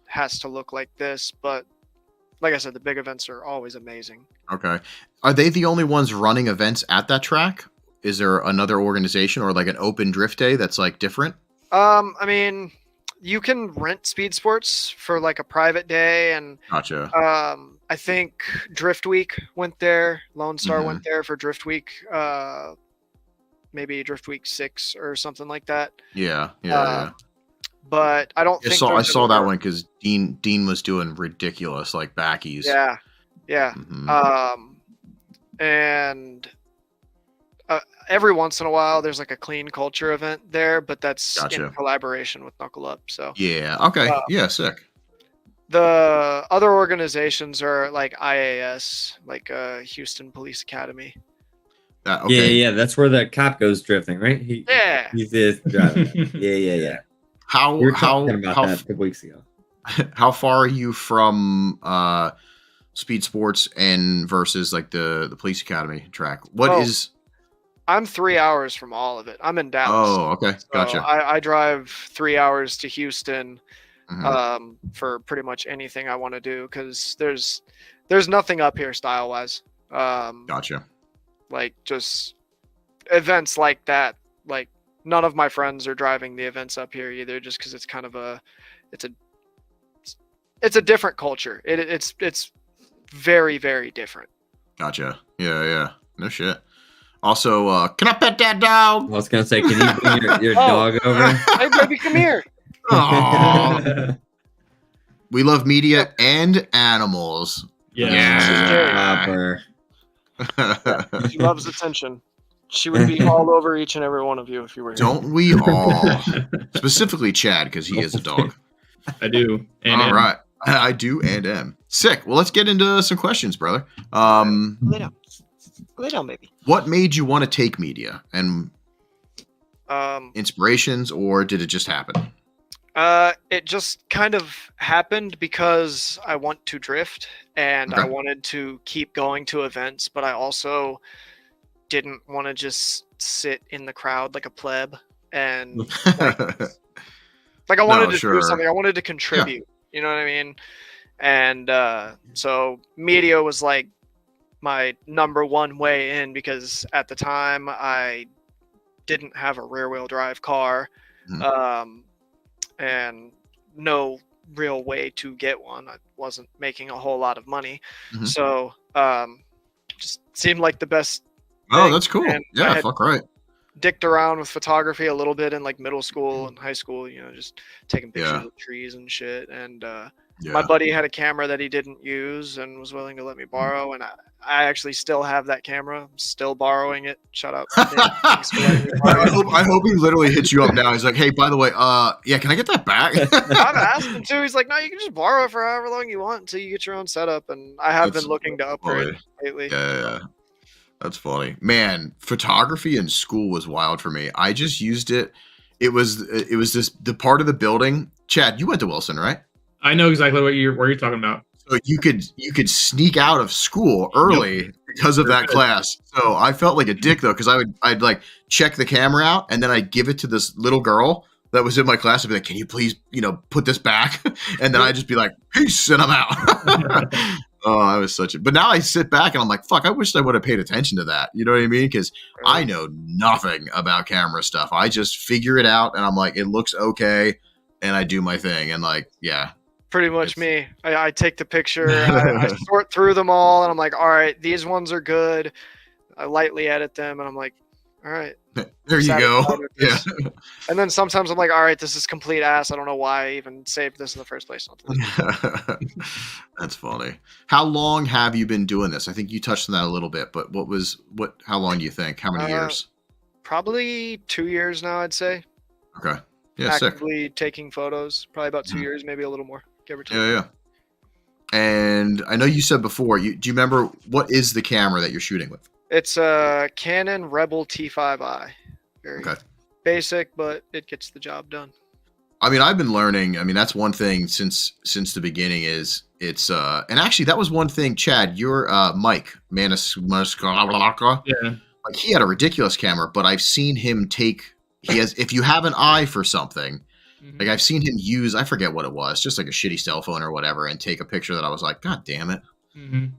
has to look like this, but like I said, the big events are always amazing. Okay. Are they the only ones running events at that track? Is there another organization or like an open drift day that's like different? I mean, you can rent Speed Sports for like a private day, and gotcha. I think Drift Week went there. Lone Star went there for Drift Week. Maybe Drift Week 6 or something like that. Yeah. But I don't think I saw that one because Dean was doing ridiculous like backies. Yeah. Mm-hmm. And every once in a while there's like a clean culture event there, but that's in collaboration with Knuckle Up. So yeah, okay, sick. The other organizations are like IAS, like Houston Police Academy. Okay. Yeah, that's where the cop goes drifting, right? He's driving. Yeah. How we were talking about that a couple weeks ago. How far are you from Speed Sports and versus like the Police Academy track? I'm 3 hours from all of it. I'm in Dallas. Oh, okay, gotcha. I drive 3 hours to Houston for pretty much anything I want to do because there's nothing up here style wise. Gotcha. Like just events like that, like. None of my friends are driving the events up here either, just because it's kind of it's a different culture. It's very, very different. Gotcha. Yeah. No shit. Also, can I pet that dog? I was gonna say, can you bring your dog over? Hey, baby, come here. We love media and animals. Yeah. She loves attention. She would be all over each and every one of you if you were here. Don't we all? Specifically Chad, because he is a dog. I do. And all right. I do and am. Sick. Well, let's get into some questions, brother. Lay down, baby. What made you want to take media? And inspirations, or did it just happen? It just kind of happened because I want to drift, and I wanted to keep going to events, but I also didn't want to just sit in the crowd like a pleb and like I wanted to do something. I wanted to contribute. You know what I mean? And so media was like my number one way in, because at the time I didn't have a rear wheel drive car and no real way to get one. I wasn't making a whole lot of money. So just seemed like the best. Oh, that's cool. Yeah, fuck right. Dicked around with photography a little bit in like middle school and high school, you know, just taking pictures of trees and shit. And my buddy had a camera that he didn't use and was willing to let me borrow. And I actually still have that camera. I'm still borrowing it. Shout out. I hope he literally hits you up now. He's like, hey, by the way, can I get that back? I've asked him to. He's like, no, you can just borrow it for however long you want until you get your own setup. And I have been looking to upgrade lately. Yeah. That's funny, man. Photography in school was wild for me. I just used it. It was the part of the building. Chad, you went to Wilson, right? I know exactly what you're talking about. So you could sneak out of school early because of that class. So I felt like a dick though, because I'd like check the camera out and then I'd give it to this little girl that was in my class and be like, can you please, put this back? And then I'd just be like, peace, and I'm out. Oh, I was but now I sit back and I'm like, fuck, I wish I would have paid attention to that. You know what I mean? Because I know nothing about camera stuff. I just figure it out and I'm like, it looks okay. And I do my thing. And like, yeah, Pretty much me. I take the picture, I sort through them all, and I'm like, all right, these ones are good. I lightly edit them, and I'm like, all right. There you go. Yeah. And then sometimes I'm like, all right, this is complete ass. I don't know why I even saved this in the first place. That's funny. How long have you been doing this? I think you touched on that a little bit, but how long do you think? How many years? Probably 2 years now, I'd say. Okay. Yeah, actively taking photos. Probably about 2 years, maybe a little more. Give or take. Yeah. And I know you said before, do you remember what is the camera that you're shooting with? It's a Canon Rebel T5i. Very basic, but it gets the job done. I mean, I've been learning. I mean, that's one thing since the beginning is it's and actually that was one thing, Chad, your Mike Manis, yeah, like he had a ridiculous camera, but I've seen him if you have an eye for something, like I've seen him use, I forget what it was, just like a shitty cell phone or whatever, and take a picture that I was like, God damn it.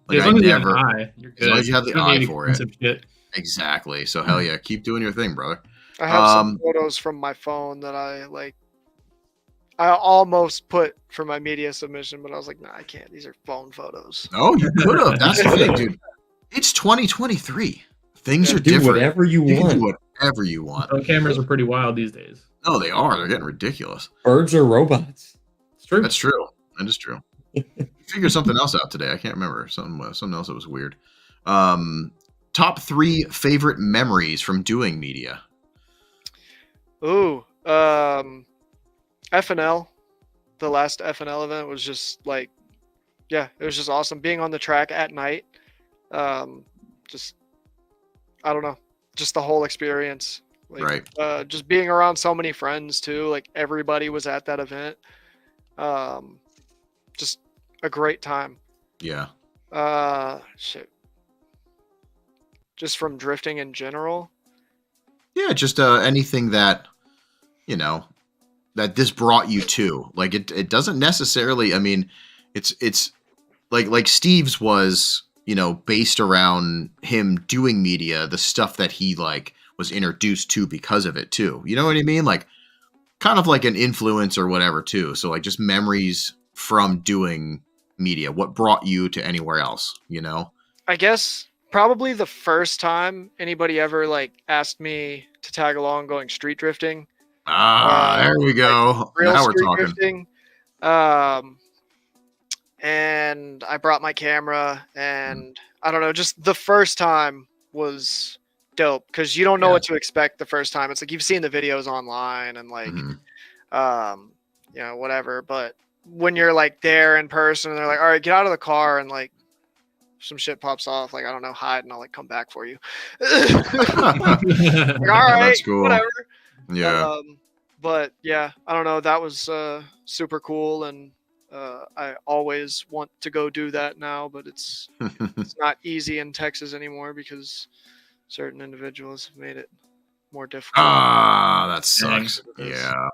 Like, as long as you have an eye, you're good. As long as you have the eye for it. Shit. Exactly. So hell yeah, keep doing your thing, brother. I have some photos from my phone that I almost put for my media submission, but I was like, nah, I can't. These are phone photos. Oh, you could have. That's the thing, dude. It's 2023. Things are different. Whatever you can want. do whatever you want. Phone cameras are pretty wild these days. No, they are. They're getting ridiculous. Birds are robots. It's true. That's true. That is true. Figured something else out today. I can't remember. Something else that was weird. Top 3 favorite memories from doing media. Ooh, FNL. The last FNL event was just like, yeah, it was just awesome. Being on the track at night. Just, I don't know, just the whole experience. Like, right. Just being around so many friends too. Like everybody was at that event. Just a great time. Yeah. Shit. Just from drifting in general. Yeah, just anything that, that this brought you to. Like it doesn't necessarily, I mean, it's like Steve's was, based around him doing media, the stuff that he like was introduced to because of it too. You know what I mean? Like kind of like an influence or whatever too. So like just memories from doing media. What brought you to anywhere else, I guess probably the first time anybody ever like asked me to tag along going street drifting. There we go. Real now we're street talking. Drifting. And I brought my camera, and I don't know, just the first time was dope because you don't know what to expect the first time. It's like you've seen the videos online and like, whatever. But when you're like there in person, and they're like, "All right, get out of the car," and like some shit pops off, like I don't know, hide, and I'll like come back for you. Like, all right, that's cool. whatever. Yeah. But yeah, I don't know. That was super cool, and I always want to go do that now, but it's not easy in Texas anymore because certain individuals have made it more difficult. That sucks. Yeah.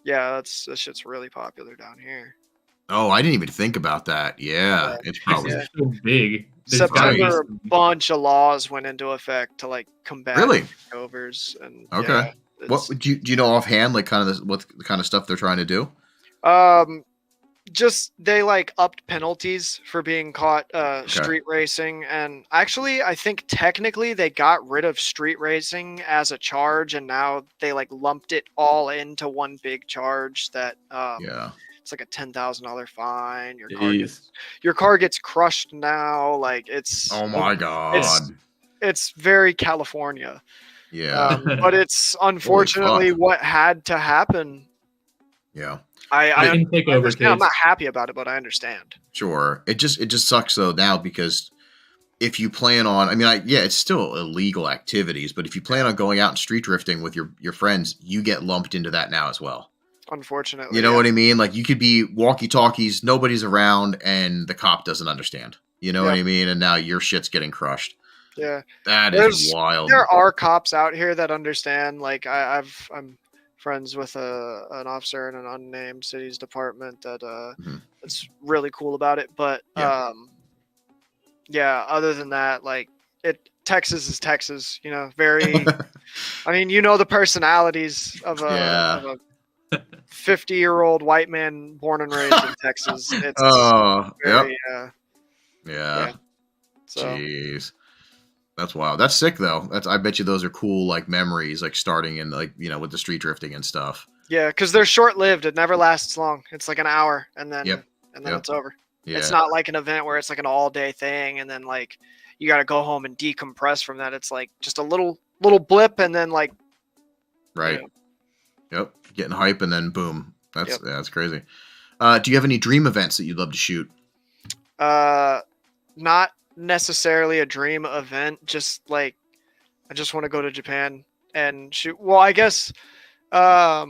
That shit's really popular down here. Oh, I didn't even think about that. Yeah, it's probably so big. September, a bunch of laws went into effect to like combat takeovers and okay. What do you know offhand? Like kind of what kind of stuff they're trying to do? Just they like upped penalties for being caught street racing, and actually I think technically they got rid of street racing as a charge, and now they like lumped it all into one big charge that it's like a $10,000 fine. Your car gets crushed now. Like it's oh my god, it's very California. Yeah, but it's unfortunately what had to happen. Yeah. I take over. I'm not happy about it, but I understand. Sure. It just sucks though now because if you plan on, I mean, it's still illegal activities, but if you plan on going out and street drifting with your friends, you get lumped into that now as well. Unfortunately. You know what I mean? Like you could be walkie-talkies, nobody's around, and the cop doesn't understand. You know what I mean? And now your shit's getting crushed. Yeah. That is wild. There are cops out here that understand. Like I'm friends with an officer in an unnamed city's department that that's really cool about it. But other than that, like Texas is Texas, very I mean, the personalities of a 50-year-old white man born and raised in Texas. It's yep. yeah. Yeah. So Jeez. That's wild. That's sick though. I bet you those are cool like memories, like starting in like, with the street drifting and stuff. yeah, because they're short lived. It never lasts long. It's like an hour and then Yep. it's over. Yeah. It's not like an event where it's like an all day thing and then like you got to go home and decompress from that. It's like just a little blip and then like right. Yep. Getting hype and then boom. That's crazy. Do you have any dream events that you'd love to shoot? Not necessarily a dream event. Just like I just want to go to Japan and shoot. Well, I guess a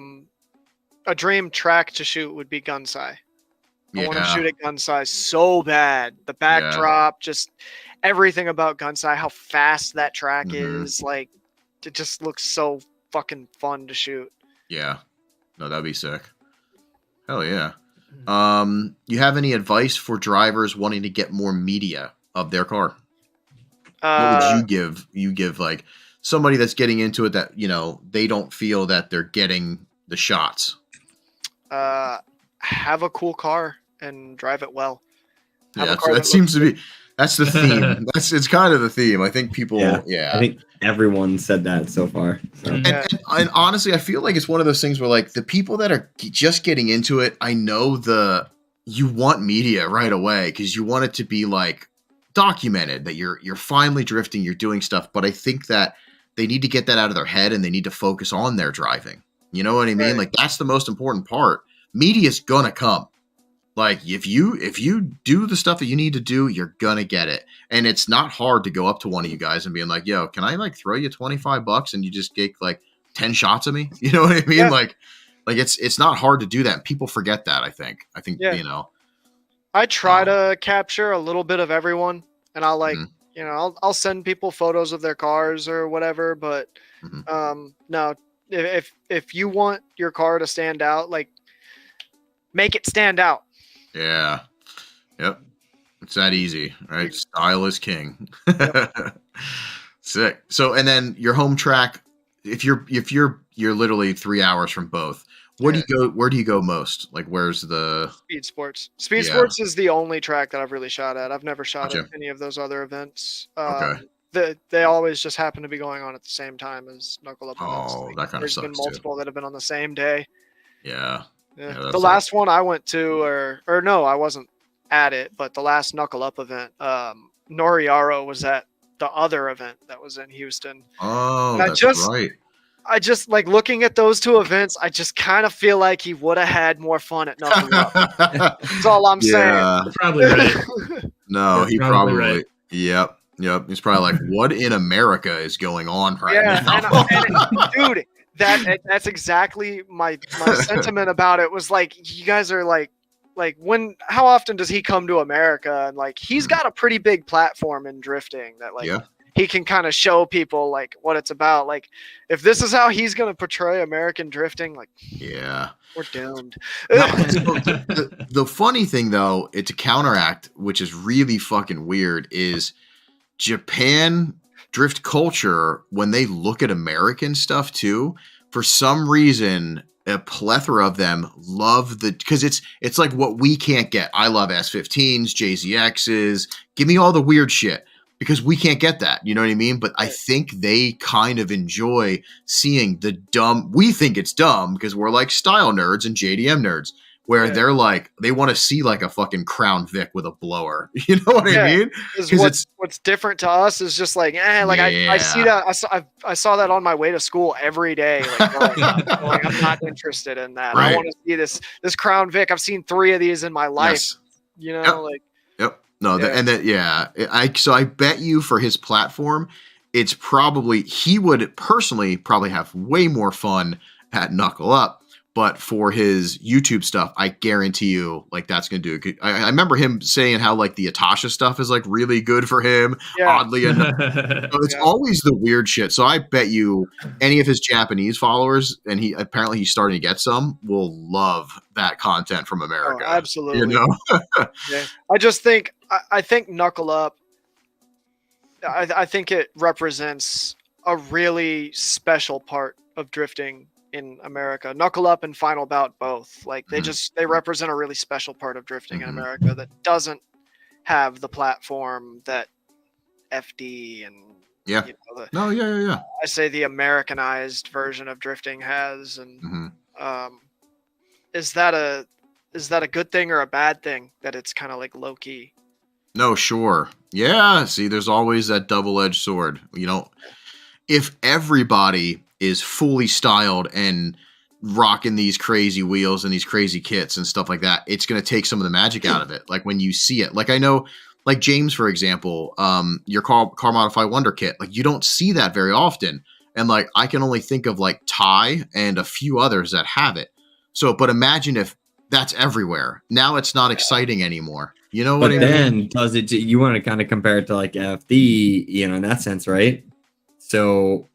dream track to shoot would be Gunsai. I want to shoot at Gunsai so bad. The backdrop, just everything about Gunsai, how fast that track is. Like, it just looks so fucking fun to shoot. Yeah. No, that'd be sick. Hell yeah. You have any advice for drivers wanting to get more media of their car? What would you give? You give like somebody that's getting into it that, they don't feel that they're getting the shots. Have a cool car and drive it well. That seems to be that's the theme. It's kind of the theme. I think people I think everyone said that so far. So. And honestly, I feel like it's one of those things where like the people that are just getting into it, I know you want media right away because you want it to be like documented that you're finally drifting, you're doing stuff. But I think that they need to get that out of their head and they need to focus on their driving. You know what I mean? Right. Like that's the most important part. Media's gonna come. Like if you do the stuff that you need to do, you're gonna get it. And it's not hard to go up to one of you guys and being like, yo, can I like throw you $25 and you just get like 10 shots of me? You know what I mean? Yeah. Like it's not hard to do that. And people forget that, I think. I try to capture a little bit of everyone and I'll like, I'll send people photos of their cars or whatever, but no, if you want your car to stand out, like make it stand out. Yeah. Yep. It's that easy, right? Style is king. Yep. Sick. So, and then your home track, if you're literally 3 hours from both, where do you go most? Like, where's the Speed Sports? Speed Sports is the only track that I've really shot at. I've never shot at any of those other events. They always just happen to be going on at the same time as Knuckle Up events. Oh, that kind of There's sucks been multiple that have been on the same day. Yeah. Yeah, the last one I went to, or no, I wasn't at it, but the last Knuckle Up event, Noriaro was at the other event that was in Houston. Oh, that's right. I just like looking at those two events. I just kind of feel like he would have had more fun at Knuckle Up. That's all I'm saying. You're probably right. No, he probably right. Yep. He's probably like, what in America is going on right now? Dude. That's exactly my sentiment about it. Was like, you guys are like how often does he come to America? And like he's got a pretty big platform in drifting that like he can kind of show people like what it's about. Like if this is how he's gonna portray American drifting, like we're doomed. The funny thing though, it's a counteract, which is really fucking weird, is Japan drift culture, when they look at American stuff too, for some reason, a plethora of them love because it's like what we can't get. I love S15s, JZXs. Give me all the weird shit because we can't get that. You know what I mean? But I think they kind of enjoy seeing the dumb. We think it's dumb because we're like style nerds and JDM nerds. Where they're like, they want to see like a fucking Crown Vic with a blower. You know what I mean? Because what's different to us is just like, I see that. I saw that on my way to school every day. Like, I'm not interested in that. Right. I want to see this Crown Vic. I've seen 3 of these in my life. Yes. So I bet you for his platform, it's probably, he would personally probably have way more fun at Knuckle Up. But for his YouTube stuff, I guarantee you, like that's gonna do it. I remember him saying how like the Atasha stuff is like really good for him. Oddly enough, so it's always the weird shit. So I bet you any of his Japanese followers, and he's starting to get some, will love that content from America. Oh, absolutely. I just think I think Knuckle Up. I think it represents a really special part of drifting in America. Knuckle Up and Final Bout both. Like they Mhm. they represent a really special part of drifting in Mhm. America that doesn't have the platform that FD and Yeah. No, yeah. I say the Americanized version of drifting has. And Hmm. is that a good thing or a bad thing that it's kind of like low key? No, sure. Yeah. See, there's always that double-edged sword. If everybody is fully styled and rocking these crazy wheels and these crazy kits and stuff like that, it's going to take some of the magic out of it. Like when you see it, like I know, like James, for example, your car modify wonder kit, like you don't see that very often. And like, I can only think of like Ty and a few others that have it. So, but imagine if that's everywhere. Now it's not exciting anymore. You know what But I then mean? does it? You want to kind of compare it to like FD, in that sense, right? So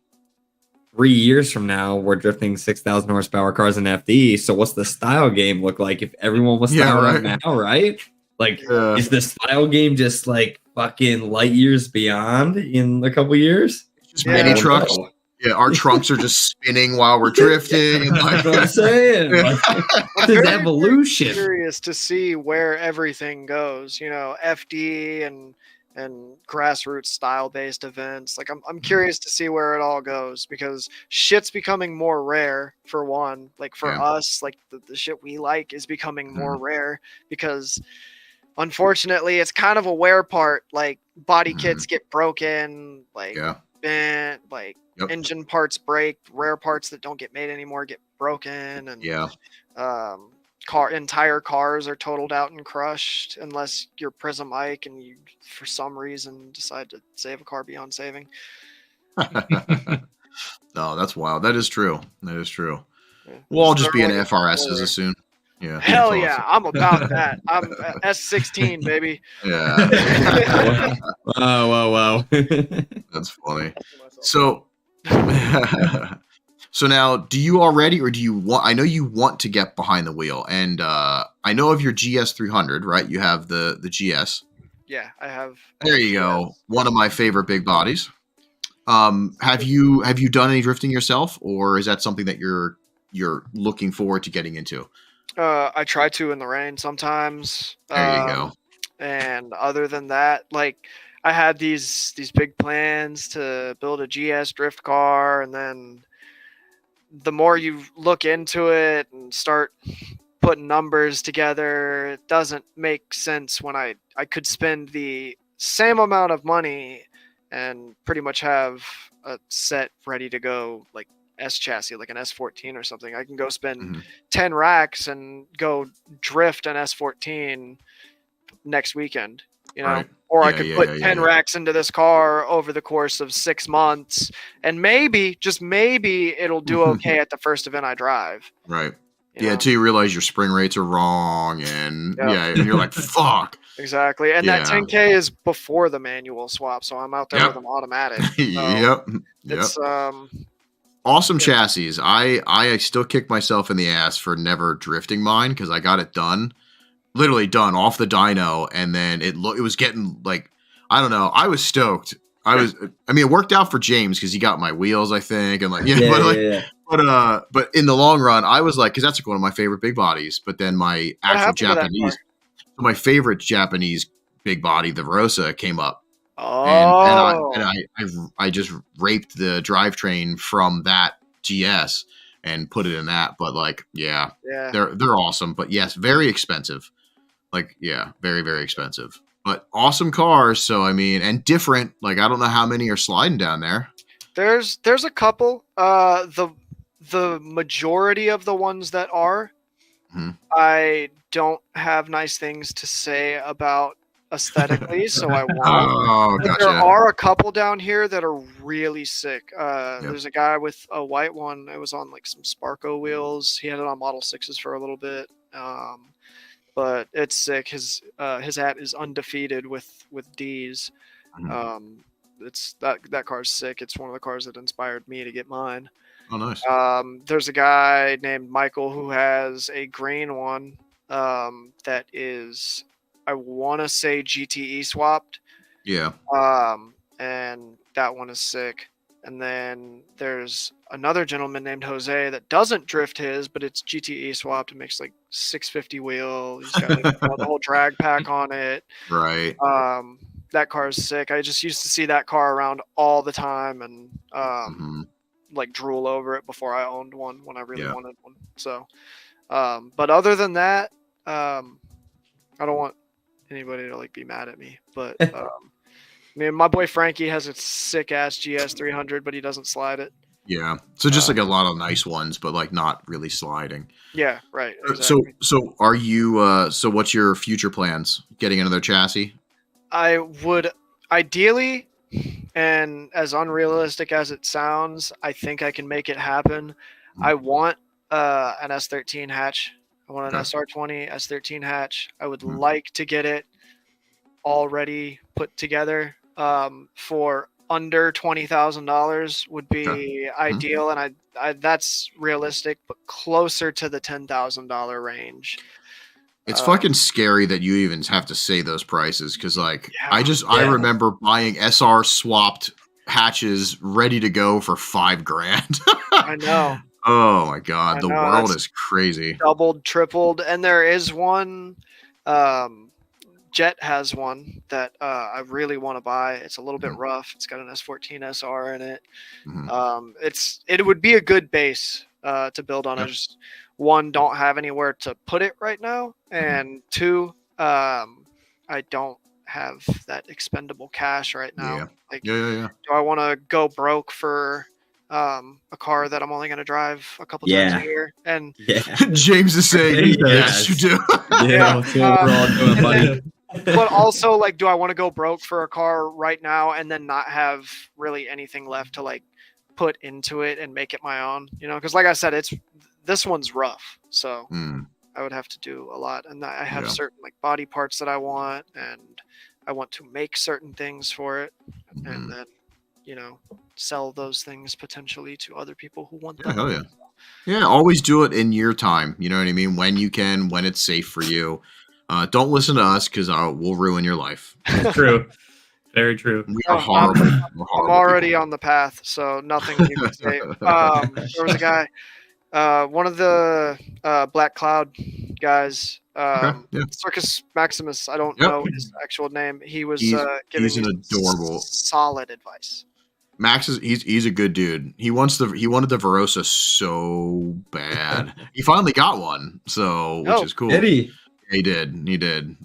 3 years from now, we're drifting 6,000 horsepower cars in FD. So what's the style game look like if everyone was Yeah, styling right. now, right? Like, is the style game just like fucking light years beyond in a couple years? Just Yeah. mini I don't trucks. know. Yeah, our trunks are just spinning while we're drifting. And That's like, what I'm saying. Yeah. Like, I'm this is very evolution. curious to see where everything goes. FD and grassroots style based events. Like I'm curious to see where it all goes because shit's becoming more rare for one. Like for Yeah. us, like the shit we like is becoming more Mhm. rare because unfortunately it's kind of a wear part. Like body kits get broken, like Yeah. bent, like Yep. engine parts break, rare parts that don't get made anymore get broken, and Yeah. entire cars are totaled out and crushed unless you're Prism Ike and you for some reason decide to save a car beyond saving. No, that's wild. That is true. That is true. Yeah. We'll all Just just be in throwing it out FRSs there. as soon. Yeah. Hell that's yeah, awesome. I'm about that. I'm S16 baby. Yeah. Wow. That's funny. So so now do you already or do you want I know you want to get behind the wheel and I know of your GS 300, right? You have the GS. Yeah, I have. There you go. One of my favorite big bodies. Have you done any drifting yourself, or is that something that you're looking forward to getting into? I try to in the rain sometimes. There you go. And other than that, like I had these big plans to build a GS drift car, and then the more you look into it and start putting numbers together, it doesn't make sense when I could spend the same amount of money and pretty much have a set ready to go, like S chassis, like an S14 or something. I can go spend Mhm. 10 racks and go drift an S14 next weekend, Right. or I Yeah, could yeah, put yeah, 10 yeah. racks into this car over the course of 6 months, and maybe, just maybe, it'll do okay at the first event I drive. Right. you Yeah, know? until you realize your spring rates are wrong and Yep. yeah, and you're like, fuck. Exactly. And that Yeah. 10K is before the manual swap, so I'm out there Yep. with an automatic. So Yep. it's Awesome yeah. chassis. I still kick myself in the ass for never drifting mine because I got it done, literally done off the dyno, and then it was getting like, I don't know. I was stoked. I mean, it worked out for James because he got my wheels, I think, and like but in the long run, I was like, because that's like one of my favorite big bodies. But then my What actual happened to that Japanese, my favorite Japanese big body, the Rosa, came up. Oh. And I just raped the drivetrain from that GS and put it in that. But like, yeah, they're awesome. But yes, very expensive. Like, yeah, very, very expensive. But awesome cars. So I mean, and different. Like, I don't know how many are sliding down there. There's a couple. The majority of the ones that are, I don't have nice things to say about aesthetically, so I won't. Oh, But gotcha. there are a couple down here that are really sick. There's a guy with a white one. It was on like some Sparko wheels. He had it on Model 6s for a little bit. But it's sick. His hat is undefeated with D's. It's that car's sick. It's one of the cars that inspired me to get mine. Oh, nice. There's a guy named Michael who has a green one that is, I want to say, GTE swapped. Yeah. And that one is sick. And then there's another gentleman named Jose that doesn't drift his, but it's GTE swapped. It makes like 650 wheel. He's got like the whole drag pack on it. Right. That car is sick. I just used to see that car around all the time and like drool over it before I owned one when I really wanted one. So, but other than that, I don't want anybody to like be mad at me, but I mean, my boy Frankie has a sick ass GS 300, but he doesn't slide it. Yeah. So just like a lot of nice ones, but like not really sliding. Yeah. Right. Exactly. So are you? So what's your future plans? Getting another chassis? I would ideally, and as unrealistic as it sounds, I think I can make it happen. I want an S13 hatch. I want an SR20 S13 hatch. I would like to get it already put together. For under $20,000 would be ideal, and I that's realistic, but closer to the $10,000 range. It's fucking scary that you even have to say those prices because, like, I remember buying SR swapped hatches ready to go for $5,000. I know. Oh my god, the world is crazy. Doubled, tripled, and there is one. Jet has one that I really want to buy. It's a little bit rough. It's got an S14 SR in it. It would be a good base to build on. I just, one, don't have anywhere to put it right now, and two, I don't have that expendable cash right now. Do I want to go broke for a car that I'm only going to drive a couple times a year? And James is saying, yes, you do. That's what we're all doing, buddy. But also, like, do I want to go broke for a car right now and then not have really anything left to like put into it and make it my own? You know, because like I said, this one's rough, so I would have to do a lot, and I have certain like body parts that I want, and I want to make certain things for it, and then sell those things potentially to other people who want them. Hell yeah. Yeah, always do it in your time. You know what I mean? When you can, when it's safe for you. Don't listen to us because we'll ruin your life. True. Very true. We are horrible. I'm already on the path, so nothing you can say. There was a guy, one of the Black Cloud guys, Circus Maximus. I don't know his actual name. He was giving me adorable, solid advice. Max he's a good dude. He wanted the Verosa so bad. He finally got one, which is cool. Did he? He did.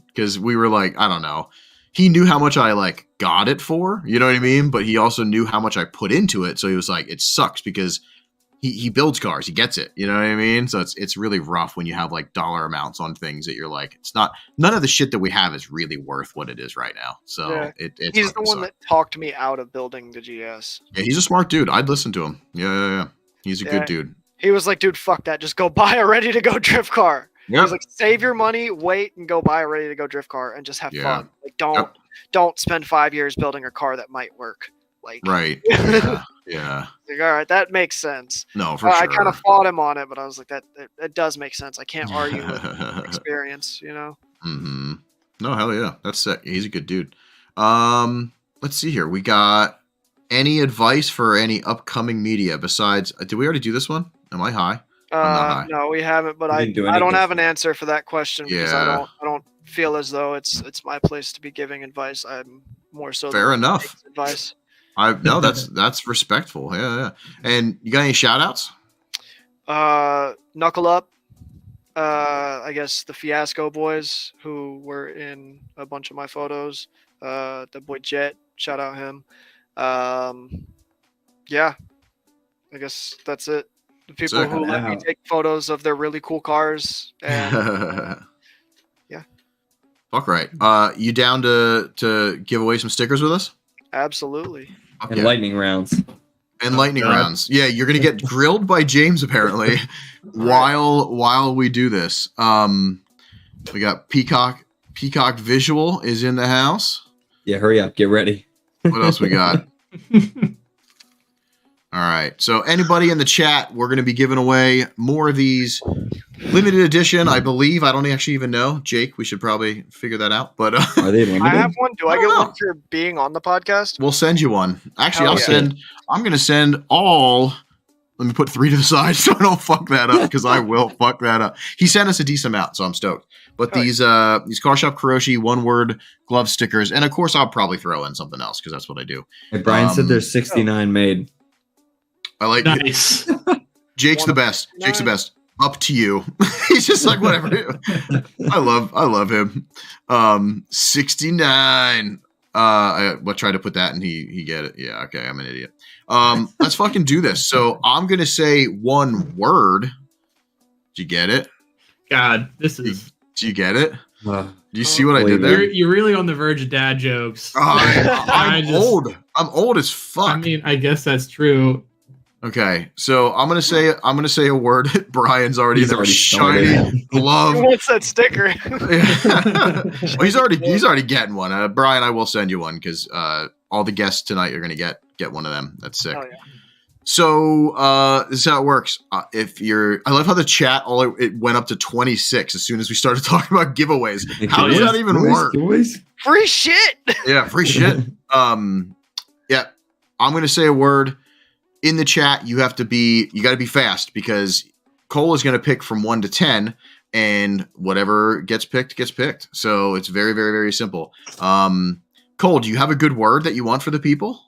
Because we were like, I don't know. He knew how much I like got it for, you know what I mean? But he also knew how much I put into it. So he was like, it sucks because he builds cars. He gets it. You know what I mean? So it's really rough when you have like dollar amounts on things that you're like, none of the shit that we have is really worth what it is right now. So he's the one that talked me out of building the GS. Yeah, he's a smart dude. I'd listen to him. Yeah. He's a good dude. He was like, dude, fuck that. Just go buy a ready to go drift car. Yep. He was like, save your money, wait, and go buy a ready to go drift car and just have fun. Like, don't spend 5 years building a car that might work. Like, right. Yeah. Like, all right, that makes sense. No, for sure. I kind of fought him on it, but I was like, that does make sense. I can't argue with experience, you know? No, hell yeah. That's sick. He's a good dude. Let's see here. We got any advice for any upcoming media besides, did we already do this one? Am I high? No, we haven't, but I don't have an answer for that question because I don't feel as though it's my place to be giving advice. I'm more so fair enough advice. No, that's respectful. Yeah. And you got any shout outs? Knuckle Up. I guess the Fiasco boys who were in a bunch of my photos. The boy Jet, shout out him. Yeah, I guess that's it. The people who let me take photos of their really cool cars. And, yeah. Fuck right. You down to give away some stickers with us? Absolutely. And lightning rounds. Rounds. Yeah, you're gonna get grilled by James apparently while we do this. We got Peacock Visual is in the house. Yeah, hurry up, get ready. What else we got? All right. So anybody in the chat, we're going to be giving away more of these limited edition, I believe. I don't actually even know. Jake, we should probably figure that out. But Are they limited? I have one. Do I get don't one know. for being on the podcast? We'll send you one. Actually, Hell yeah. I'm going to send all. Let me put 3 to the side so I don't fuck that up, because I will fuck that up. He sent us a decent amount, so I'm stoked. But these Car Shop Kuroshi 1-word glove stickers, and of course I'll probably throw in something else because that's what I do. Hey, Brian said there's 69 made. I like Nice. Jake's the best. Jake's the best. Up to you. He's just like whatever. I love him. 69. I tried to put that and he get it. Yeah, okay, I'm an idiot. Let's fucking do this. So I'm gonna say one word. Did you get it? God, this is. Do you get it? Do you see what I did there? You're really on the verge of dad jokes. I'm old. I'm old as fuck. I mean, I guess that's true. Okay, so I'm gonna say a word. Brian's already shiny glove. Who wants that sticker? Well, he's already getting one. Brian, I will send you one because all the guests tonight are gonna get one of them. That's sick. Oh, yeah. So this is how it works. I love how the chat it went up to 26 as soon as we started talking about giveaways. How does that even work? Free shit. Yeah, free shit. Yeah, I'm gonna say a word. In the chat, you got to be fast because Cole is going to pick from 1 to 10, and whatever gets picked gets picked. So it's very, very, very simple. Cole, do you have a good word that you want for the people?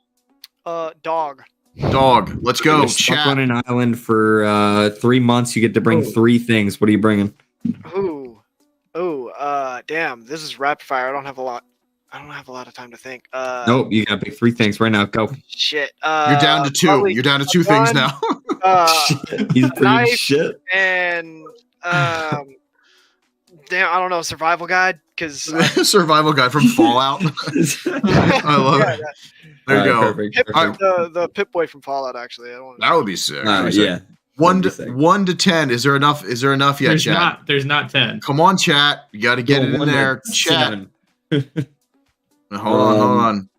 Dog. Dog. Let's go. You're stuck on an island for 3 months. You get to bring 3 things. What are you bringing? Damn. This is rapid fire. I don't have a lot of time to think. Nope, you gotta pick 3 things right now. Go. Shit. You're down to 2. Probably You're down to 2 things now. He's pretty knife shit. And damn, I don't know, survival guide because Survival guide from Fallout. I love it. There you go. Perfect. the Pip Boy from Fallout. Actually, That would be sick. Yeah. 1 to 10. Is there enough? Is there enough yet, chat? There's not 10. Come on, chat. You got to get it in there. Chat. Hold on.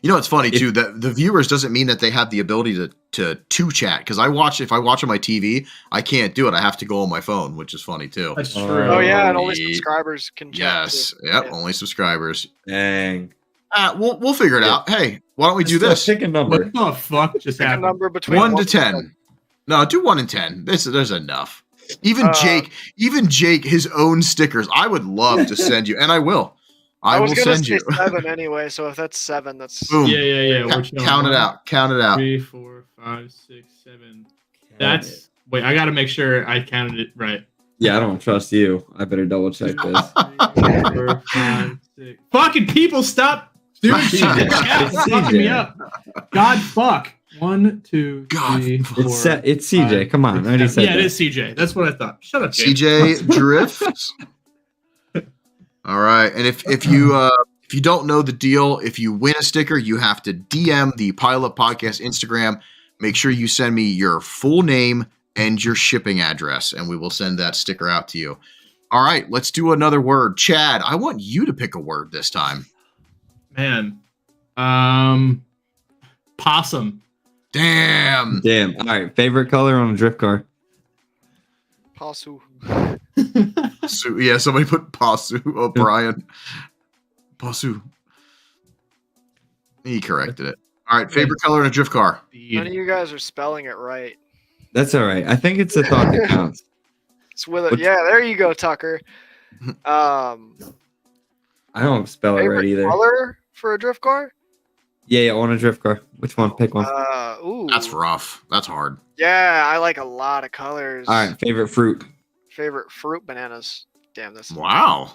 You know, it's funny too that the viewers doesn't mean that they have the ability to chat, because if I watch on my TV, I can't do it. I have to go on my phone, which is funny too. That's true. Oh yeah, and only subscribers can chat. Yes. Too. Yep. Yeah. Only subscribers. Dang. We'll figure it out. Hey, why don't we do this? Pick a number. What the fuck just Pick a happened? number between 1 to 10. No, do 1 and 10. There's enough. Even Jake, his own stickers. I would love to send you, and I will. I will send you 7 anyway. So if that's 7, that's boom. Yeah. Count it out. 3, 4, 5, 6, 7. That's wait. I gotta make sure I counted it right. Yeah, I don't trust you. I better double check this. 3, 4, 5, 6. Fucking people, stop doing shit. It's fucking me up. God, fuck. 1, 2, 3, 4. It's CJ. Come on, I already said yeah, that. it is CJ. That's what I thought. Shut up, James. CJ drifts. All right, and if you don't know the deal, if you win a sticker, you have to DM the Pile Up Podcast Instagram. Make sure you send me your full name and your shipping address, and we will send that sticker out to you. All right, let's do another word. Chad, I want you to pick a word this time. Man, possum. Damn. All right, favorite color on a drift car? Pasu. Yeah, somebody put Pasu. Oh, Brian. Pasu. He corrected it. All right, favorite color in a drift car. None of you guys are spelling it right. That's all right. I think it's a thought that counts. It's with it. Yeah, there you go, Tucker. I don't spell it right either. Color for a drift car? Yeah, on a drift car. Which one? Pick one. That's rough. That's hard. Yeah, I like a lot of colors. All right, favorite fruit. Favorite fruit, bananas. Damn, this. Wow.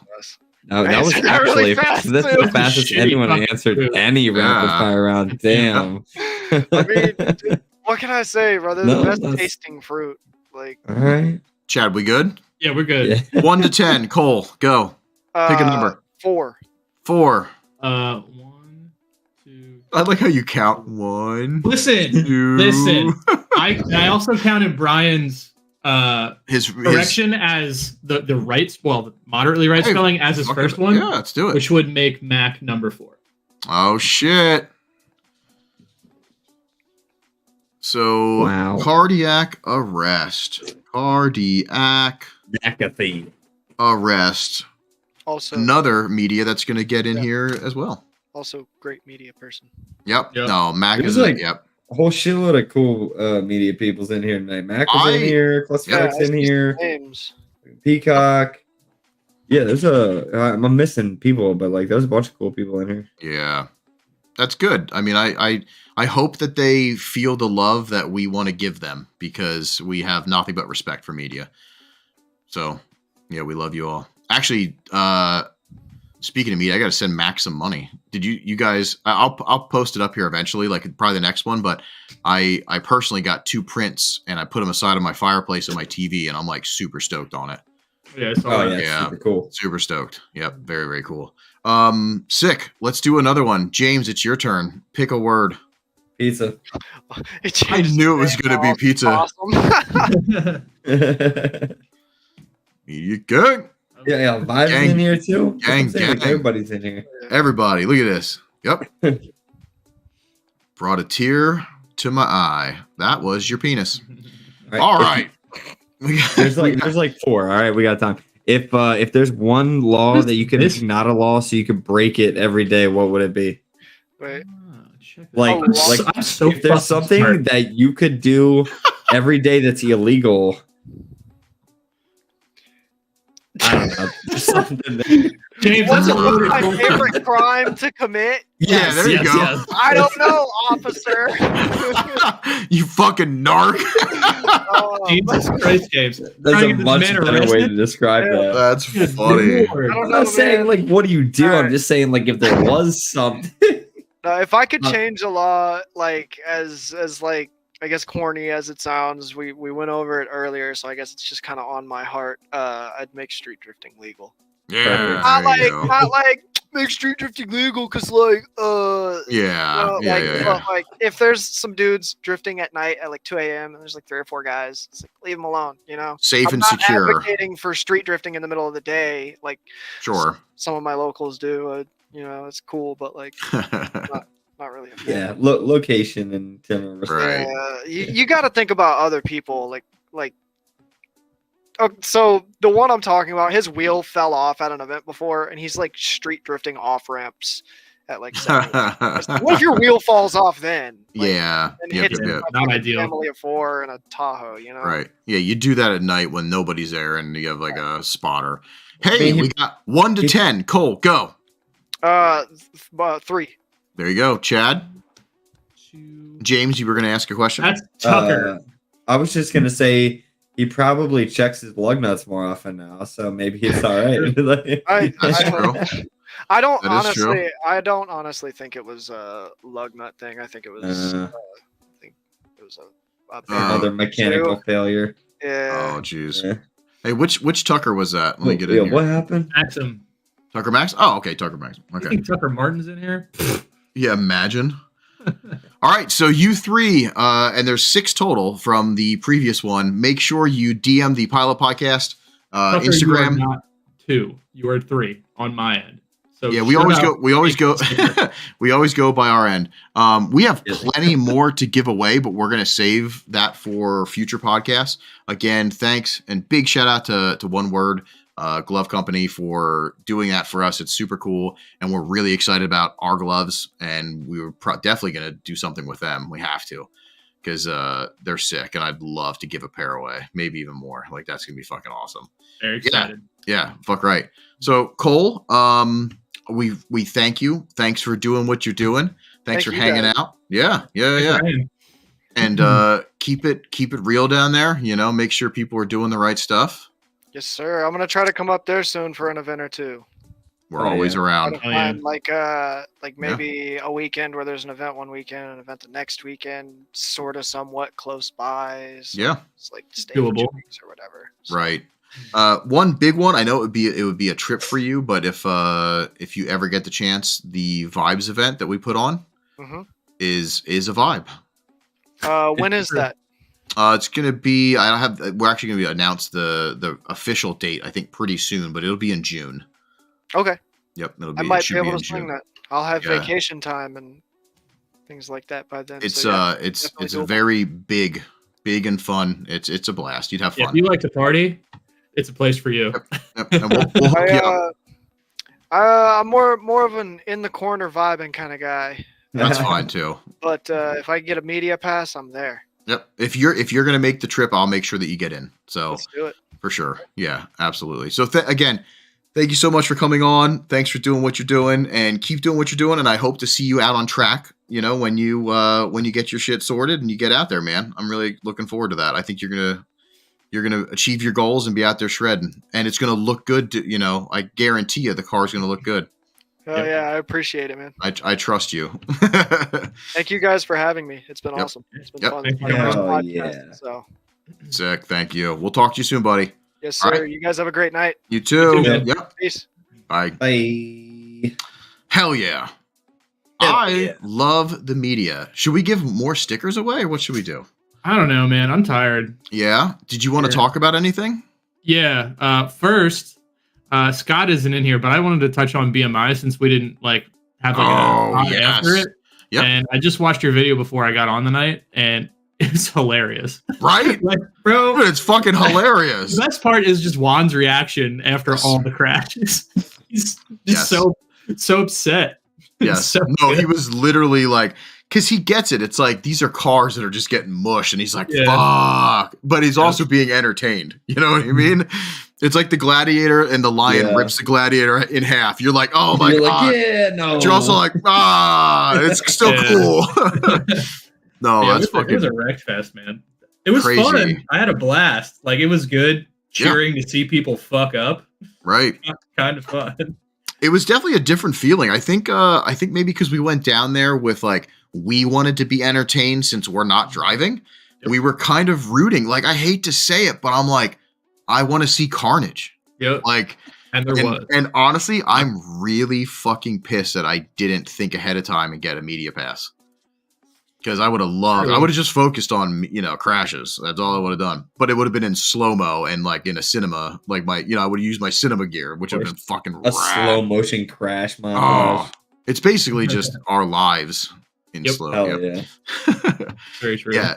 No, that was Really actually fast, that's too. the fastest Shitty anyone fucking answered fruit. any rapid fire round. Damn. I mean, dude, what can I say, bro? They're No, the best that's- tasting fruit. Like, All right. Chad, we good? Yeah, we're good. Yeah. 1 to 10. Cole, go. Pick a number. 4. 4. 1, 2. I like how you count. 1, Listen. 2. Listen. I also counted Brian's His correction as the right, the moderately right spelling as his first one. Yeah, let's do it. Which would make Mac number 4. Oh shit. So Wow. cardiac arrest. Cardiac McAfee. arrest. Also, Another media that's going to get in here as well. also great media person. Yep. Yep. No, Mac There's is like- yep. A whole shitload of cool media people's in here tonight. Mac was in here. Classific's I in see here. Names. Peacock. Yeah, there's I'm missing people, but like there's a bunch of cool people in here. Yeah. That's good. I mean, I hope that they feel the love that we want to give them because we have nothing but respect for media. So, yeah, we love you all. Actually, speaking of media, I got to send Max some money. Did you guys? I'll post it up here eventually, like probably the next one. But I personally got 2 prints and I put them aside of my fireplace and my TV, and I'm like super stoked on it. Yeah, I saw Oh that. yeah, Yeah. super cool. Super stoked. Yep, very very cool. Sick. Let's do another one. James, it's your turn. Pick a word. Pizza. I knew it was going to be pizza. Awesome. You good? Yeah, Vibes Gang. in here too. That's what I'm Gang, saying, like, gang. everybody's in here. Everybody, look at this. Yep. Brought a tear to my eye. That was your penis. All right. There's like 4. All right, we got time. If there's one law that you can This- not a law, so you could break it every day, what would it be? Wait. Like, I'm so- like I'm so if there's fucking something smart. that you could do every day that's illegal, I don't know. There's something that- James, What's that's a loaded my question. favorite crime to commit? Yeah, there you go. yes. I don't know, officer. You fucking narc. Jesus Christ, James. That's Trying to a get this much man better way arrested? to describe Yeah. that. That's Good funny. Lord. I don't I'm know, not saying man. like what do you do? Alright. I'm just saying like if there was something. If I could Uh, change the law, like as like I guess corny as it sounds, we went over it earlier, so I guess it's just kind of on my heart. I'd make street drifting legal. Yeah. Not there you like go. not like make street drifting legal, cause like Yeah. like, Yeah. but, like if there's some dudes drifting at night at like 2 a.m. and there's like 3 or 4 guys, it's like leave them alone, you know. Safe I'm and not secure. advocating for street drifting in the middle of the day, like Sure. some of my locals do. You know, it's cool, but like not really. A fan. Yeah, location and timber. Right. Yeah, you got to think about other people. Like. Oh, so the one I'm talking about, his wheel fell off at an event before, and he's like street drifting off ramps at like 7 a.m. What if your wheel falls off then? Like, Yeah. and Yep, hits yep, yep. a Not fucking ideal. family of 4 and a Tahoe, you know? Right. Yeah, you do that at night when nobody's there and you have like a spotter. Hey, mean, we got 1 to 10. Cole, go. 3. There you go. Chad. James, you were going to ask a question? That's Tucker. I was just gonna say he probably checks his lug nuts more often now, so maybe it's all right. Like- That's I true. I don't That is true. honestly. I don't honestly think it was a lug nut thing. I think it was. Uh. I think it was a Another mechanical failure. yeah. Oh, jeez. Yeah. Hey, which Tucker was that? Let me get in Yeah, here. what happened? Maxim. Tucker Max? Oh, okay. Tucker Max. I Okay. think Tucker Martin's in here. Yeah, imagine. All right, so you 3, and there's 6 total from the previous one. Make sure you DM the Pilot Podcast Tucker, Instagram. You are not 2. You are 3 on my end. So Yeah, we always go we always go by our end. We have plenty more to give away, but we're gonna save that for future podcasts. Again, thanks and big shout out to One Word Glove Company for doing that for us. It's super cool, and we're really excited about our gloves, and we were definitely gonna do something with them. We have to because they're sick, and I'd love to give a pair away, maybe even more. Like that's gonna be fucking awesome. Very excited. Yeah, fuck right. So Cole, we thank you. Thanks for doing what you're doing. Thanks Thank for you, hanging guys. out. Yeah. And keep it real down there. You know, make sure people are doing the right stuff. Yes, sir. I'm gonna try to come up there soon for an event or two. We're Oh, always yeah. Try around. to Oh, yeah. find like maybe a weekend where there's an event one weekend, an event the next weekend, sort of somewhat close by. So Yeah, it's like stay for 2 Doable. weeks or whatever. So, right. One big one. I know it would be a trip for you, but if you ever get the chance, the Vibes event that we put on Mhm. is a vibe. when is that? It's gonna be. We're actually gonna announce the official date. I think pretty soon, but it'll be in June. Okay, Yep, it'll I be. It might should be be able in to swing June. that. I'll have Yeah. vacation time and things like that by then. It's so, yeah, it's definitely a doable. very big and fun. It's a blast. You'd have If fun. you like to party, it's a place for you. Yep. And we'll hook you up. I'm more of an in the corner vibing kind of guy. That's fine too. But if I can get a media pass, I'm there. Yep. If you're gonna make the trip, I'll make sure that you get in. So Let's do it. for sure. Yeah, absolutely. So again, thank you so much for coming on. Thanks for doing what you're doing, and keep doing what you're doing. And I hope to see you out on track. When you get your shit sorted and you get out there, man. I'm really looking forward to that. I think you're gonna achieve your goals and be out there shredding, and it's gonna look good. I guarantee you, the car's gonna look good. Oh Yep. yeah, I appreciate it, man. I trust you. Thank you guys for having me. It's been Yep. awesome. It's been Yep. fun. Thank you, My first guys. Oh, podcast, yeah. So Sick. Thank you. We'll talk to you soon, buddy. yes, All sir. right. You guys have a great night. You too. You too. Yep. Peace. Bye. Bye. Hell yeah. Hell I yeah. love the media. Should we give more stickers away? Or what should we do? I don't know, man. I'm tired. Yeah. Did you want to Yeah. talk about anything? Yeah. First, Scott isn't in here, but I wanted to touch on BMI since we didn't have a pod yes. after it. Yep. And I just watched your video before I got on the night, and it's hilarious. Right? Bro, Dude, it's fucking hilarious. the best part is just Juan's reaction after Yes. all the crashes. He's Yes. just so upset. Yes. So No, good. he was literally like, because he gets it. It's like these are cars that are just getting mushed, and he's like, Yeah. fuck. But he's also being entertained. You know what I mean? It's like the gladiator and the lion Yeah. rips the gladiator in half. You're like, oh my You're God. like, yeah, no. But you're also like, it's still Yeah. cool. No, Yeah, that's it was fucking a wreck fest, man. It was crazy. fun. I had a blast. It was good cheering to see people fuck up. right. Kind of fun. It was definitely a different feeling. I think maybe because we went down there with we wanted to be entertained since we're not driving. Yep. We were kind of rooting. I hate to say it, but I'm like, I want to see carnage. Yep. And there was. And honestly, I'm really fucking pissed that I didn't think ahead of time and get a media pass. Because I would have loved, I would have just focused on, crashes. That's all I would have done. But it would have been in slow-mo and in a cinema, I would have used my cinema gear, which would have been fucking A rad. slow motion crash montage. Oh, it's basically just our lives in Yep. slow. Hell Yep. yeah. Very true. Yeah.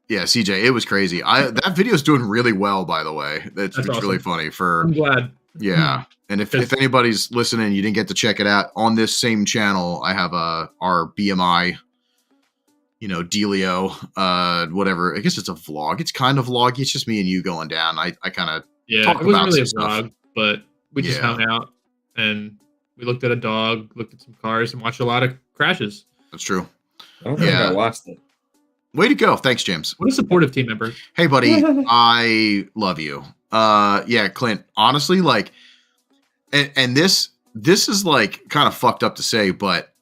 Yeah, CJ, it was crazy. That video is doing really well, by the way. It's That's really awesome. funny for I'm glad. yeah. And if anybody's listening, you didn't get to check it out on this same channel, I have our BMI, dealio, whatever. I guess it's a vlog. It's kind of vloggy. It's just me and you going down. I kind of Yeah, talk it wasn't about really a some stuff. vlog, but we just Yeah. hung out and we looked at a dog, looked at some cars, and watched a lot of crashes. That's true. I don't think Yeah. I watched it. Way to go. Thanks, James. What a supportive team member. Hey, buddy, I love you. Yeah, Clint, honestly, and this is kind of fucked up to say, but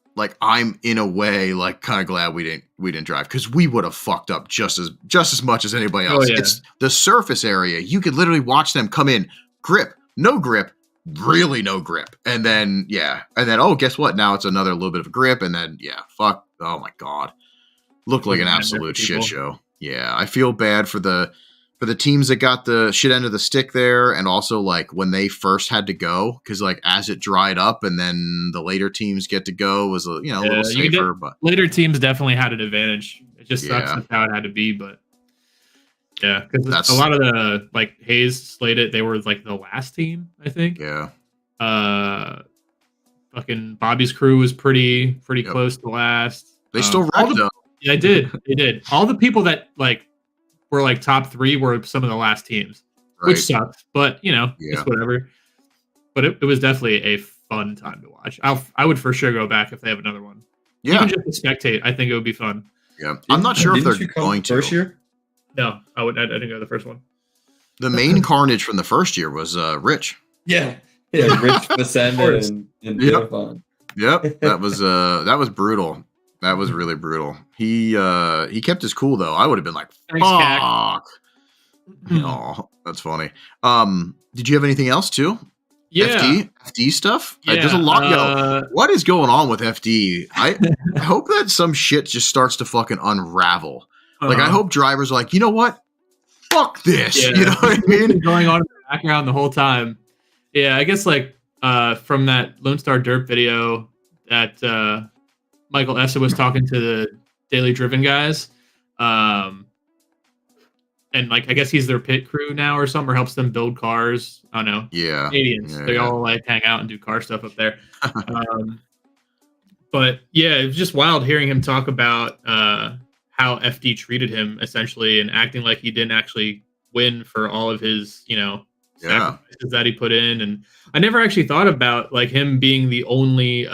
I'm in a way kind of glad we didn't drive, because we would have fucked up just as much as anybody else. Oh, yeah. It's the surface area. You could literally watch them come in, grip, no grip, really no grip, and then oh, guess what? Now it's another little bit of a grip, and then fuck. Oh my God, looked like an absolute shit show. Yeah, I feel bad for the teams that got the shit end of the stick there, and also when they first had to go, because as it dried up and then the later teams get to go was a little safer. But Later teams definitely had an advantage. It just sucks Yeah. that's how it had to be, but yeah, because That's- a lot of the Hayes slated, they were the last team, I think. yeah, Fucking Bobby's crew was pretty Yep. close to last. they still all wrecked the- though. Yeah, they did. All the people that were top 3 were some of the last teams, which Right. sucks. But Yeah. it's whatever. But it was definitely a fun time to watch. I would for sure go back if they have another one. Yeah, Even just to spectate, I think it would be fun. yeah. I'm not sure if Didn't they're you come going to. first year? No, I didn't go to the first one. The main carnage from the first year was Rich. Yeah. Yeah, Rich Vicenda and Yep. Devon. Yep, that was brutal. That was really brutal. He kept his cool though. I would have been like, Thanks, Cac. fuck. Oh, that's funny. Did you have anything else too? Yeah. FD stuff? Yeah, There's a lot. What is going on with FD? I hope that some shit just starts to fucking unravel. I hope drivers are like, you know what? Fuck this. Yeah. You know what I mean? Going on in the background the whole time. Yeah, I guess from that Lone Star Derp video that Michael Essa was talking to the Daily Driven guys. And like I guess he's their pit crew now or something, or helps them build cars. I don't know. Yeah. Canadians. They all like hang out and do car stuff up there. But yeah, it was just wild hearing him talk about how FD treated him essentially and acting like he didn't actually win for all of his, sacrifices that he put in. And I never actually thought about like him being the only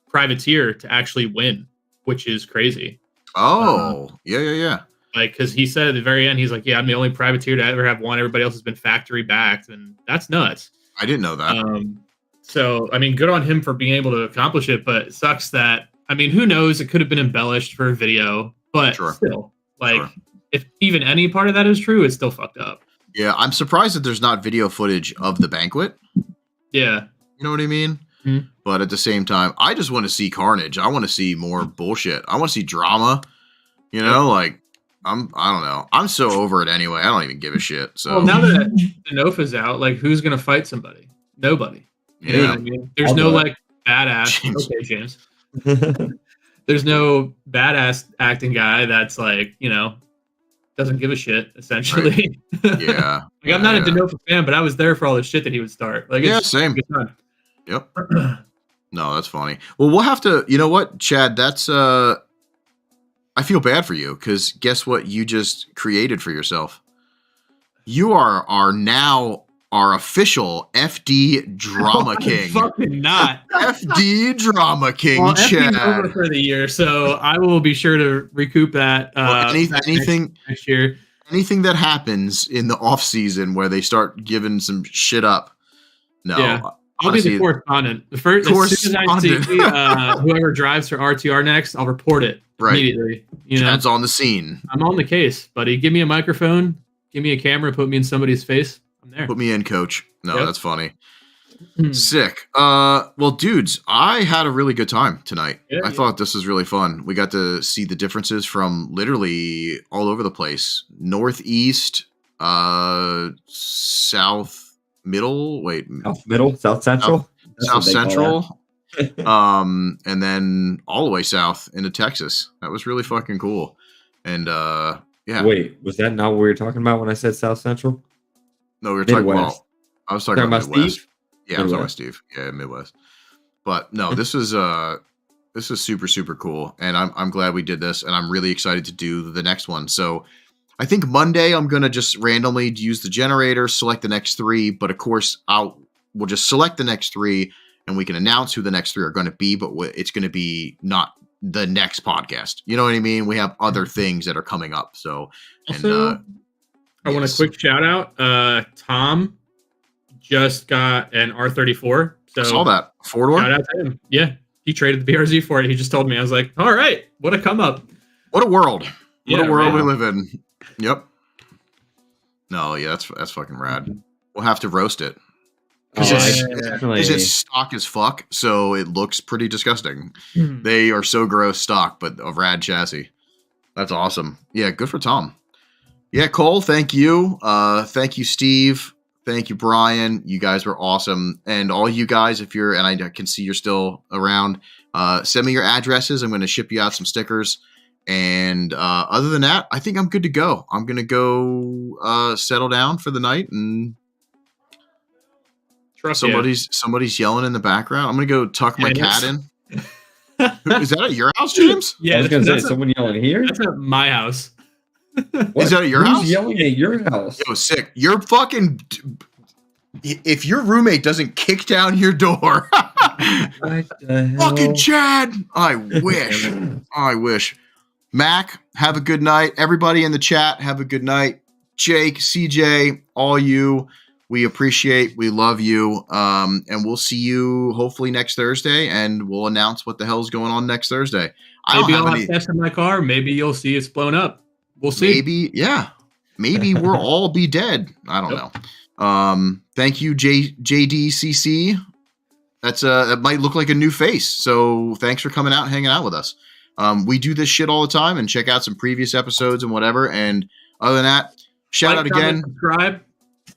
privateer to actually win, which is crazy. Oh, yeah. Like, because he said at the very end, he's like, "Yeah, I'm the only privateer to ever have won. Everybody else has been factory backed, and that's nuts." I didn't know that. So, I mean, good on him for being able to accomplish it. But it sucks that, I mean, who knows? It could have been embellished for a video, but still, like, if even any part of that is true, it's still fucked up. Yeah, I'm surprised that there's not video footage of the banquet. Yeah, you know what I mean. Mm-hmm. But at the same time, I just want to see carnage. I want to see more bullshit. I want to see drama. You know, like. I don't know. I'm so over it anyway. I don't even give a shit. So well, now that Denofa's out, like who's gonna fight somebody? Nobody. You know what I mean? There's no like badass. James. Okay, James. There's no badass acting guy that's like, doesn't give a shit, essentially. Right. Yeah. Like I'm not a Denofa fan, but I was there for all the shit that he would start. Like same. Yep. No, that's funny. Well, we'll have to, you know what, Chad, that's I feel bad for you because guess what you just created for yourself? You are now our official FD Drama King. Fucking not. FD Drama King, well, Chad. FD's over for the year, so I will be sure to recoup that. Anything next year. Anything that happens in the off season where they start giving some shit up. No. Yeah. I'll be the correspondent. The first, as soon as I see whoever drives for RTR next, I'll report it immediately. Chad's on the scene. I'm on the case, buddy. Give me a microphone, give me a camera, put me in somebody's face. I'm there. Put me in, coach. No, that's funny. Sick. Well, dudes, I had a really good time tonight. I thought this was really fun. We got to see the differences from literally all over the place. Northeast, south. South Central, South Central, and then all the way south into Texas. That was really fucking cool. And wait, was that not what we were talking about when I said South Central? No, we were talking about. I was talking about Midwest. Steve? Yeah, I was talking about Steve. Yeah, Midwest. But no, this is super super cool, and I'm glad we did this, and I'm really excited to do the next one. So. I think Monday I'm going to just randomly use the generator, select the next 3, but of course we'll just select the next 3 and we can announce who the next 3 are going to be, but it's going to be not the next podcast. You know what I mean? We have other things that are coming up. So, also, I want a quick shout out. Tom just got an R34. So I saw that. 4-door? Shout out to him. Yeah. He traded the BRZ for it. He just told me. I was like, all right, what a come up. What a world. What a world we live in. Yep. No, yeah, that's fucking rad. We'll have to roast it. Because it's stock as fuck, so it looks pretty disgusting. They are so gross stock, but a rad chassis. That's awesome. Yeah, good for Tom. Yeah, Cole, thank you. Thank you, Steve. Thank you, Brian. You guys were awesome. And all you guys, and I can see you're still around, send me your addresses. I'm going to ship you out some stickers. And other than that, I think I'm good to go. I'm going to go settle down for the night and somebody's yelling in the background. I'm going to go tuck my cat in. Is that at your house, James? Yeah, I was going to say, someone yelling here? That's at my house. Is that at your house? Who's yelling at your house? Yo, sick. You're fucking... If your roommate doesn't kick down your door... Fucking Chad! I wish. Mac, have a good night. Everybody in the chat, have a good night. Jake, CJ, all you, we appreciate, we love you. And we'll see you hopefully next Thursday, and we'll announce what the hell's going on next Thursday. Maybe I'll have tests in my car. Maybe you'll see it's blown up. We'll see. Maybe we'll all be dead. I don't know. Thank you, JDCC. That might look like a new face. So thanks for coming out and hanging out with us. We do this shit all the time, and check out some previous episodes and whatever. And other than that, shout out again. Subscribe.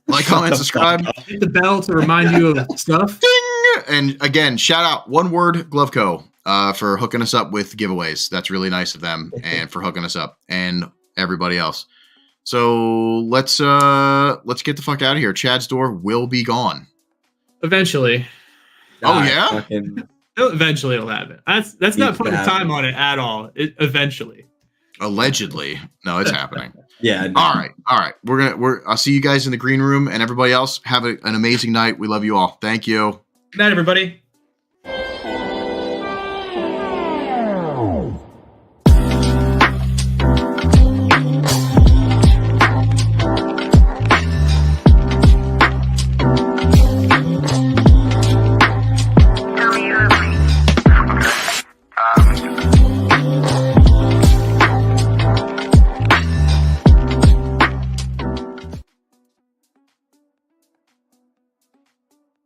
Like, comment, subscribe. Hit the bell to remind you of stuff. Ding! And again, shout out, one word, Gloveco. for hooking us up with giveaways. That's really nice of them, and for hooking us up, and everybody else. So let's get the fuck out of here. Chad's door will be gone eventually. Oh yeah. Eventually it'll happen. That's not putting time on it at all. Eventually. Allegedly. No, it's happening. Yeah. No. All right. I'll see you guys in the green room, and everybody else have an amazing night. We love you all. Thank you. Good night, everybody.